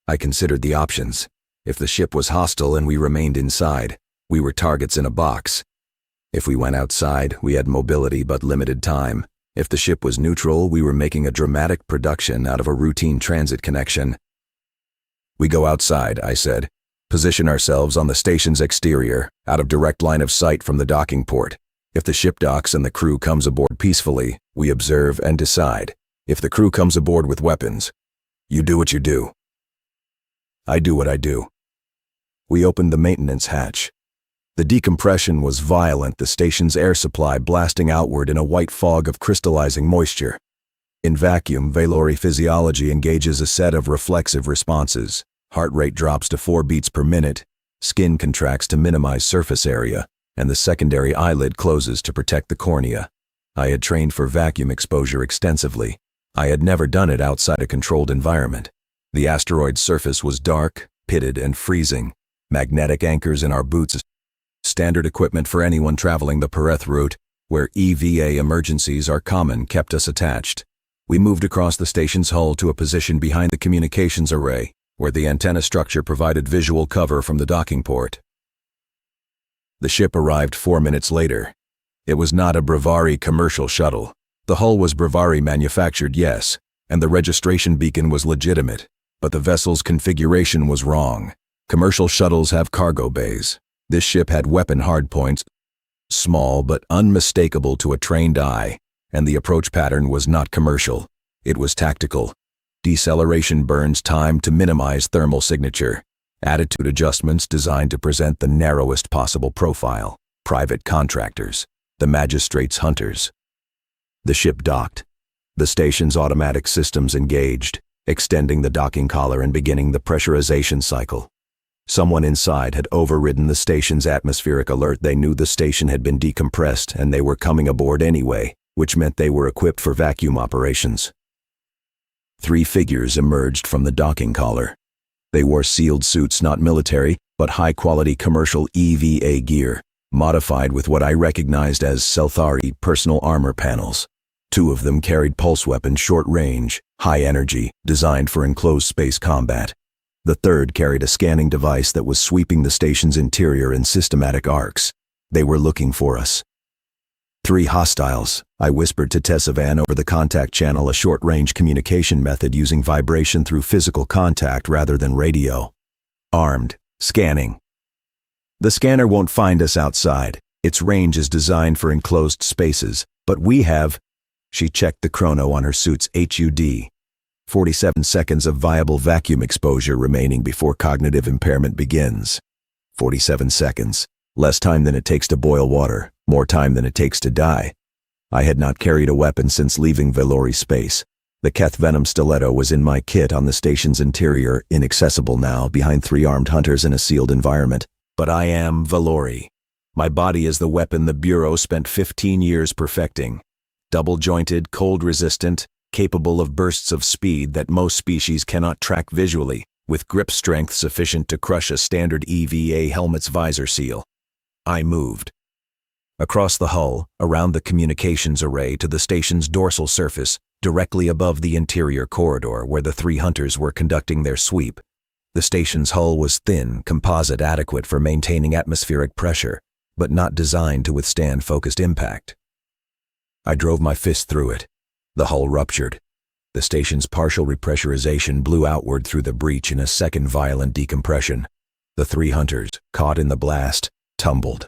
I considered the options. If the ship was hostile and we remained inside, we were targets in a box. If we went outside, we had mobility but limited time. If the ship was neutral, we were making a dramatic production out of a routine transit connection. We go outside, I said. Position ourselves on the station's exterior, out of direct line of sight from the docking port. If the ship docks and the crew comes aboard peacefully, we observe and decide. If the crew comes aboard with weapons, you do what you do. I do what I do. We opened the maintenance hatch. The decompression was violent, the station's air supply blasting outward in a white fog of crystallizing moisture. In vacuum, Valori physiology engages a set of reflexive responses. Heart rate drops to 4 beats per minute, skin contracts to minimize surface area, and the secondary eyelid closes to protect the cornea. I had trained for vacuum exposure extensively. I had never done it outside a controlled environment. The asteroid's surface was dark, pitted, and freezing. Magnetic anchors in our boots. Standard equipment for anyone traveling the Perith route, where EVA emergencies are common, kept us attached. We moved across the station's hull to a position behind the communications array, where the antenna structure provided visual cover from the docking port. The ship arrived 4 minutes later. It was not a Brevari commercial shuttle. The hull was Brevari manufactured, yes, and the registration beacon was legitimate, but the vessel's configuration was wrong. Commercial shuttles have cargo bays. This ship had weapon hardpoints, small but unmistakable to a trained eye, and the approach pattern was not commercial. It was tactical. Deceleration burns time to minimize thermal signature. Attitude adjustments designed to present the narrowest possible profile. Private contractors. The magistrate's hunters. The ship docked. The station's automatic systems engaged, extending the docking collar and beginning the pressurization cycle. Someone inside had overridden the station's atmospheric alert. They knew the station had been decompressed and they were coming aboard anyway, which meant they were equipped for vacuum operations. 3 figures emerged from the docking collar. They wore sealed suits, not military, but high-quality commercial EVA gear, modified with what I recognized as Selthari personal armor panels. 2 of them carried pulse weapons short range, high energy, designed for enclosed space combat. The third carried a scanning device that was sweeping the station's interior in systematic arcs. They were looking for us. 3 hostiles, I whispered to Tessavan over the contact channel, a short-range communication method using vibration through physical contact rather than radio. Armed, scanning. The scanner won't find us outside. Its range is designed for enclosed spaces, but we have... She checked the chrono on her suit's HUD. 47 seconds of viable vacuum exposure remaining before cognitive impairment begins. 47 seconds. Less time than it takes to boil water, more time than it takes to die. I had not carried a weapon since leaving Velori space. The Keth Venom stiletto was in my kit on the station's interior, inaccessible now, behind 3 armed hunters in a sealed environment. But I am Velori. My body is the weapon the Bureau spent 15 years perfecting. Double-jointed, cold-resistant, capable of bursts of speed that most species cannot track visually, with grip strength sufficient to crush a standard EVA helmet's visor seal. I moved. Across the hull, around the communications array to the station's dorsal surface, directly above the interior corridor where the 3 hunters were conducting their sweep. The station's hull was thin, composite, adequate for maintaining atmospheric pressure, but not designed to withstand focused impact. I drove my fist through it. The hull ruptured. The station's partial repressurization blew outward through the breach in a second violent decompression. The 3 hunters, caught in the blast, tumbled.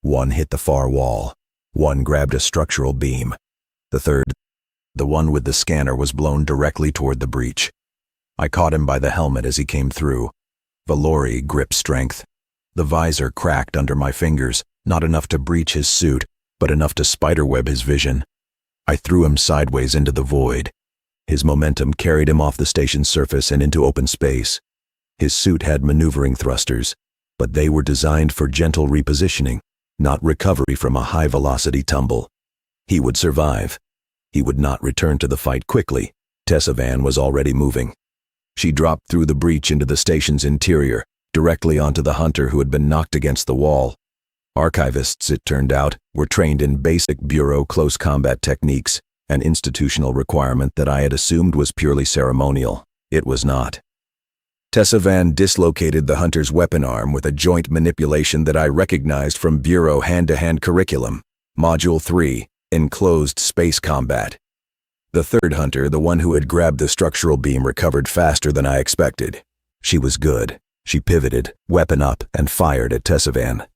1 hit the far wall. 1 grabbed a structural beam. The third, the one with the scanner, was blown directly toward the breach. I caught him by the helmet as he came through. Velori grip strength. The visor cracked under my fingers, not enough to breach his suit, but enough to spiderweb his vision. I threw him sideways into the void. His momentum carried him off the station's surface and into open space. His suit had maneuvering thrusters, but they were designed for gentle repositioning, not recovery from a high-velocity tumble. He would survive. He would not return to the fight quickly. Tessavan was already moving. She dropped through the breach into the station's interior, directly onto the hunter who had been knocked against the wall. Archivists, it turned out, were trained in basic Bureau close combat techniques, an institutional requirement that I had assumed was purely ceremonial. It was not. Tessavan dislocated the hunter's weapon arm with a joint manipulation that I recognized from Bureau hand-to-hand curriculum. Module 3, Enclosed Space Combat. The third hunter, the one who had grabbed the structural beam, recovered faster than I expected. She was good. She pivoted, weapon up, and fired at Tessavan.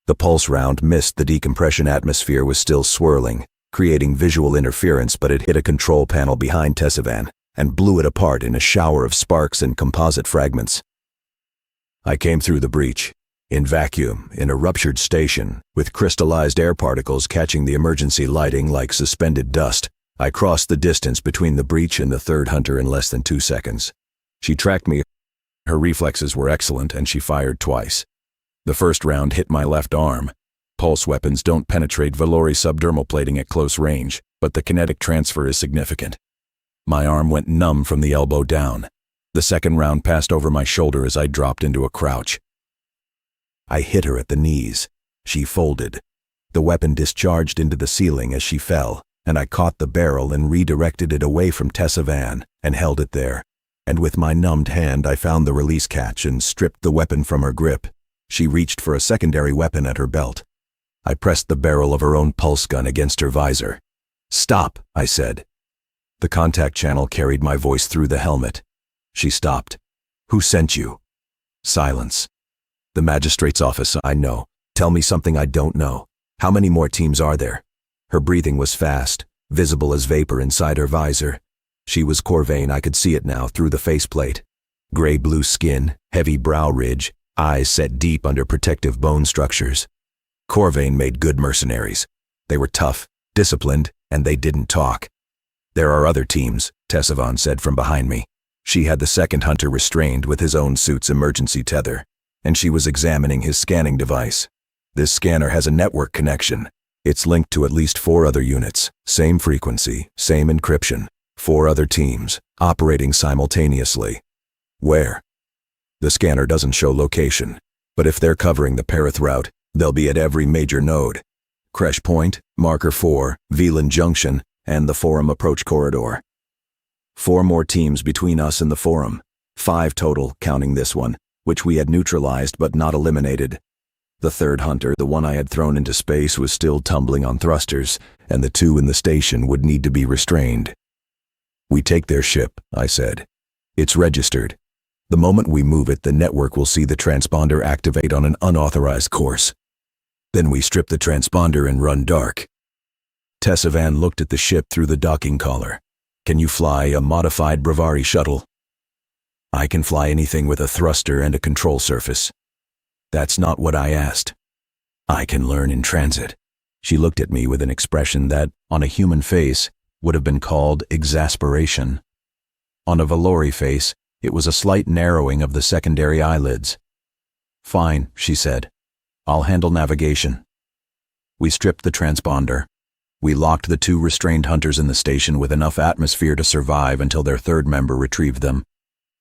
The pulse round missed the decompression. Atmosphere was still swirling, creating visual interference, but it hit a control panel behind Tessavan and blew it apart in a shower of sparks and composite fragments. I came through the breach, in vacuum, in a ruptured station, with crystallized air particles catching the emergency lighting like suspended dust. I crossed the distance between the breach and the third hunter in less than 2 seconds. She tracked me. Her reflexes were excellent, and she fired twice. The first round hit my left arm. Pulse weapons don't penetrate Velori subdermal plating at close range, but the kinetic transfer is significant. My arm went numb from the elbow down. The second round passed over my shoulder as I dropped into a crouch. I hit her at the knees. She folded. The weapon discharged into the ceiling as she fell, and I caught the barrel and redirected it away from Tessavan and held it there. and with my numbed hand I found the release catch and stripped the weapon from her grip. She reached for a secondary weapon at her belt. I pressed the barrel of her own pulse gun against her visor. "Stop," I said. The contact channel carried my voice through the helmet. She stopped. "Who sent you?" Silence. "The magistrate's office, I know. Tell me something I don't know. How many more teams are there?" Her breathing was fast, visible as vapor inside her visor. She was Corvain, I could see it now, through the faceplate. Gray-blue skin, heavy brow ridge, eyes set deep under protective bone structures. Corvain made good mercenaries. They were tough, disciplined, and they didn't talk. "There are other teams," Tessavon said from behind me. She had the second hunter restrained with his own suit's emergency tether, and she was examining his scanning device. "This scanner has a network connection. It's linked to at least 4 other units, same frequency, same encryption, 4 other teams, operating simultaneously." "Where?" "The scanner doesn't show location, but if they're covering the Perith route, they'll be at every major node. Creche Point, Marker 4, Velan Junction, and the Forum approach corridor. 4 more teams between us and the Forum. 5 total, counting this one, which we had neutralized but not eliminated. The third hunter, the one I had thrown into space, was still tumbling on thrusters, and the 2 in the station would need to be restrained. "We take their ship," I said. "It's registered. The moment we move it, the network will see the transponder activate on an unauthorized course. Then we strip the transponder and run dark." Tessavon looked at the ship through the docking collar. "Can you fly a modified Bravari shuttle?" "I can fly anything with a thruster and a control surface." "That's not what I asked." "I can learn in transit." She looked at me with an expression that, on a human face, would have been called exasperation. On a Valori face, it was a slight narrowing of the secondary eyelids. "Fine," she said. "I'll handle navigation." We stripped the transponder. We locked the 2 restrained hunters in the station with enough atmosphere to survive until their third member retrieved them.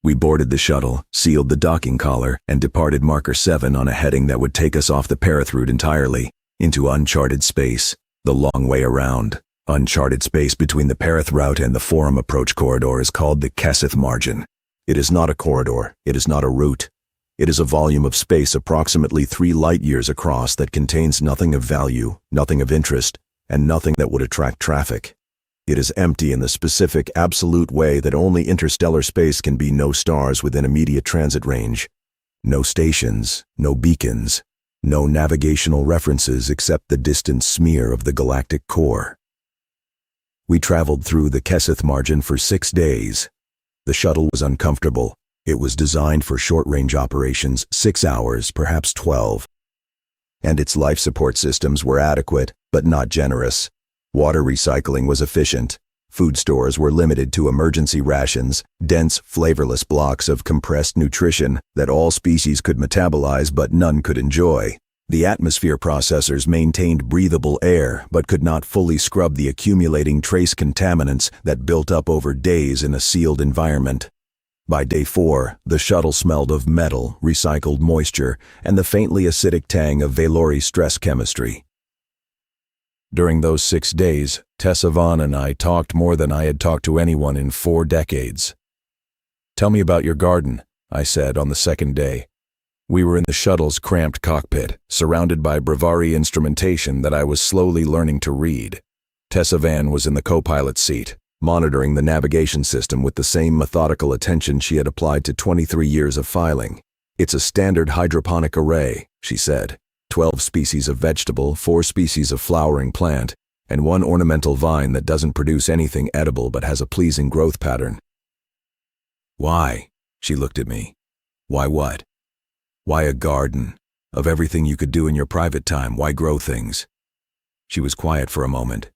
We boarded the shuttle, sealed the docking collar, and departed Marker 7 on a heading that would take us off the Perith route entirely, into uncharted space, the long way around. Uncharted space between the Perith route and the Forum approach corridor is called the Kessith margin. It is not a corridor, it is not a route. It is a volume of space approximately 3 light-years across that contains nothing of value, nothing of interest, and nothing that would attract traffic. It is empty in the specific, absolute way that only interstellar space can be. No stars within immediate transit range. No stations, no beacons, no navigational references except the distant smear of the galactic core. We traveled through the Kessith margin for 6 days. The shuttle was uncomfortable. It was designed for short-range operations, 6 hours, perhaps 12. And its life support systems were adequate, but not generous. Water recycling was efficient. Food stores were limited to emergency rations, dense, flavorless blocks of compressed nutrition that all species could metabolize but none could enjoy. The atmosphere processors maintained breathable air but could not fully scrub the accumulating trace contaminants that built up over days in a sealed environment. By day 4, the shuttle smelled of metal, recycled moisture, and the faintly acidic tang of Valori stress chemistry. During those 6 days, Tessavon and I talked more than I had talked to anyone in 4 decades. "Tell me about your garden," I said on the second day. We were in the shuttle's cramped cockpit, surrounded by Bravari instrumentation that I was slowly learning to read. Tessavon was in the co-pilot's seat, monitoring the navigation system with the same methodical attention she had applied to 23 years of filing. "It's a standard hydroponic array," she said. 12 species of vegetable, 4 species of flowering plant, and 1 ornamental vine that doesn't produce anything edible but has a pleasing growth pattern. "Why?" She looked at me. "Why what?" "Why a garden? Of everything you could do in your private time, why grow things?" She was quiet for a moment.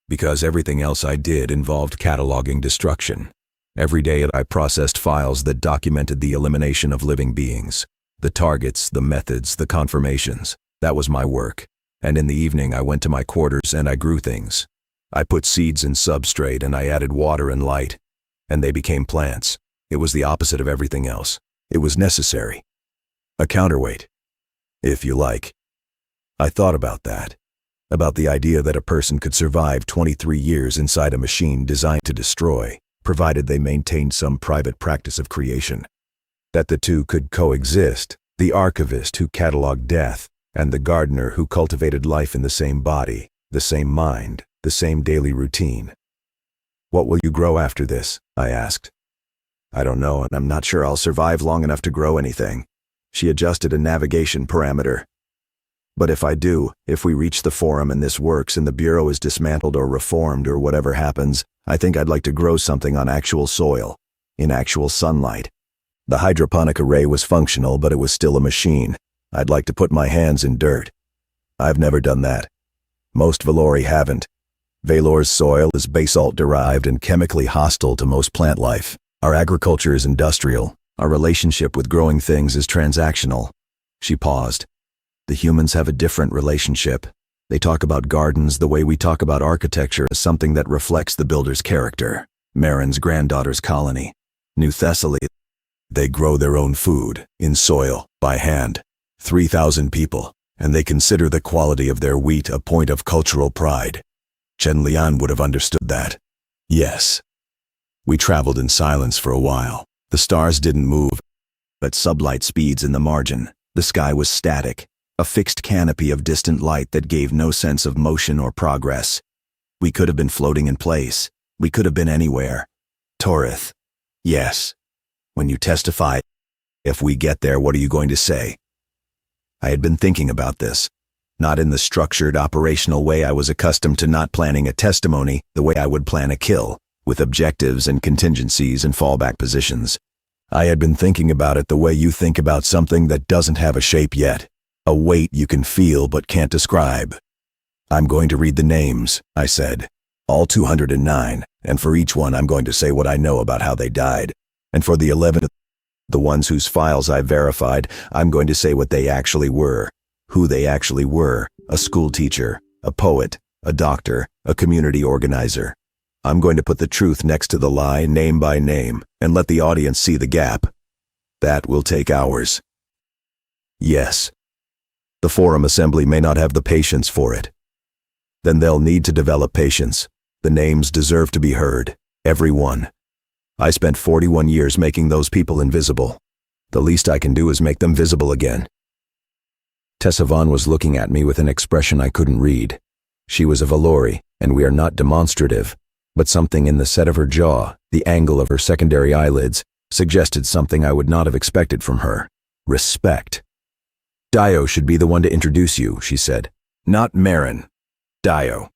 "Because everything else I did involved cataloging destruction. Every day I processed files that documented the elimination of living beings. The targets, the methods, the confirmations. That was my work. And in the evening I went to my quarters and I grew things. I put seeds in substrate and I added water and light. And they became plants. It was the opposite of everything else. It was necessary. A counterweight, if you like. I thought about that. About the idea that a person could survive 23 years inside a machine designed to destroy, provided they maintained some private practice of creation. That the two could coexist, the archivist who cataloged death, and the gardener who cultivated life in the same body, the same mind, the same daily routine. "What will you grow after this?" I asked. "I don't know, and I'm not sure I'll survive long enough to grow anything." She adjusted a navigation parameter. "But if I do, if we reach the forum and this works and the Bureau is dismantled or reformed or whatever happens, I think I'd like to grow something on actual soil, in actual sunlight." The hydroponic array was functional, but it was still a machine. I'd like to put my hands in dirt. I've never done that. Most Valori haven't. Valor's soil is basalt-derived and chemically hostile to most plant life. Our agriculture is industrial. Our relationship with growing things is transactional. She paused. The humans have a different relationship. They talk about gardens the way we talk about architecture as something that reflects the builder's character. Meren's granddaughter's colony. New Thessaly. They grow their own food, in soil, by hand. 3,000 people, and they consider the quality of their wheat a point of cultural pride. Chen Lian would have understood that. Yes. We traveled in silence for a while. The stars didn't move. At sublight speeds in the margin, the sky was static, a fixed canopy of distant light that gave no sense of motion or progress. We could have been floating in place. We could have been anywhere. Torith. Yes. When you testify, if we get there, what are you going to say? I had been thinking about this. Not in the structured, operational way I was accustomed to, not planning a testimony the way I would plan a kill, with objectives and contingencies and fallback positions. I had been thinking about it the way you think about something that doesn't have a shape yet, a weight you can feel but can't describe. "I'm going to read the names," I said. "All 209, and for each one I'm going to say what I know about how they died. And for the 11, the ones whose files I verified, I'm going to say what they actually were. Who they actually were: a school teacher, a poet, a doctor, a community organizer. I'm going to put the truth next to the lie, name by name, and let the audience see the gap. That will take hours." Yes. The forum assembly may not have the patience for it. Then they'll need to develop patience. The names deserve to be heard. Every one. I spent 41 years making those people invisible. The least I can do is make them visible again. Tessa Vaughn was looking at me with an expression I couldn't read. She was a Valori, and we are not demonstrative, but something in the set of her jaw, the angle of her secondary eyelids, suggested something I would not have expected from her. Respect. "Dio should be the one to introduce you," she said. "Not Meren. Dio.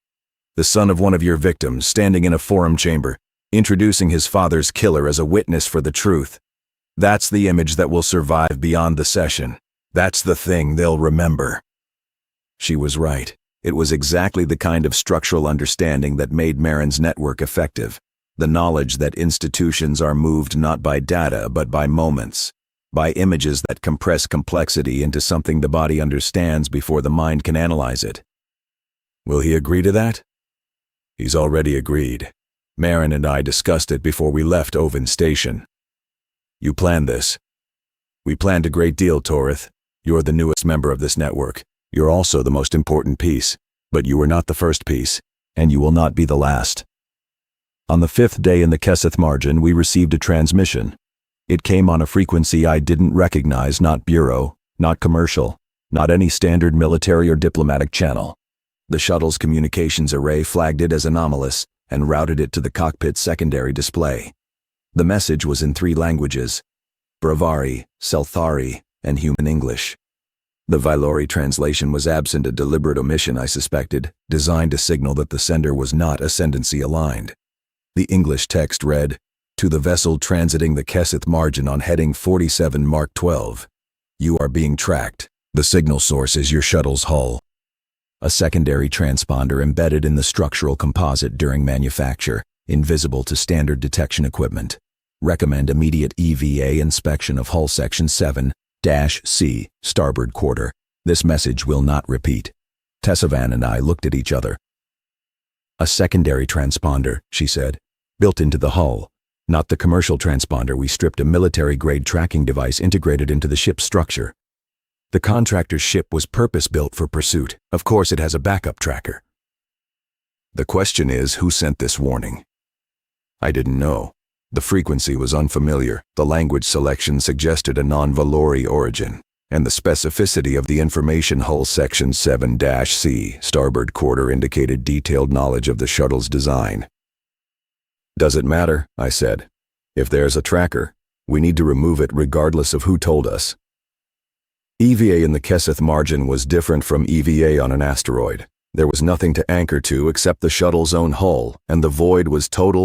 The son of one of your victims, standing in a forum chamber, introducing his father's killer as a witness for the truth. That's the image that will survive beyond the session. That's the thing they'll remember." She was right. It was exactly the kind of structural understanding that made Meren's network effective. The knowledge that institutions are moved not by data but by moments, by images that compress complexity into something the body understands before the mind can analyze it. Will he agree to that? He's already agreed. Meren and I discussed it before we left Oven Station. You planned this. We planned a great deal, Torith. You're the newest member of this network. You're also the most important piece. But you were not the first piece, and you will not be the last. On the 5th day in the Kessith margin, we received a transmission. It came on a frequency I didn't recognize, not bureau, not commercial, not any standard military or diplomatic channel. The shuttle's communications array flagged it as anomalous and routed it to the cockpit's secondary display. The message was in 3 languages: Bravari, Selthari, and Human English. The Valori translation was absent, a deliberate omission, I suspected, designed to signal that the sender was not ascendancy aligned. The English text read, "To the vessel transiting the Kessith margin on heading 47 Mark 12. You are being tracked. The signal source is your shuttle's hull." A secondary transponder embedded in the structural composite during manufacture, invisible to standard detection equipment. Recommend immediate EVA inspection of hull section 7-C, starboard quarter. This message will not repeat. Tessavan and I looked at each other. A secondary transponder, she said, built into the hull. Not the commercial transponder. We stripped a military-grade tracking device integrated into the ship's structure. The contractor's ship was purpose-built for pursuit. Of course it has a backup tracker. The question is, who sent this warning? I didn't know. The frequency was unfamiliar, the language selection suggested a non-Valori origin, and the specificity of the information hull section 7-C, starboard quarter, indicated detailed knowledge of the shuttle's design. "Does it matter?" I said. "If there's a tracker, we need to remove it regardless of who told us." EVA in the Kessith margin was different from EVA on an asteroid. There was nothing to anchor to except the shuttle's own hull, and the void was total.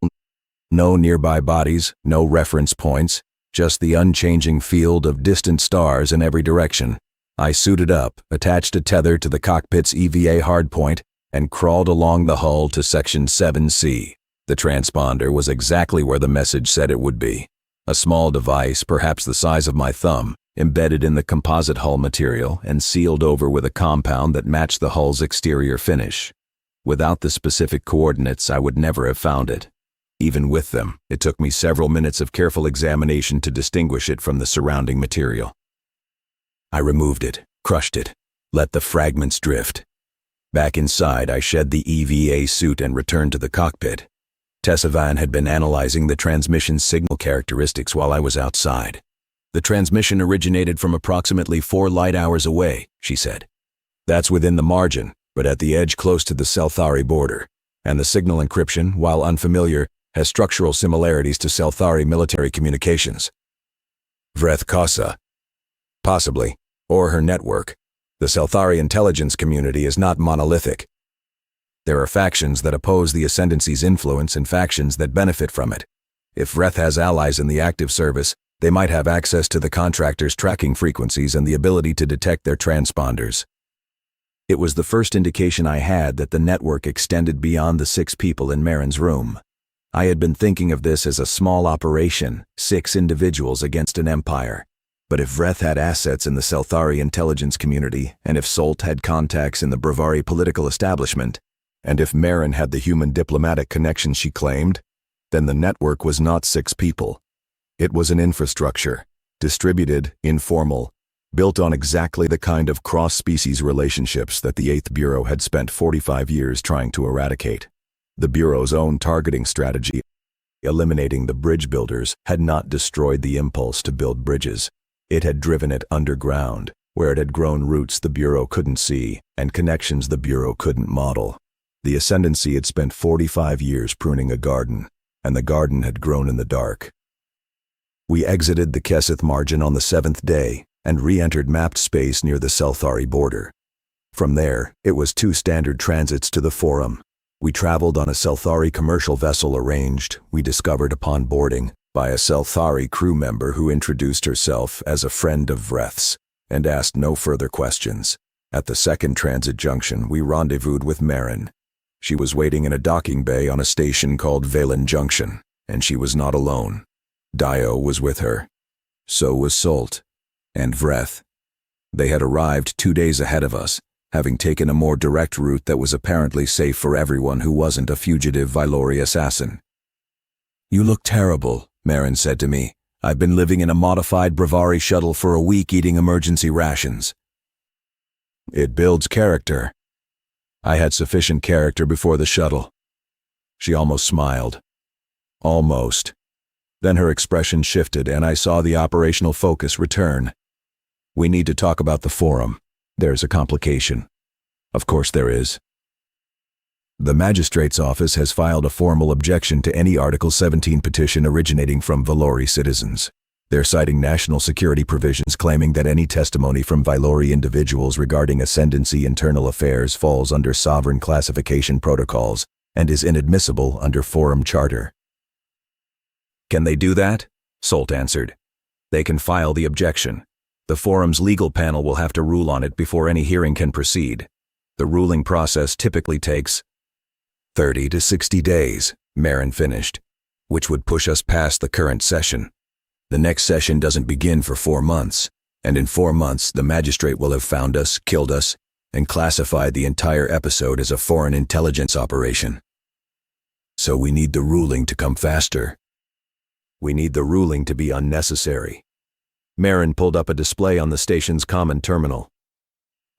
No nearby bodies, no reference points, just the unchanging field of distant stars in every direction. I suited up, attached a tether to the cockpit's EVA hardpoint, and crawled along the hull to Section 7C. The transponder was exactly where the message said it would be. A small device, perhaps the size of my thumb, embedded in the composite hull material and sealed over with a compound that matched the hull's exterior finish. Without the specific coordinates, I would never have found it. Even with them, it took me several minutes of careful examination to distinguish it from the surrounding material. I removed it, crushed it, let the fragments drift. Back inside, I shed the EVA suit and returned to the cockpit. Tessavan had been analyzing the transmission signal characteristics while I was outside. "The transmission originated from approximately 4 light hours away," she said. "That's within the margin, but at the edge close to the Selthari border. And the signal encryption, while unfamiliar, has structural similarities to Selthari military communications." "Vreth Kassa." "Possibly. Or her network. The Selthari intelligence community is not monolithic. There are factions that oppose the Ascendancy's influence and factions that benefit from it. If Vreth has allies in the active service, they might have access to the contractors' tracking frequencies and the ability to detect their transponders." It was the first indication I had that the network extended beyond the 6 people in Meren's room. I had been thinking of this as a small operation, 6 individuals against an empire. But if Vreth had assets in the Selthari intelligence community, and if Solt had contacts in the Bravari political establishment, and if Meren had the human diplomatic connections she claimed, then the network was not 6 people. It was an infrastructure, distributed, informal, built on exactly the kind of cross-species relationships that the 8th Bureau had spent 45 years trying to eradicate. The Bureau's own targeting strategy, eliminating the bridge builders, had not destroyed the impulse to build bridges. It had driven it underground, where it had grown roots the Bureau couldn't see and connections the Bureau couldn't model. The Ascendancy had spent 45 years pruning a garden, and the garden had grown in the dark. We exited the Kessith margin on the 7th day and re-entered mapped space near the Selthari border. From there, it was 2 standard transits to the Forum. We traveled on a Selthari commercial vessel arranged, we discovered upon boarding, by a Selthari crew member who introduced herself as a friend of Vreth's and asked no further questions. At the 2nd transit junction, we rendezvoused with Meren. She was waiting in a docking bay on a station called Valen Junction, and she was not alone. Dio was with her. So was Solt. And Vreth. They had arrived 2 days ahead of us, having taken a more direct route that was apparently safe for everyone who wasn't a fugitive Vylori assassin. "You look terrible," Meren said to me. "I've been living in a modified Bravari shuttle for a week eating emergency rations." "It builds character." I had sufficient character before the shuttle. She almost smiled. Almost. Then her expression shifted and I saw the operational focus return. "We need to talk about the Forum. There's a complication." "Of course there is." "The Magistrate's Office has filed a formal objection to any Article 17 petition originating from Vylori citizens. They're citing national security provisions claiming that any testimony from Vylori individuals regarding Ascendancy internal affairs falls under sovereign classification protocols and is inadmissible under Forum Charter." "Can they do that?" Solt answered. "They can file the objection. The Forum's legal panel will have to rule on it before any hearing can proceed. The ruling process typically takes 30 to 60 days, Meren finished, which would push us past the current session. The next session doesn't begin for 4 months, and in 4 months the magistrate will have found us, killed us, and classified the entire episode as a foreign intelligence operation. So we need the ruling to come faster. We need the ruling to be unnecessary." Meren pulled up a display on the station's common terminal.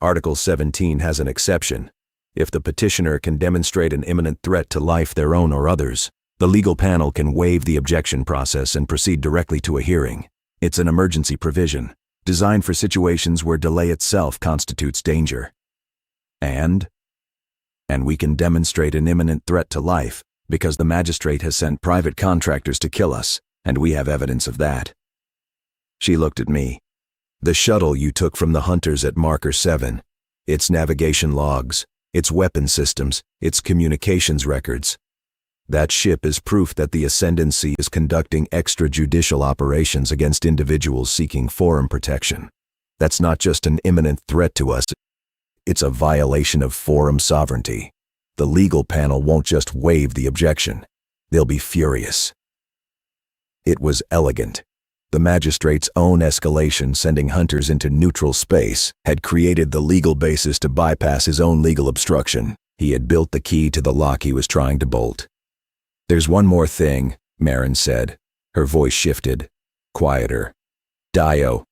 "Article 17 has an exception. If the petitioner can demonstrate an imminent threat to life, their own or others, The legal panel can waive the objection process and proceed directly to a hearing. It's an emergency provision, designed for situations where delay itself constitutes danger. And we can demonstrate an imminent threat to life because the magistrate has sent private contractors to kill us, and we have evidence of that. She looked at me. The shuttle you took from the hunters at Marker 7, its navigation logs, its weapon systems, its communications records. That ship is proof that the Ascendancy is conducting extrajudicial operations against individuals seeking forum protection. That's not just an imminent threat to us, it's a violation of forum sovereignty. The legal panel won't just waive the objection. They'll be furious. It was elegant. The magistrate's own escalation, sending hunters into neutral space, had created the legal basis to bypass his own legal obstruction. He had built the key to the lock he was trying to bolt. "There's one more thing," Meren said. Her voice shifted. Quieter. "Dio."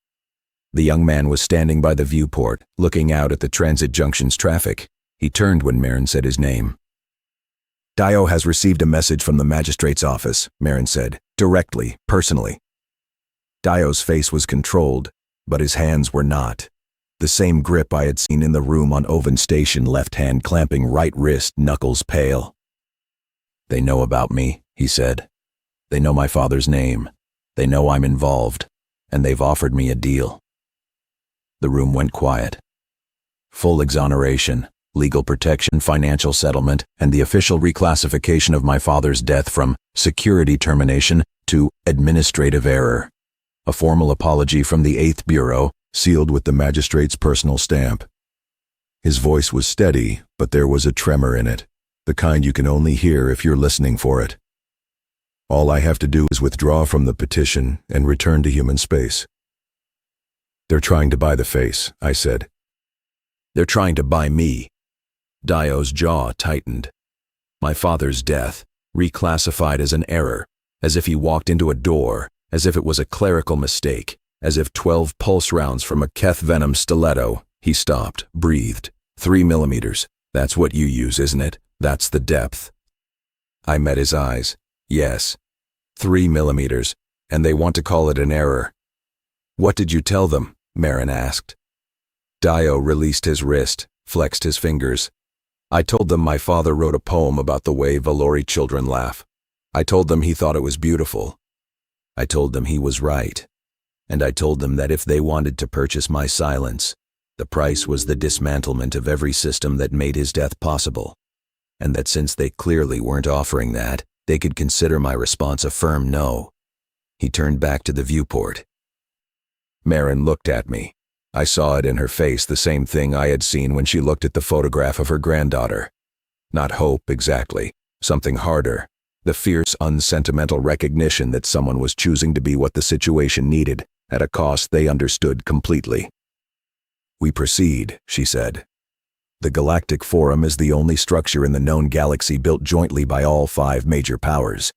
The young man was standing by the viewport, looking out at the transit junction's traffic. He turned when Meren said his name. "Dio has received a message from the magistrate's office," Meren said. "Directly, personally." Dio's face was controlled, but his hands were not. The same grip I had seen in the room on Oven Station, left hand clamping right wrist, knuckles pale. "They know about me," he said. "They know my father's name. They know I'm involved, and they've offered me a deal." The room went quiet. Full exoneration, legal protection, financial settlement, and the official reclassification of my father's death from security termination to administrative error. A formal apology from the 8th Bureau, sealed with the magistrate's personal stamp. His voice was steady, but there was a tremor in it, the kind you can only hear if you're listening for it. "All I have to do is withdraw from the petition and return to human space." "They're trying to buy the face," I said. "They're trying to buy me." Dio's jaw tightened. My father's death, reclassified as an error, as if he walked into a door, as if it was a clerical mistake, as if 12 pulse rounds from a Keth venom stiletto. He stopped, breathed. 3 millimeters. That's what you use, isn't it? That's the depth. I met his eyes. Yes. 3 millimeters. And they want to call it an error. "What did you tell them?" Meren asked. Dio released his wrist, flexed his fingers. "I told them my father wrote a poem about the way Valori children laugh. I told them he thought it was beautiful. I told them he was right. And I told them that if they wanted to purchase my silence, the price was the dismantlement of every system that made his death possible. And that since they clearly weren't offering that, they could consider my response a firm no." He turned back to the viewport. Meren looked at me. I saw it in her face, the same thing I had seen when she looked at the photograph of her granddaughter. Not hope, exactly. Something harder. The fierce, unsentimental recognition that someone was choosing to be what the situation needed, at a cost they understood completely. "We proceed," she said. "The Galactic Forum is the only structure in the known galaxy built jointly by all 5 major powers.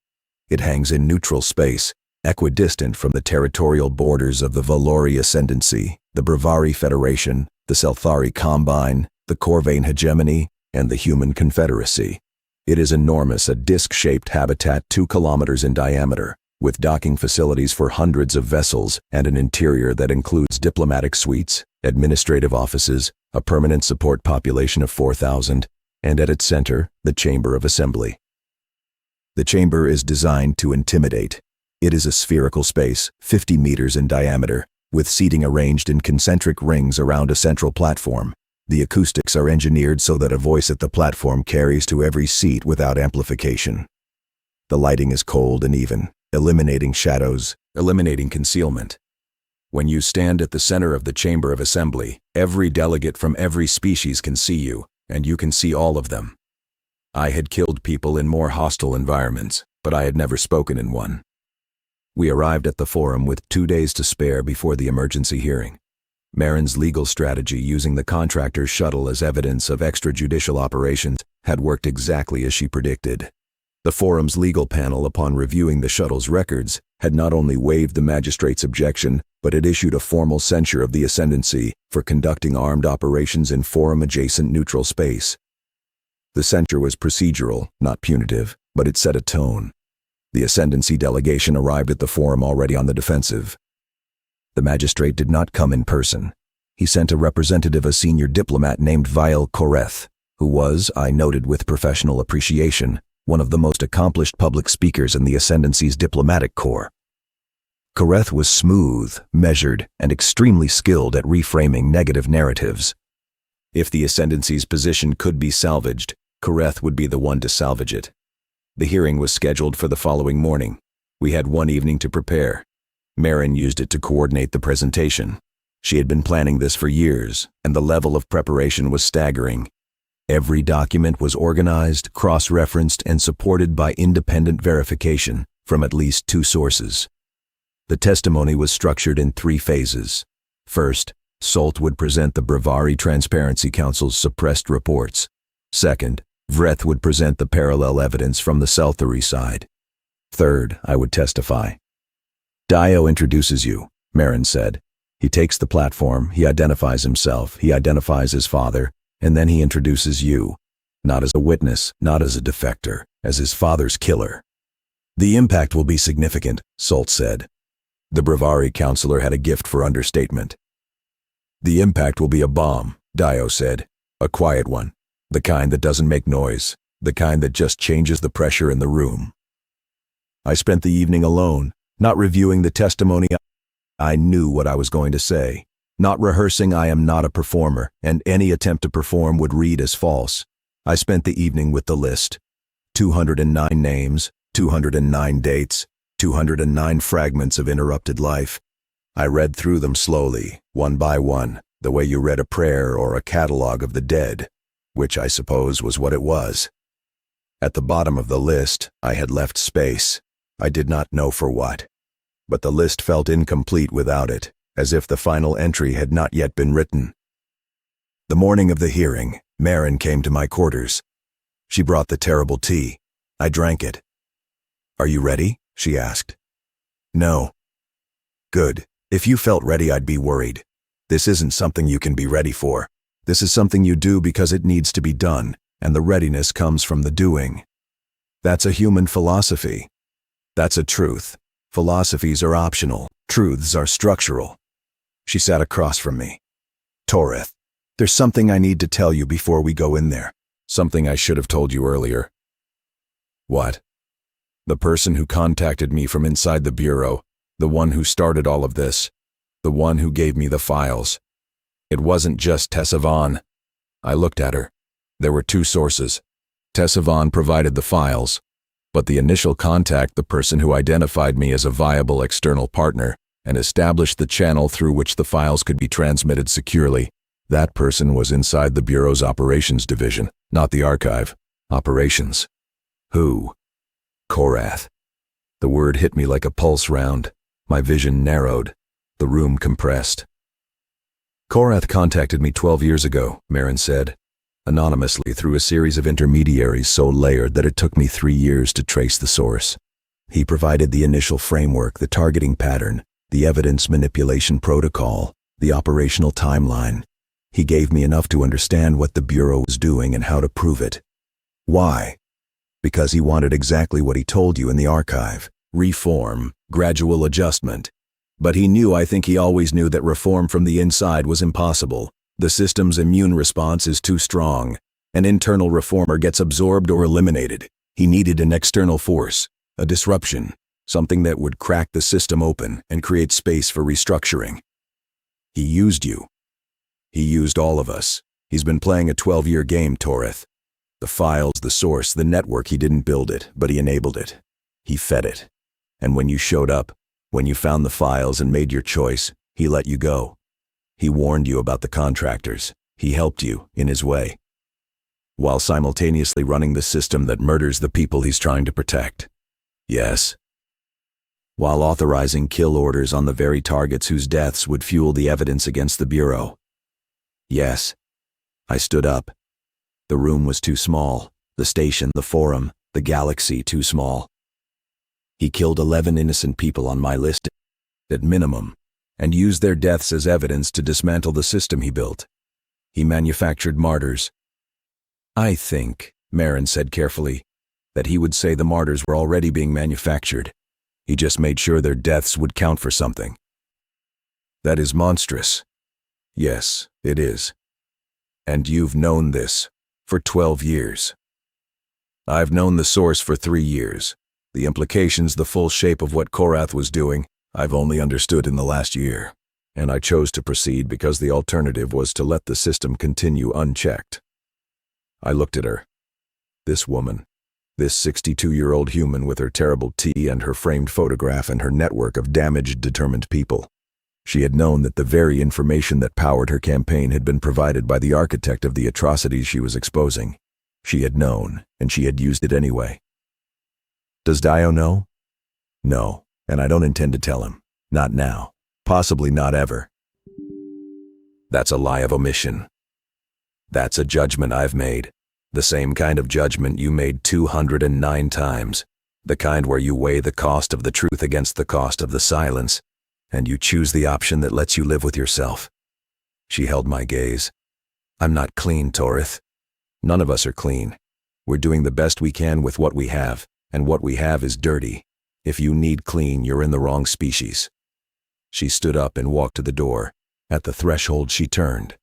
It hangs in neutral space, equidistant from the territorial borders of the Valori Ascendancy, the Bravari Federation, the Selthari Combine, the Corvain Hegemony, and the Human Confederacy. It is enormous, a disc-shaped habitat 2 kilometers in diameter, with docking facilities for hundreds of vessels and an interior that includes diplomatic suites, administrative offices, a permanent support population of 4,000, and at its center, the Chamber of Assembly. The chamber is designed to intimidate. It is a spherical space, 50 meters in diameter, with seating arranged in concentric rings around a central platform. The acoustics are engineered so that a voice at the platform carries to every seat without amplification. The lighting is cold and even, eliminating shadows, eliminating concealment. When you stand at the center of the Chamber of Assembly, every delegate from every species can see you, and you can see all of them. I had killed people in more hostile environments, but I had never spoken in one. We arrived at the forum with 2 days to spare before the emergency hearing. Meren's legal strategy, using the contractor's shuttle as evidence of extrajudicial operations, had worked exactly as she predicted. The forum's legal panel, upon reviewing the shuttle's records, had not only waived the magistrate's objection, but had issued a formal censure of the Ascendancy for conducting armed operations in forum-adjacent neutral space. The censure was procedural, not punitive, but it set a tone. The Ascendancy delegation arrived at the forum already on the defensive. The magistrate did not come in person. He sent a representative, a senior diplomat named Vial Koreth, who was, I noted with professional appreciation, one of the most accomplished public speakers in the Ascendancy's diplomatic corps. Kessith was smooth, measured, and extremely skilled at reframing negative narratives. If the Ascendancy's position could be salvaged, Kessith would be the one to salvage it. The hearing was scheduled for the following morning. We had one evening to prepare. Meren used it to coordinate the presentation. She had been planning this for years, and the level of preparation was staggering. Every document was organized, cross-referenced, and supported by independent verification from at least 2 sources. The testimony was structured in 3 phases. First, Solt would present the Brevari Transparency Council's suppressed reports. Second, Dreveth would present the parallel evidence from the Selthari side. Third, I would testify. Dio introduces you, Meren said. He takes the platform, he identifies himself, he identifies his father, and then he introduces you, not as a witness, not as a defector, as his father's killer. The impact will be significant, Solt said. The Brevari counselor had a gift for understatement. The impact will be a bomb, Dio said. A quiet one. The kind that doesn't make noise. The kind that just changes the pressure in the room. I spent the evening alone, not reviewing the testimony. I knew what I was going to say. Not rehearsing. I am not a performer, and any attempt to perform would read as false. I spent the evening with the list. 209 names, 209 dates, 209 fragments of interrupted life. I read through them slowly, one by one, the way you read a prayer or a catalog of the dead, which I suppose was what it was. At the bottom of the list, I had left space. I did not know for what. But the list felt incomplete without it, as if the final entry had not yet been written. The morning of the hearing, Meren came to my quarters. She brought the terrible tea. I drank it. "Are you ready?" she asked. "No." "Good. If you felt ready, I'd be worried. This isn't something you can be ready for. This is something you do because it needs to be done, and the readiness comes from the doing. That's a human philosophy. That's a truth. Philosophies are optional. Truths are structural." She sat across from me. "Toreth, there's something I need to tell you before we go in there. Something I should have told you earlier." "What?" "The person who contacted me from inside the bureau, the one who started all of this, the one who gave me the files. It wasn't just Tessa Vaughn." I looked at her. There were 2 sources. Tessa Vaughn provided the files, but the initial contact, the person who identified me as a viable external partner and established the channel through which the files could be transmitted securely, that person was inside the Bureau's operations division, not the archive. Operations. Who? Korath. The word hit me like a pulse round. My vision narrowed. The room compressed. "Korath contacted me 12 years ago," Meren said, "anonymously through a series of intermediaries so layered that it took me 3 years to trace the source. He provided the initial framework, the targeting pattern, the evidence manipulation protocol, the operational timeline. He gave me enough to understand what the Bureau was doing and how to prove it. Why? Because he wanted exactly what he told you in the archive. Reform, gradual adjustment. But he knew, I think he always knew, that reform from the inside was impossible. The system's immune response is too strong. An internal reformer gets absorbed or eliminated. He needed an external force, a disruption, something that would crack the system open and create space for restructuring. He used you. He used all of us. He's been playing a 12-year game, Toreth. The files, the source, the network, he didn't build it, but he enabled it. He fed it. And when you showed up, when you found the files and made your choice, he let you go. He warned you about the contractors. He helped you, in his way, while simultaneously running the system that murders the people he's trying to protect. Yes. While authorizing kill orders on the very targets whose deaths would fuel the evidence against the Bureau. Yes. I stood up. The room was too small. The station, the forum, the galaxy too small. He killed 11 innocent people on my list, at minimum, and used their deaths as evidence to dismantle the system he built. He manufactured martyrs. "I think," Meren said carefully, that he would say the martyrs were already being manufactured. He just made sure their deaths would count for something. That is monstrous. Yes, it is. And you've known this for 12 years. I've known the source for 3 years. The implications, the full shape of what Korath was doing, I've only understood in the last year. And I chose to proceed because the alternative was to let the system continue unchecked. I looked at her. This woman, this 62-year-old human with her terrible tea and her framed photograph and her network of damaged, determined people. She had known that the very information that powered her campaign had been provided by the architect of the atrocities she was exposing. She had known, and she had used it anyway. Does Dio know? No, and I don't intend to tell him. Not now. Possibly not ever. That's a lie of omission. That's a judgment I've made. The same kind of judgment you made 209 times. The kind where you weigh the cost of the truth against the cost of the silence, and you choose the option that lets you live with yourself. She held my gaze. I'm not clean, Torith. None of us are clean. We're doing the best we can with what we have, and what we have is dirty. If you need clean, you're in the wrong species. She stood up and walked to the door. At the threshold, she turned.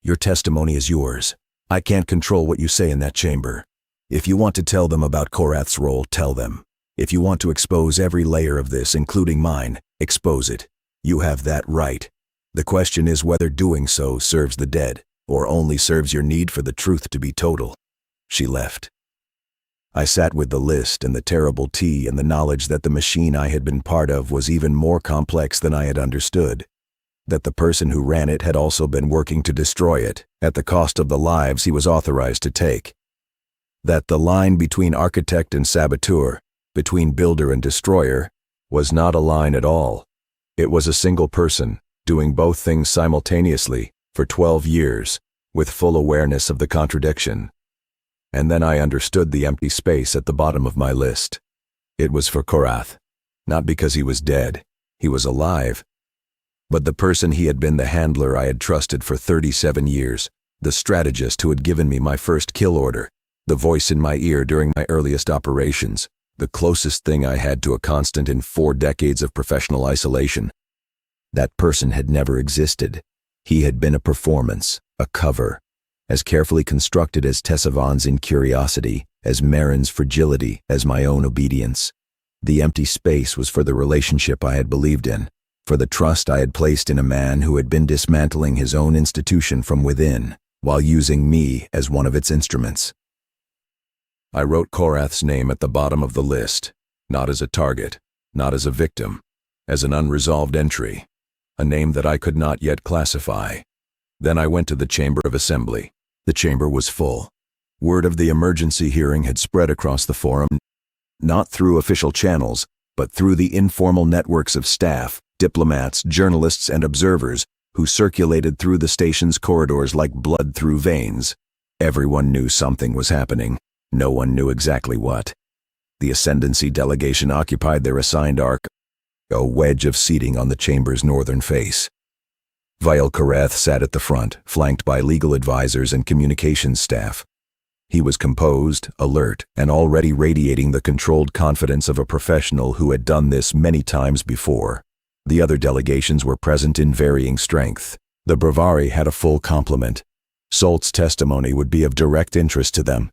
Your testimony is yours. I can't control what you say in that chamber. If you want to tell them about Korath's role, tell them. If you want to expose every layer of this, including mine, expose it. You have that right. The question is whether doing so serves the dead, or only serves your need for the truth to be total. She left. I sat with the list and the terrible tea and the knowledge that the machine I had been part of was even more complex than I had understood. That the person who ran it had also been working to destroy it, at the cost of the lives he was authorized to take. That the line between architect and saboteur, between builder and destroyer, was not a line at all. It was a single person, doing both things simultaneously, for 12 years, with full awareness of the contradiction. And then I understood the empty space at the bottom of my list. It was for Korath. Not because he was dead. He was alive. But the person he had been, the handler I had trusted for 37 years, the strategist who had given me my first kill order, the voice in my ear during my earliest operations, the closest thing I had to a constant in 4 decades of professional isolation. That person had never existed. He had been a performance, a cover, as carefully constructed as Tessavon's incuriosity, as Meren's fragility, as my own obedience. The empty space was for the relationship I had believed in, for the trust I had placed in a man who had been dismantling his own institution from within, while using me as one of its instruments. I wrote Korath's name at the bottom of the list, not as a target, not as a victim, as an unresolved entry, a name that I could not yet classify. Then I went to the Chamber of Assembly. The chamber was full. Word of the emergency hearing had spread across the forum, not through official channels, but through the informal networks of staff, diplomats, journalists, and observers who circulated through the station's corridors like blood through veins. Everyone knew something was happening. No one knew exactly what. The Ascendancy delegation occupied their assigned arc, a wedge of seating on the chamber's northern face. Vial Korath sat at the front, flanked by legal advisors and communications staff. He was composed, alert, and already radiating the controlled confidence of a professional who had done this many times before. The other delegations were present in varying strength. The Brevari had a full complement. Solt's testimony would be of direct interest to them.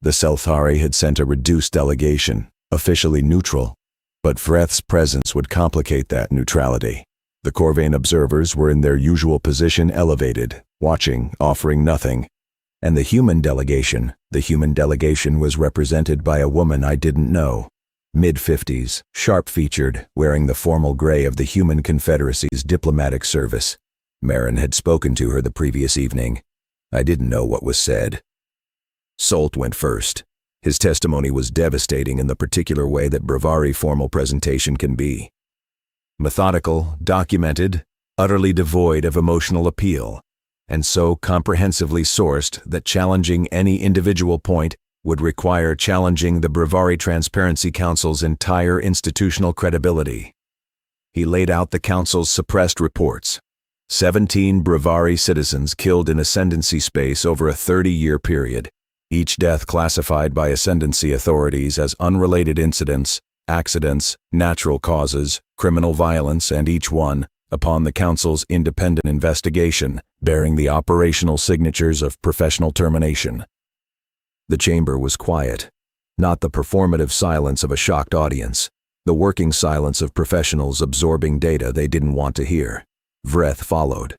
The Selthari had sent a reduced delegation, officially neutral, but Vreth's presence would complicate that neutrality. The Corvain observers were in their usual position, elevated, watching, offering nothing. And the human delegation was represented by a woman I didn't know. Mid-50s, sharp-featured, wearing the formal gray of the Human Confederacy's diplomatic service. Meren had spoken to her the previous evening. I didn't know what was said. Solt went first. His testimony was devastating in the particular way that Brevari formal presentation can be. Methodical, documented, utterly devoid of emotional appeal, and so comprehensively sourced that challenging any individual point would require challenging the Brevari Transparency Council's entire institutional credibility. He laid out the Council's suppressed reports. 17 Brevari citizens killed in Ascendancy space over a 30-year period, each death classified by ascendancy authorities as unrelated incidents, accidents, natural causes, criminal violence, and each one, upon the Council's independent investigation, bearing the operational signatures of professional termination. The chamber was quiet, not the performative silence of a shocked audience, the working silence of professionals absorbing data they didn't want to hear. Dreveth followed.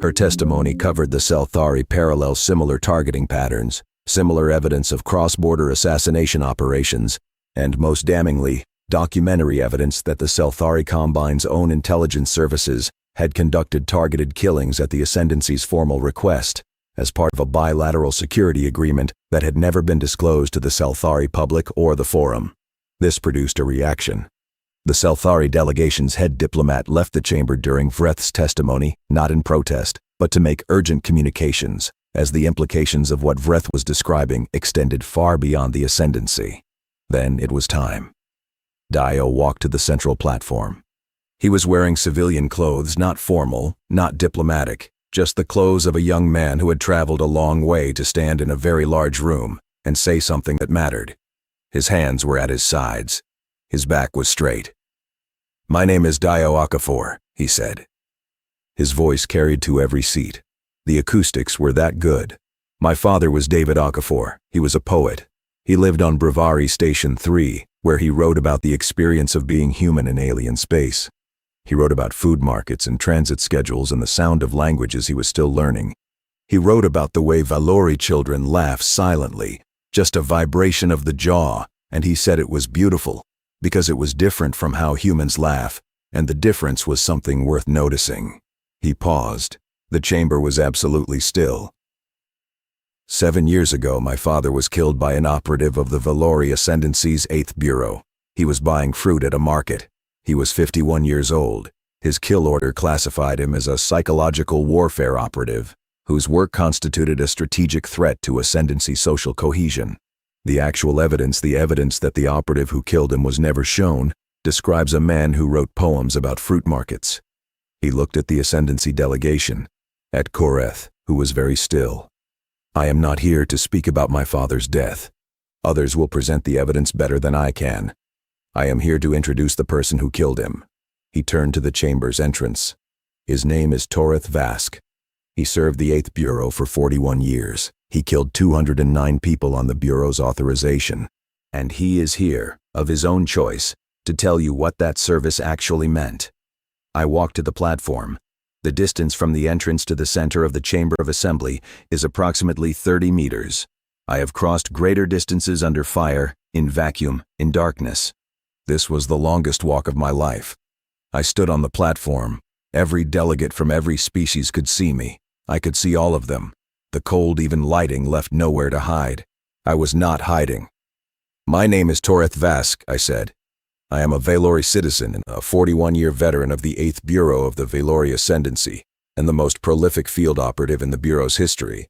Her testimony covered the Selthari parallel similar targeting patterns, similar evidence of cross-border assassination operations, and most damningly, documentary evidence that the Selthari Combine's own intelligence services had conducted targeted killings at the Ascendancy's formal request, as part of a bilateral security agreement that had never been disclosed to the Selthari public or the Forum. This produced a reaction. The Selthari delegation's head diplomat left the chamber during Dreveth's testimony, not in protest, but to make urgent communications, as the implications of what Dreveth was describing extended far beyond the Ascendancy. Then it was time. Dio walked to the central platform. He was wearing civilian clothes, not formal, not diplomatic, just the clothes of a young man who had traveled a long way to stand in a very large room and say something that mattered. His hands were at his sides. His back was straight. "My name is Dio Okafor," he said. His voice carried to every seat. The acoustics were that good. "My father was David Okafor. He was a poet. He lived on Bravari Station 3, where he wrote about the experience of being human in alien space. He wrote about food markets and transit schedules and the sound of languages he was still learning. He wrote about the way Valori children laugh silently, just a vibration of the jaw, and he said it was beautiful, because it was different from how humans laugh, and the difference was something worth noticing." He paused. The chamber was absolutely still. "7 years ago, my father was killed by an operative of the Valori Ascendancy's 8th Bureau. He was buying fruit at a market. He was 51 years old. His kill order classified him as a psychological warfare operative, whose work constituted a strategic threat to Ascendancy social cohesion. The actual evidence, the evidence that the operative who killed him was never shown, describes a man who wrote poems about fruit markets." He looked at the Ascendancy delegation, at Kessith, who was very still. "I am not here to speak about my father's death. Others will present the evidence better than I can. I am here to introduce the person who killed him." He turned to the chamber's entrance. "His name is Toreth Vask. He served the 8th Bureau for 41 years. He killed 209 people on the Bureau's authorization. And he is here, of his own choice, to tell you what that service actually meant." I walked to the platform. The distance from the entrance to the center of the Chamber of Assembly is approximately 30 meters. I have crossed greater distances under fire, in vacuum, in darkness. This was the longest walk of my life. I stood on the platform. Every delegate from every species could see me. I could see all of them. The cold, even lighting left nowhere to hide. I was not hiding. "My name is Toreth Vask," I said. "I am a Valori citizen and a 41-year veteran of the 8th Bureau of the Valori Ascendancy, and the most prolific field operative in the Bureau's history.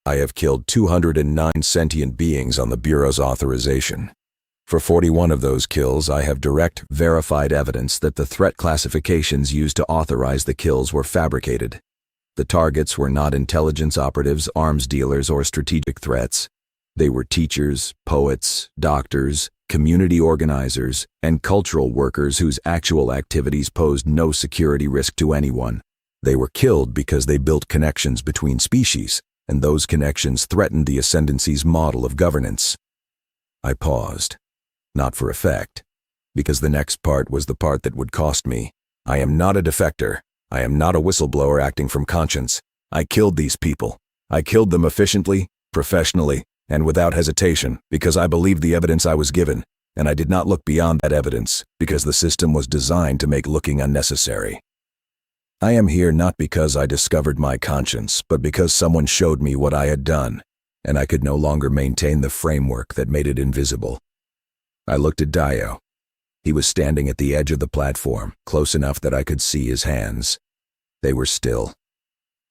I have killed 209 sentient beings on the Bureau's authorization. For 41 of those kills, I have direct, verified evidence that the threat classifications used to authorize the kills were fabricated. The targets were not intelligence operatives, arms dealers, or strategic threats. They were teachers, poets, doctors, community organizers, and cultural workers whose actual activities posed no security risk to anyone. They were killed because they built connections between species, and those connections threatened the Ascendancy's model of governance." I paused. Not for effect, because the next part was the part that would cost me. I am not a defector. I am not a whistleblower acting from conscience. I killed these people. I killed them efficiently, professionally, and without hesitation, because I believed the evidence I was given, and I did not look beyond that evidence, because the system was designed to make looking unnecessary. I am here not because I discovered my conscience, but because someone showed me what I had done, and I could no longer maintain the framework that made it invisible. I looked at Dio. He was standing at the edge of the platform, close enough that I could see his hands. They were still.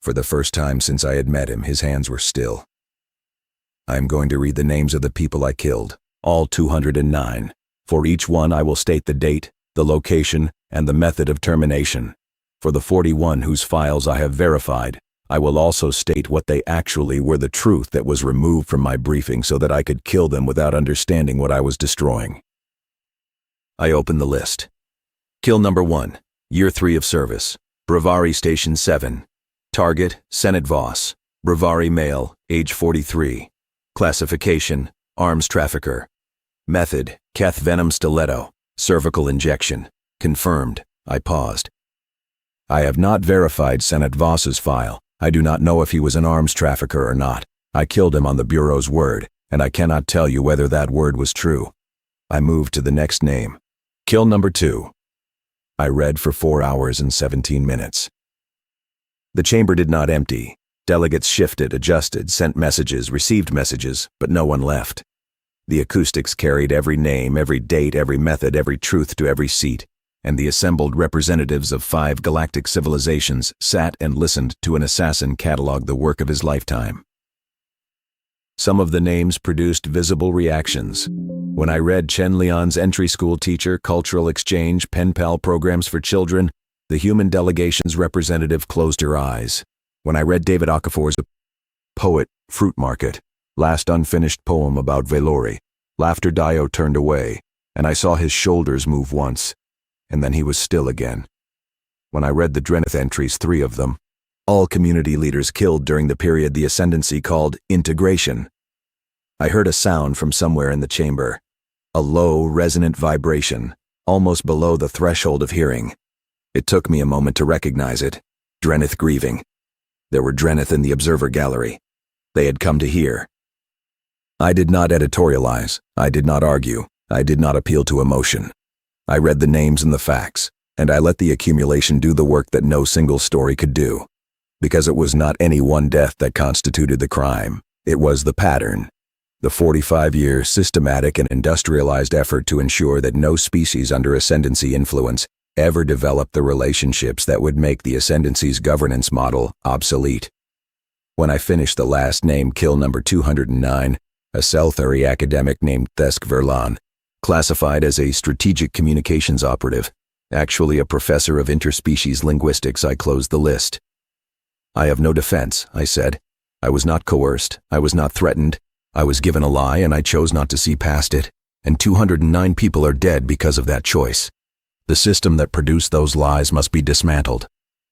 For the first time since I had met him, his hands were still. I am going to read the names of the people I killed, all 209. For each one I will state the date, the location, and the method of termination. For the 41 whose files I have verified, I will also state what they actually were, the truth that was removed from my briefing so that I could kill them without understanding what I was destroying. I opened the list. Kill number 1, Year 3 of service, Brevari Station 7. Target, Senate Voss. Brevari male, age 43. Classification, arms trafficker. Method, Keth venom stiletto, cervical injection. Confirmed. I paused. I have not verified Senate Voss's file. I do not know if he was an arms trafficker or not. I killed him on the Bureau's word, and I cannot tell you whether that word was true. I moved to the next name. Kill number 2. I read for 4 hours and 17 minutes. The chamber did not empty. Delegates shifted, adjusted, sent messages, received messages, but no one left. The acoustics carried every name, every date, every method, every truth to every seat, and the assembled representatives of 5 galactic civilizations sat and listened to an assassin catalog the work of his lifetime. Some of the names produced visible reactions. When I read Chen Lian's entry school teacher, cultural exchange, pen pal programs for children, the human delegation's representative closed her eyes. When I read David Okafor's poet, Fruit Market, last unfinished poem about Velori, Laughter Dio turned away, and I saw his shoulders move once, and then he was still again. When I read the Dreveth entries, 3 of them, all community leaders killed during the period the Ascendancy called integration. I heard a sound from somewhere in the chamber, a low, resonant vibration, almost below the threshold of hearing. It took me a moment to recognize it. Dreveth grieving. There were Dreveth in the observer gallery. They had come to hear. I did not editorialize. I did not argue. I did not appeal to emotion. I read the names and the facts, and I let the accumulation do the work that no single story could do. Because it was not any one death that constituted the crime. It was the pattern. The 45-year systematic and industrialized effort to ensure that no species under Ascendancy influence ever developed the relationships that would make the Ascendancy's governance model obsolete. When I finished the last name, kill number 209, a Selthari academic named Thesk Verlan, classified as a strategic communications operative, actually a professor of interspecies linguistics, I closed the list. I have no defense, I said. I was not coerced. I was not threatened. I was given a lie and I chose not to see past it, and 209 people are dead because of that choice. The system that produced those lies must be dismantled.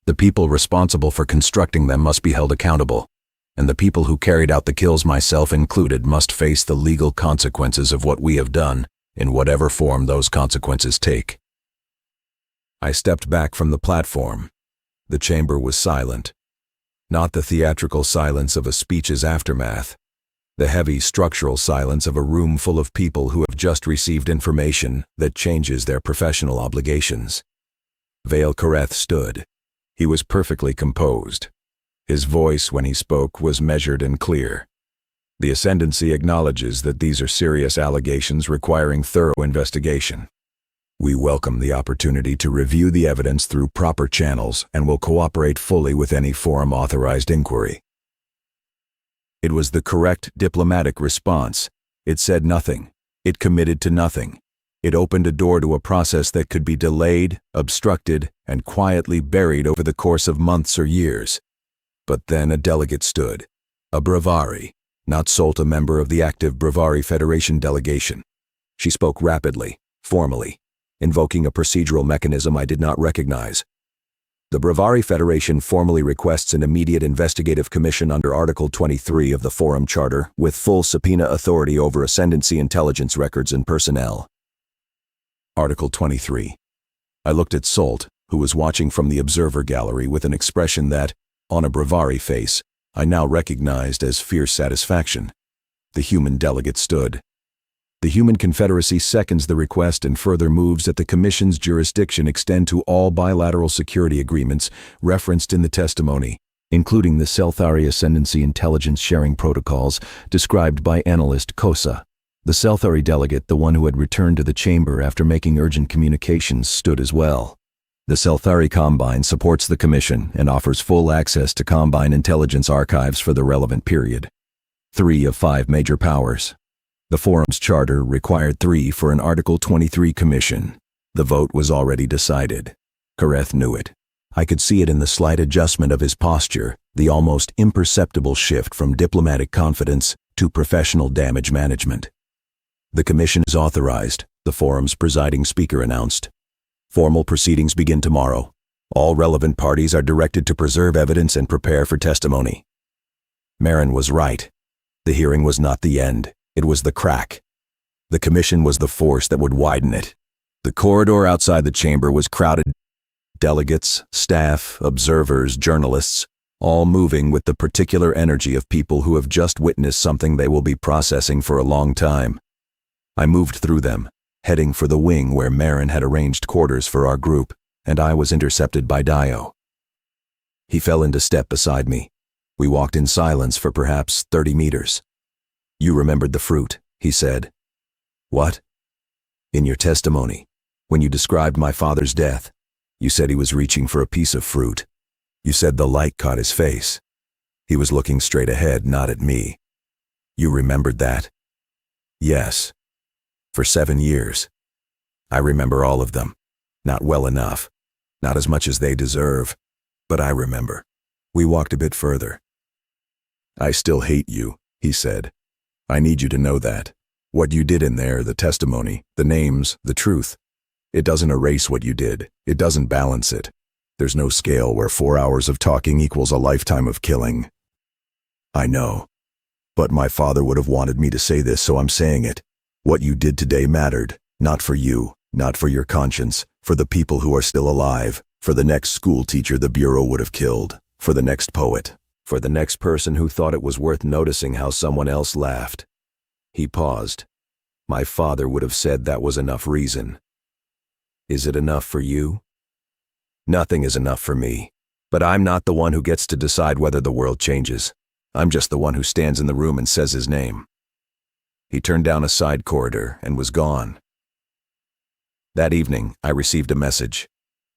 The people responsible for constructing them must be held accountable, and the people who carried out the kills, myself included, must face the legal consequences of what we have done, in whatever form those consequences take. I stepped back from the platform. The chamber was silent. Not the theatrical silence of a speech's aftermath. The heavy structural silence of a room full of people who have just received information that changes their professional obligations. Vale Kareth stood. He was perfectly composed. His voice, when he spoke, was measured and clear. The Ascendancy acknowledges that these are serious allegations requiring thorough investigation. We welcome the opportunity to review the evidence through proper channels and will cooperate fully with any forum-authorized inquiry. It was the correct diplomatic response. It said nothing. It committed to nothing. It opened a door to a process that could be delayed, obstructed, and quietly buried over the course of months or years. But then a delegate stood. A Brevari, not Solt, a member of the active Brevari Federation delegation. She spoke rapidly, formally, invoking a procedural mechanism I did not recognize. The Brevari Federation formally requests an immediate investigative commission under Article 23 of the Forum Charter with full subpoena authority over Ascendancy intelligence records and personnel. Article 23. I looked at Solt, who was watching from the observer gallery with an expression that, on a Brevari face, I now recognized as fierce satisfaction. The human delegate stood. The Human Confederacy seconds the request and further moves that the Commission's jurisdiction extend to all bilateral security agreements referenced in the testimony, including the Selthari Ascendancy intelligence sharing protocols described by analyst Kosa. The Selthari delegate, the one who had returned to the chamber after making urgent communications, stood as well. The Selthari Combine supports the Commission and offers full access to Combine intelligence archives for the relevant period. 3 of 5 major powers. The Forum's charter required 3 for an Article 23 commission. The vote was already decided. Kareth knew it. I could see it in the slight adjustment of his posture, The almost imperceptible shift from diplomatic confidence to professional damage management. The commission is authorized, the forum's presiding speaker announced. Formal proceedings begin tomorrow. All relevant parties are directed to preserve evidence and prepare for testimony. Meren was right. The hearing was not the end, it was the crack. The commission was the force that would widen it. The corridor outside the chamber was crowded. Delegates, staff, observers, journalists, all moving with the particular energy of people who have just witnessed something they will be processing for a long time. I moved through them, heading for the wing where Meren had arranged quarters for our group, and I was intercepted by Dio. He fell into step beside me. We walked in silence for perhaps 30 meters. "You remembered the fruit," he said. "What?" "In your testimony, when you described my father's death, you said he was reaching for a piece of fruit. You said the light caught his face. He was looking straight ahead, not at me. You remembered that?" "Yes. For 7 years. I remember all of them. Not well enough. Not as much as they deserve. But I remember." We walked a bit further. "I still hate you," he said. "I need you to know that. What you did in there, the testimony, the names, the truth, it doesn't erase what you did. It doesn't balance it. There's no scale where 4 hours of talking equals a lifetime of killing." "I know. But my father would have wanted me to say this, so I'm saying it. What you did today mattered. Not for you, not for your conscience, for the people who are still alive, for the next school teacher the Bureau would have killed, for the next poet, for the next person who thought it was worth noticing how someone else laughed." He paused. "My father would have said that was enough reason. Is it enough for you?" "Nothing is enough for me. But I'm not the one who gets to decide whether the world changes. I'm just the one who stands in the room and says his name." He turned down a side corridor and was gone. That evening, I received a message.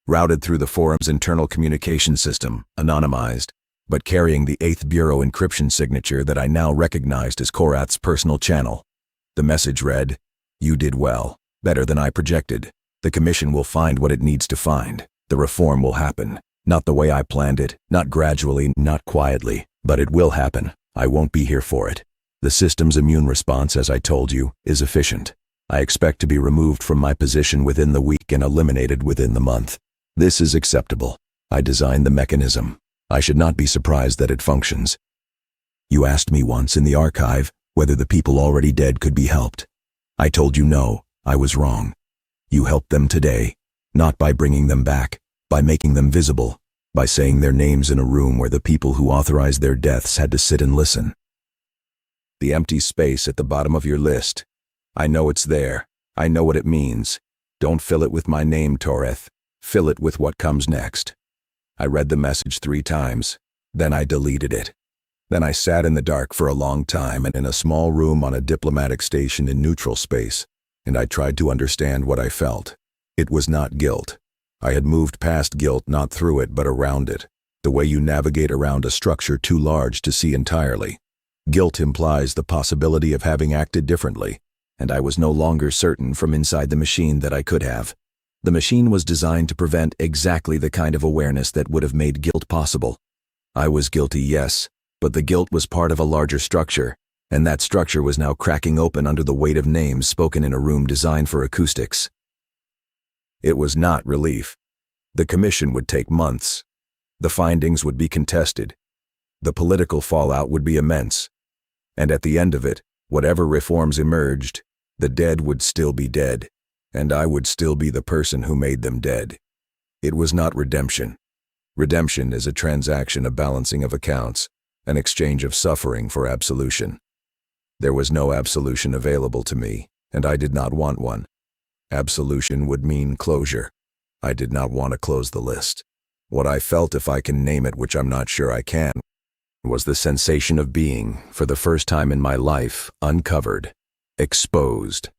Routed through the forum's internal communication system, anonymized, but carrying the 8th Bureau encryption signature that I now recognized as Korath's personal channel. The message read, "You did well, better than I projected. The commission will find what it needs to find. The reform will happen. Not the way I planned it, not gradually, not quietly, but it will happen. I won't be here for it. The system's immune response, as I told you, is efficient. I expect to be removed from my position within the week and eliminated within the month. This is acceptable. I designed the mechanism. I should not be surprised that it functions. You asked me once in the archive whether the people already dead could be helped. I told you no, I was wrong. You helped them today, not by bringing them back, by making them visible, by saying their names in a room where the people who authorized their deaths had to sit and listen. The empty space at the bottom of your list. I know it's there. I know what it means. Don't fill it with my name, Dreveth. Fill it with what comes next." I read the message 3 times. Then I deleted it. Then I sat in the dark for a long time and in a small room on a diplomatic station in neutral space, and I tried to understand what I felt. It was not guilt. I had moved past guilt, not through it, but around it, the way you navigate around a structure too large to see entirely. Guilt implies the possibility of having acted differently, and I was no longer certain from inside the machine that I could have. The machine was designed to prevent exactly the kind of awareness that would have made guilt possible. I was guilty, yes, but the guilt was part of a larger structure, and that structure was now cracking open under the weight of names spoken in a room designed for acoustics. It was not relief. The commission would take months. The findings would be contested. The political fallout would be immense. And at the end of it, whatever reforms emerged, the dead would still be dead, and I would still be the person who made them dead. It was not redemption. Redemption is a transaction, a balancing of accounts, an exchange of suffering for absolution. There was no absolution available to me, and I did not want one. Absolution would mean closure. I did not want to close the list. What I felt, if I can name it, which I'm not sure I can, was the sensation of being, for the first time in my life, uncovered, exposed.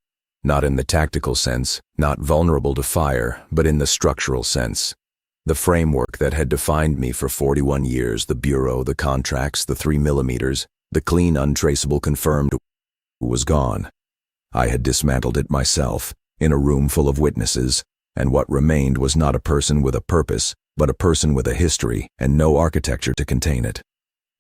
Not in the tactical sense, not vulnerable to fire, but in the structural sense. The framework that had defined me for 41 years, the Bureau, the contracts, the 3mm, the clean, untraceable, confirmed, was gone. I had dismantled it myself, in a room full of witnesses, and what remained was not a person with a purpose, but a person with a history and no architecture to contain it.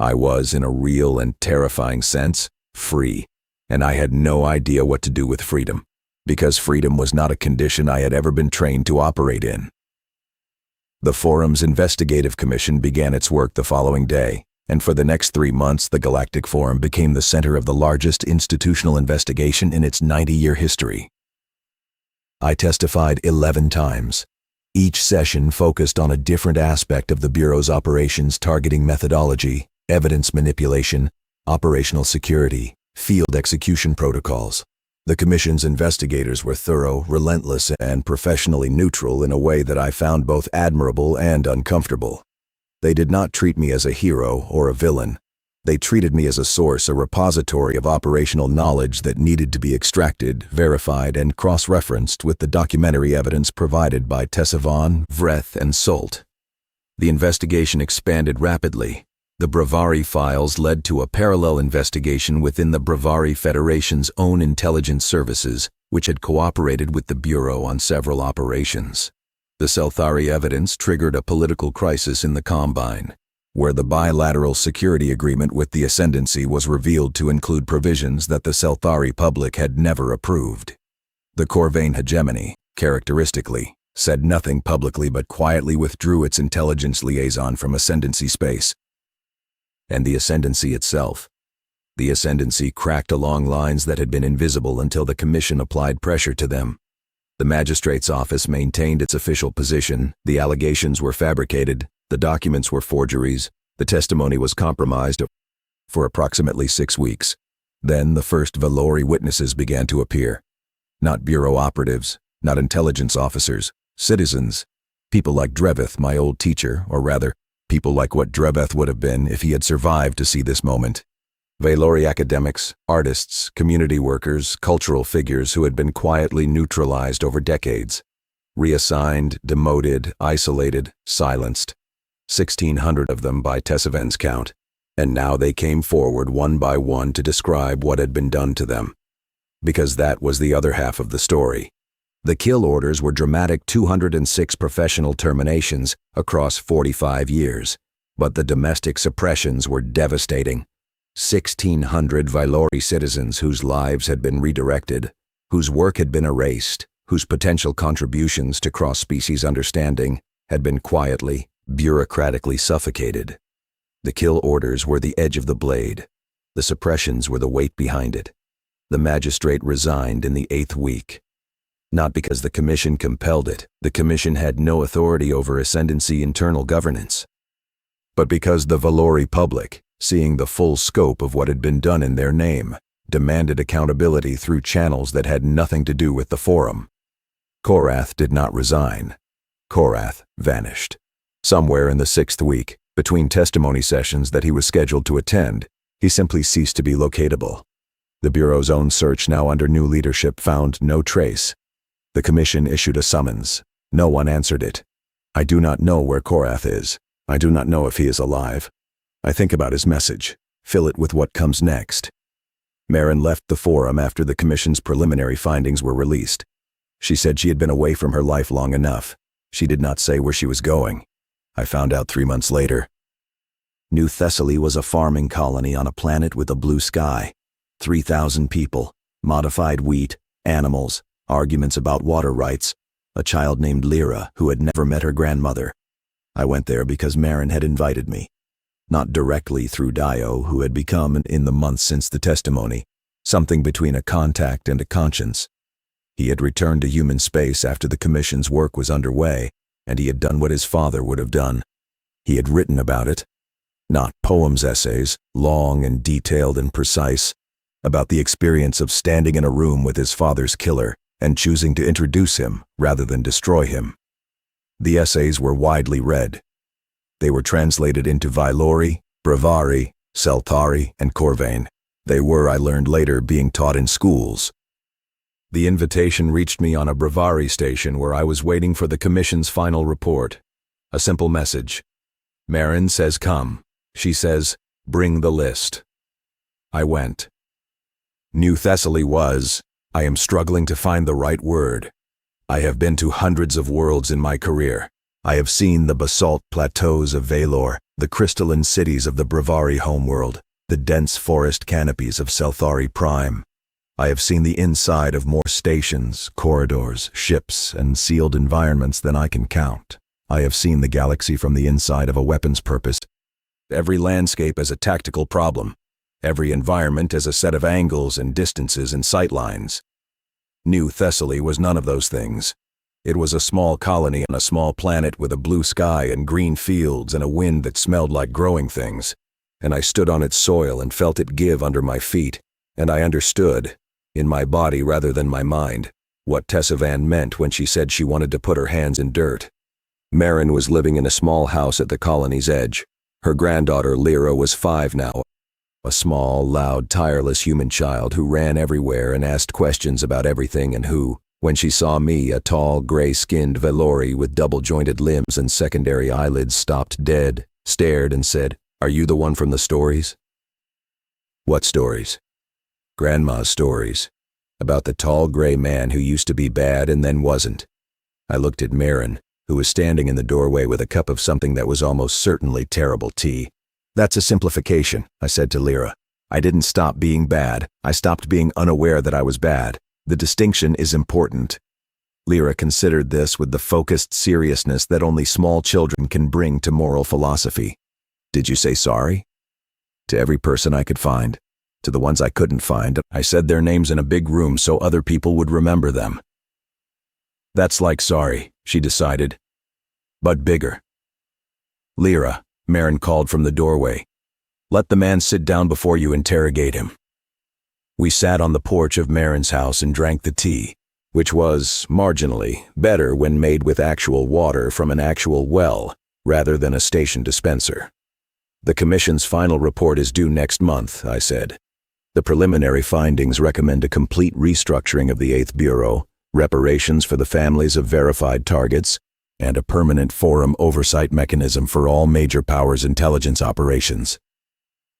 I was, in a real and terrifying sense, free, and I had no idea what to do with freedom, because freedom was not a condition I had ever been trained to operate in. The Forum's investigative commission began its work the following day, and for the next 3 months the Galactic Forum became the center of the largest institutional investigation in its 90-year history. I testified 11 times. Each session focused on a different aspect of the Bureau's operations, targeting methodology, evidence manipulation, operational security, field execution protocols. The Commission's investigators were thorough, relentless, and professionally neutral in a way that I found both admirable and uncomfortable. They did not treat me as a hero or a villain. They treated me as a source, a repository of operational knowledge that needed to be extracted, verified, and cross-referenced with the documentary evidence provided by Tessavon, Dreveth, and Sult. The investigation expanded rapidly. The Bravari files led to a parallel investigation within the Bravari Federation's own intelligence services, which had cooperated with the Bureau on several operations. The Selthari evidence triggered a political crisis in the Combine, where the bilateral security agreement with the Ascendancy was revealed to include provisions that the Selthari public had never approved. The Corvain hegemony, characteristically, said nothing publicly but quietly withdrew its intelligence liaison from Ascendancy space. And the Ascendancy itself. The Ascendancy cracked along lines that had been invisible until the Commission applied pressure to them. The Magistrate's office maintained its official position, the allegations were fabricated, the documents were forgeries, the testimony was compromised for approximately 6 weeks. Then the first Valori witnesses began to appear. Not Bureau operatives, not intelligence officers, citizens, people like Dreveth, my old teacher, or rather, people like what Dreveth would have been if he had survived to see this moment. Valori academics, artists, community workers, cultural figures who had been quietly neutralized over decades. Reassigned, demoted, isolated, silenced. 1,600 of them by Tessavon's count, and now they came forward one by one to describe what had been done to them. Because that was the other half of the story. The kill orders were dramatic 206 professional terminations across 45 years, but the domestic suppressions were devastating. 1,600 Valori citizens whose lives had been redirected, whose work had been erased, whose potential contributions to cross-species understanding had been quietly, bureaucratically suffocated. The kill orders were the edge of the blade. The suppressions were the weight behind it. The magistrate resigned in the 8th week. Not because the Commission compelled it. The Commission had no authority over Ascendancy internal governance. But because the Valori public, seeing the full scope of what had been done in their name, demanded accountability through channels that had nothing to do with the Forum. Korath did not resign. Korath vanished. Somewhere in the 6th week, between testimony sessions that he was scheduled to attend, he simply ceased to be locatable. The Bureau's own search, now under new leadership, found no trace. The Commission issued a summons. No one answered it. I do not know where Korath is. I do not know if he is alive. I think about his message. Fill it with what comes next. Meren left the Forum after the Commission's preliminary findings were released. She said she had been away from her life long enough. She did not say where she was going. I found out 3 months later. New Thessaly was a farming colony on a planet with a blue sky. 3,000 people, modified wheat, animals, arguments about water rights, a child named Lyra who had never met her grandmother. I went there because Meren had invited me. Not directly through Dio, who had become, in the months since the testimony, something between a contact and a conscience. He had returned to human space after the Commission's work was underway, and he had done what his father would have done. He had written about it. Not poems, essays, long and detailed and precise, about the experience of standing in a room with his father's killer and choosing to introduce him rather than destroy him. The essays were widely read. They were translated into Valori, Bravari, Selthari, and Corvain. They were, I learned later, being taught in schools. The invitation reached me on a Bravari station where I was waiting for the Commission's final report. A simple message. Meren says come. She says, bring the list. I went. New Thessaly was, I am struggling to find the right word. I have been to hundreds of worlds in my career. I have seen the basalt plateaus of Valor, the crystalline cities of the Bravari homeworld, the dense forest canopies of Selthari Prime. I have seen the inside of more stations, corridors, ships, and sealed environments than I can count. I have seen the galaxy from the inside of a weapon's purpose. Every landscape as a tactical problem. Every environment as a set of angles and distances and sightlines. New Thessaly was none of those things. It was a small colony on a small planet with a blue sky and green fields and a wind that smelled like growing things. And I stood on its soil and felt it give under my feet, and I understood, in my body rather than my mind, what Tessa Van meant when she said she wanted to put her hands in dirt. Meren was living in a small house at the colony's edge. Her granddaughter Lyra was 5 now, a small, loud, tireless human child who ran everywhere and asked questions about everything and who, when she saw me, a tall, gray-skinned Velori with double-jointed limbs and secondary eyelids, stopped dead, stared and said, "Are you the one from the stories?" What stories? Grandma's stories. About the tall, gray man who used to be bad and then wasn't. I looked at Meren, who was standing in the doorway with a cup of something that was almost certainly terrible tea. "That's a simplification," I said to Lyra. "I didn't stop being bad. I stopped being unaware that I was bad. The distinction is important." Lyra considered this with the focused seriousness that only small children can bring to moral philosophy. "Did you say sorry?" "To every person I could find. To the ones I couldn't find, I said their names in a big room so other people would remember them." "That's like sorry," she decided, "but bigger." "Lyra," Meren called from the doorway, "let the man sit down before you interrogate him." We sat on the porch of Meren's house and drank the tea, which was, marginally, better when made with actual water from an actual well, rather than a station dispenser. "The Commission's final report is due next month," I said. "The preliminary findings recommend a complete restructuring of the 8th Bureau, reparations for the families of verified targets, and a permanent forum oversight mechanism for all major powers' intelligence operations."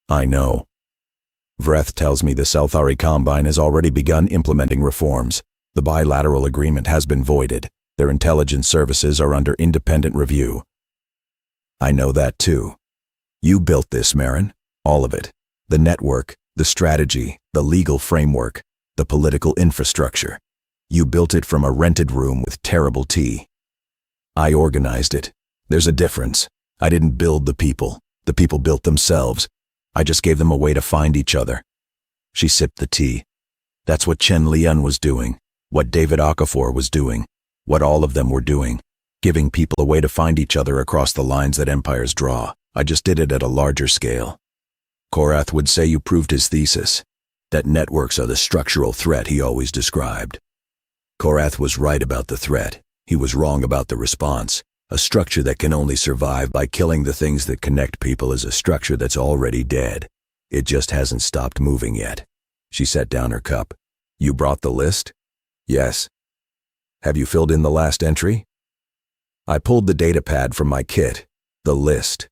"I know. Dreveth tells me the Selthari Combine has already begun implementing reforms. The bilateral agreement has been voided. Their intelligence services are under independent review." "I know that too. You built this, Meren. All of it. The network, the strategy, the legal framework, the political infrastructure. You built it from a rented room with terrible tea. I organized it. There's a difference. I didn't build the people. The people built themselves. I just gave them a way to find each other." She sipped the tea. "That's what Chen Lian was doing, what David Okafor was doing, what all of them were doing, giving people a way to find each other across the lines that empires draw. I just did it at a larger scale." Korath would say you proved his thesis, that networks are the structural threat he always described. Korath was right about the threat. He was wrong about the response. A structure that can only survive by killing the things that connect people is a structure that's already dead. It just hasn't stopped moving yet. She set down her cup. "You brought the list?" "Yes." "Have you filled in the last entry?" I pulled the data pad from my kit. The list.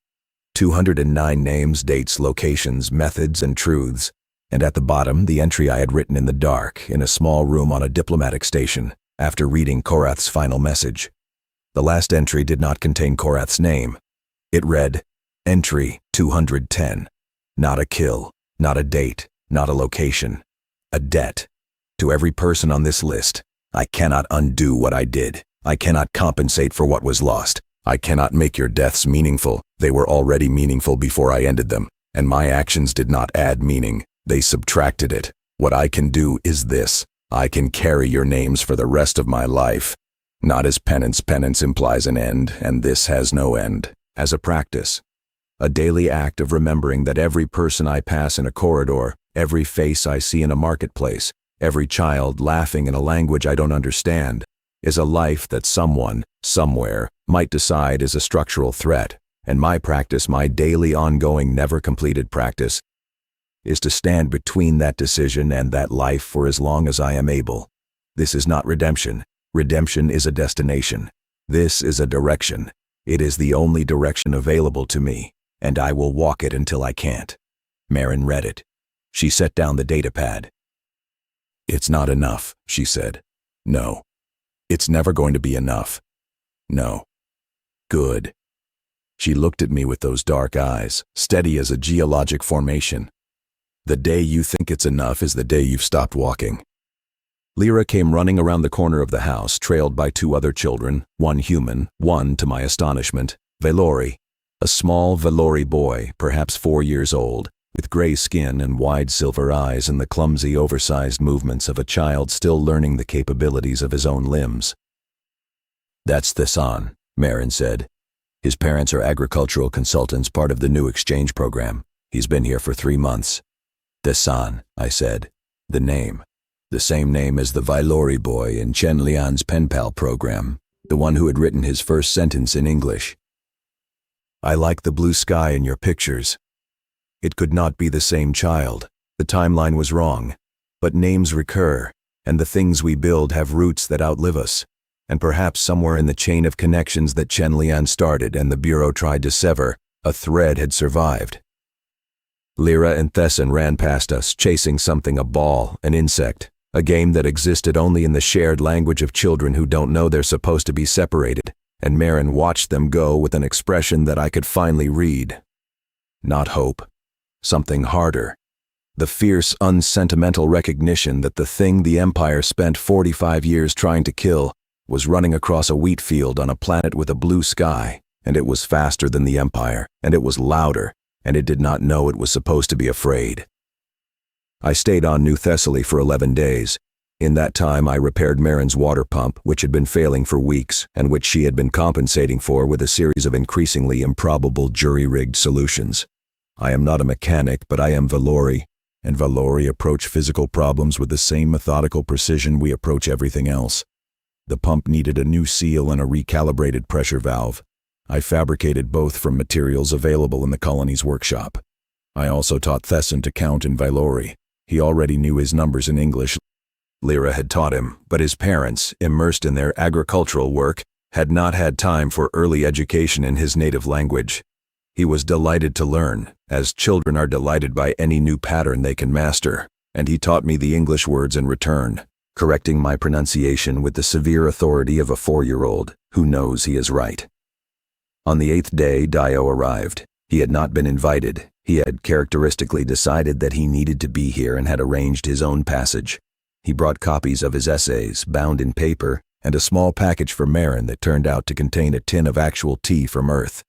209 names, dates, locations, methods, and truths. And at the bottom, the entry I had written in the dark, in a small room on a diplomatic station, after reading Korath's final message. The last entry did not contain Korath's name. It read, "Entry 210. Not a kill, not a date, not a location. A debt. To every person on this list, I cannot undo what I did. I cannot compensate for what was lost. I cannot make your deaths meaningful. They were already meaningful before I ended them, and my actions did not add meaning. They subtracted it. What I can do is this. I can carry your names for the rest of my life. Not as penance. Penance implies an end, and this has no end. As a practice. A daily act of remembering that every person I pass in a corridor, every face I see in a marketplace, every child laughing in a language I don't understand, is a life that someone, somewhere, might decide is a structural threat, and my practice, my daily ongoing never completed practice, is to stand between that decision and that life for as long as I am able. This is not redemption. Redemption is a destination. This is a direction. It is the only direction available to me, and I will walk it until I can't." Meren read it. She set down the data pad. "It's not enough," she said. "No. It's never going to be enough. No. Good. She looked at me with those dark eyes, steady as a geologic formation. The day you think it's enough is the day you've stopped walking. Lyra came running around the corner of the house, trailed by 2 other children, one human, one, to my astonishment, Valori, a small Valori boy, perhaps 4 years old, with gray skin and wide silver eyes and the clumsy, oversized movements of a child still learning the capabilities of his own limbs. "That's Thessan," Meren said. "His parents are agricultural consultants, part of the new exchange program. He's been here for 3 months. "Thessan," I said. "The name. The same name as the Valori boy in Chen Lian's pen pal program, the one who had written his first sentence in English. I like the blue sky in your pictures." It could not be the same child. The timeline was wrong. But names recur, and the things we build have roots that outlive us. And perhaps somewhere in the chain of connections that Chen Lian started and the Bureau tried to sever, a thread had survived. Lyra and Thessan ran past us, chasing something, a ball, an insect, a game that existed only in the shared language of children who don't know they're supposed to be separated, and Meren watched them go with an expression that I could finally read. Not hope. Something harder. The fierce, unsentimental recognition that the thing the Empire spent 45 years trying to kill was running across a wheat field on a planet with a blue sky, and it was faster than the Empire, and it was louder, and it did not know it was supposed to be afraid. I stayed on New Thessaly for 11 days. In that time I repaired Meren's water pump, which had been failing for weeks, and which she had been compensating for with a series of increasingly improbable jury-rigged solutions. I am not a mechanic, but I am Valori, and Valori approach physical problems with the same methodical precision we approach everything else. The pump needed a new seal and a recalibrated pressure valve. I fabricated both from materials available in the colony's workshop. I also taught Thessan to count in Valori. He already knew his numbers in English. Lyra had taught him, but his parents, immersed in their agricultural work, had not had time for early education in his native language. He was delighted to learn, as children are delighted by any new pattern they can master, and he taught me the English words in return, correcting my pronunciation with the severe authority of a 4-year-old who knows he is right. On the 8th day, Dio arrived. He had not been invited. He had characteristically decided that he needed to be here and had arranged his own passage. He brought copies of his essays, bound in paper, and a small package for Meren that turned out to contain a tin of actual tea from Earth.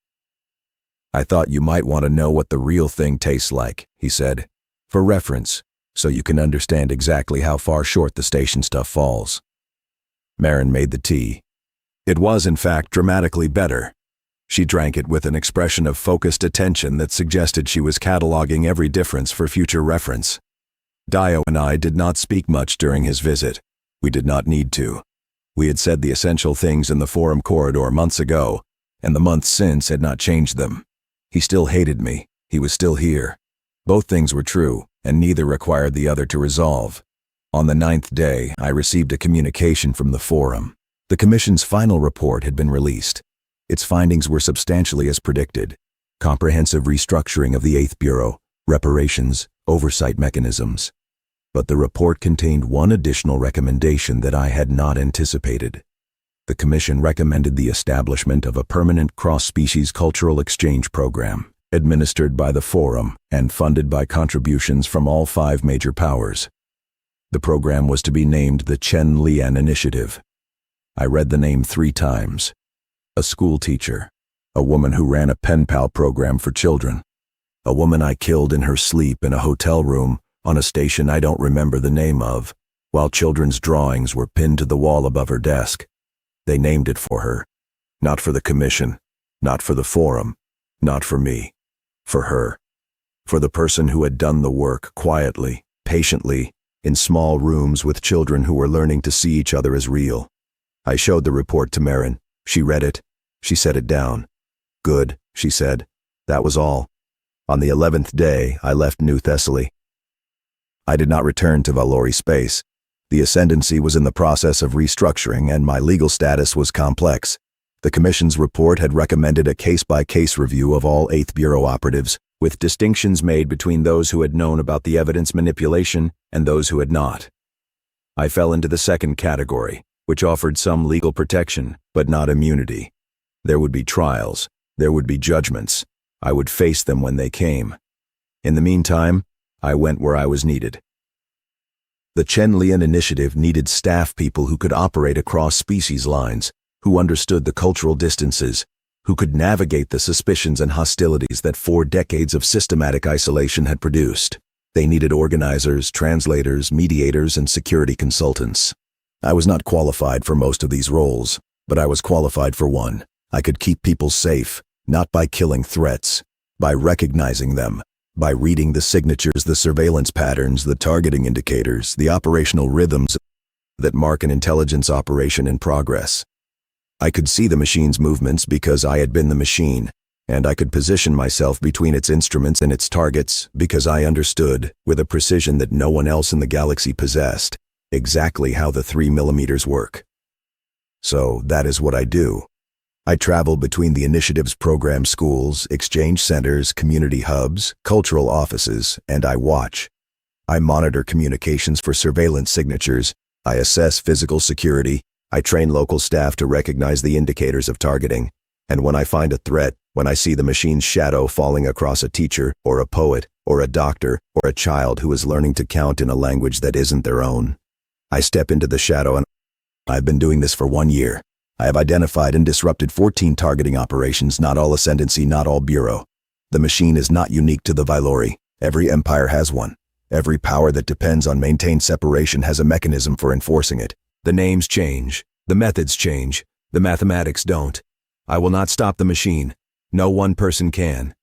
"I thought you might want to know what the real thing tastes like," he said, "for reference, so you can understand exactly how far short the station stuff falls." Meren made the tea. It was, in fact, dramatically better. She drank it with an expression of focused attention that suggested she was cataloging every difference for future reference. Dio and I did not speak much during his visit. We did not need to. We had said the essential things in the forum corridor months ago, and the months since had not changed them. He still hated me. He was still here. Both things were true, and neither required the other to resolve. On the 9th day, I received a communication from the forum. The Commission's final report had been released. Its findings were substantially as predicted. Comprehensive restructuring of the 8th Bureau, reparations, oversight mechanisms. But the report contained one additional recommendation that I had not anticipated. The Commission recommended the establishment of a permanent cross-species cultural exchange program, administered by the Forum and funded by contributions from all 5 major powers. The program was to be named the Chen Lian Initiative. I read the name 3 times. A school teacher, a woman who ran a pen pal program for children, a woman I killed in her sleep in a hotel room on a station I don't remember the name of, while children's drawings were pinned to the wall above her desk. They named it for her. Not for the Commission, not for the Forum, not for me. For her. For the person who had done the work quietly, patiently, in small rooms with children who were learning to see each other as real. I showed the report to Meren. She read it. She set it down. "Good," she said. That was all. On the 11th day, I left New Thessaly. I did not return to Valori space. The Ascendancy was in the process of restructuring, and my legal status was complex. The Commission's report had recommended a case-by-case review of all 8th Bureau operatives, with distinctions made between those who had known about the evidence manipulation and those who had not. I fell into the second category, which offered some legal protection, but not immunity. There would be trials. There would be judgments. I would face them when they came. In the meantime, I went where I was needed. The Chenlian Initiative needed staff people who could operate across species lines, who understood the cultural distances, who could navigate the suspicions and hostilities that 4 decades of systematic isolation had produced. They needed organizers, translators, mediators, and security consultants. I was not qualified for most of these roles, but I was qualified for one. I could keep people safe, not by killing threats, by recognizing them, by reading the signatures, the surveillance patterns, the targeting indicators, the operational rhythms that mark an intelligence operation in progress. I could see the machine's movements because I had been the machine, and I could position myself between its instruments and its targets because I understood, with a precision that no one else in the galaxy possessed, exactly how the 3 millimeters work. So that is what I do. I travel between the Initiative's program schools, exchange centers, community hubs, cultural offices, and I watch. I monitor communications for surveillance signatures, I assess physical security, I train local staff to recognize the indicators of targeting, and when I find a threat, when I see the machine's shadow falling across a teacher, or a poet, or a doctor, or a child who is learning to count in a language that isn't their own, I step into the shadow and I've been doing this for 1 year. I have identified and disrupted 14 targeting operations, not all Ascendancy, not all Bureau. The machine is not unique to the Vylori. Every empire has one. Every power that depends on maintained separation has a mechanism for enforcing it. The names change. The methods change. The mathematics don't. I will not stop the machine. No one person can.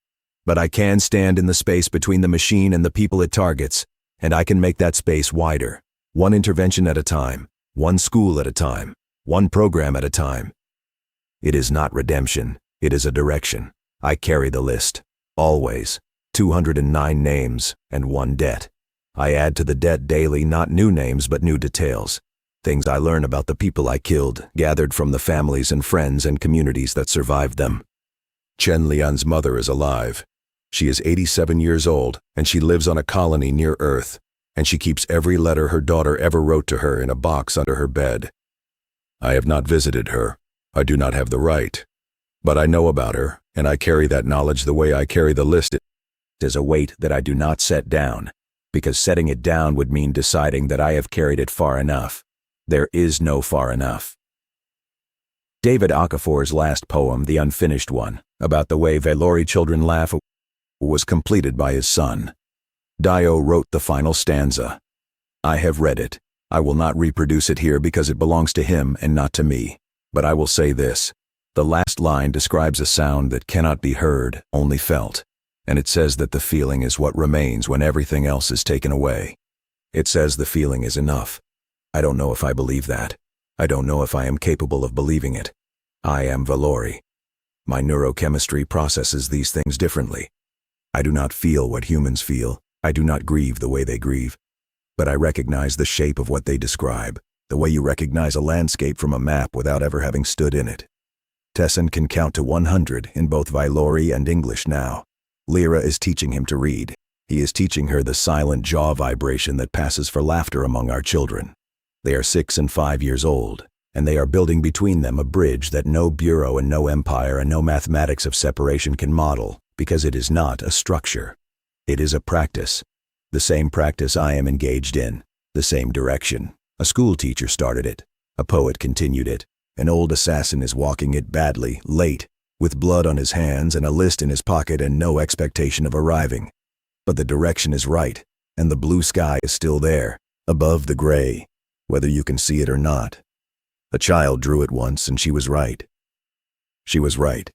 But I can stand in the space between the machine and the people it targets, and I can make that space wider. One intervention at a time. One school at a time. One program at a time. It is not redemption, it is a direction. I carry the list. Always. 209 names and 1 debt. I add to the debt daily, not new names but new details. Things I learn about the people I killed, gathered from the families and friends and communities that survived them. Chen Lian's mother is alive. She is 87 years old, and she lives on a colony near Earth, and she keeps every letter her daughter ever wrote to her in a box under her bed. I have not visited her. I do not have the right. But I know about her, and I carry that knowledge the way I carry the list. It is a weight that I do not set down, because setting it down would mean deciding that I have carried it far enough. There is no far enough. David Okafor's last poem, the unfinished one, about the way Vylori children laugh, was completed by his son. Dio wrote the final stanza. I have read it. I will not reproduce it here because it belongs to him and not to me. But I will say this. The last line describes a sound that cannot be heard, only felt. And it says that the feeling is what remains when everything else is taken away. It says the feeling is enough. I don't know if I believe that. I don't know if I am capable of believing it. I am Vylori. My neurochemistry processes these things differently. I do not feel what humans feel. I do not grieve the way they grieve. But I recognize the shape of what they describe, the way you recognize a landscape from a map without ever having stood in it. Tessin can count to 100 in both Vylori and English now. Lyra is teaching him to read. He is teaching her the silent jaw vibration that passes for laughter among our children. They are 6 and 5 years old, and they are building between them a bridge that no bureau and no empire and no mathematics of separation can model, because it is not a structure. It is a practice. The same practice I am engaged in, the same direction. A school teacher started it. A poet continued it. An old assassin is walking it badly, late, with blood on his hands and a list in his pocket and no expectation of arriving. But the direction is right, and the blue sky is still there, above the gray, whether you can see it or not. A child drew it once, and she was right. She was right.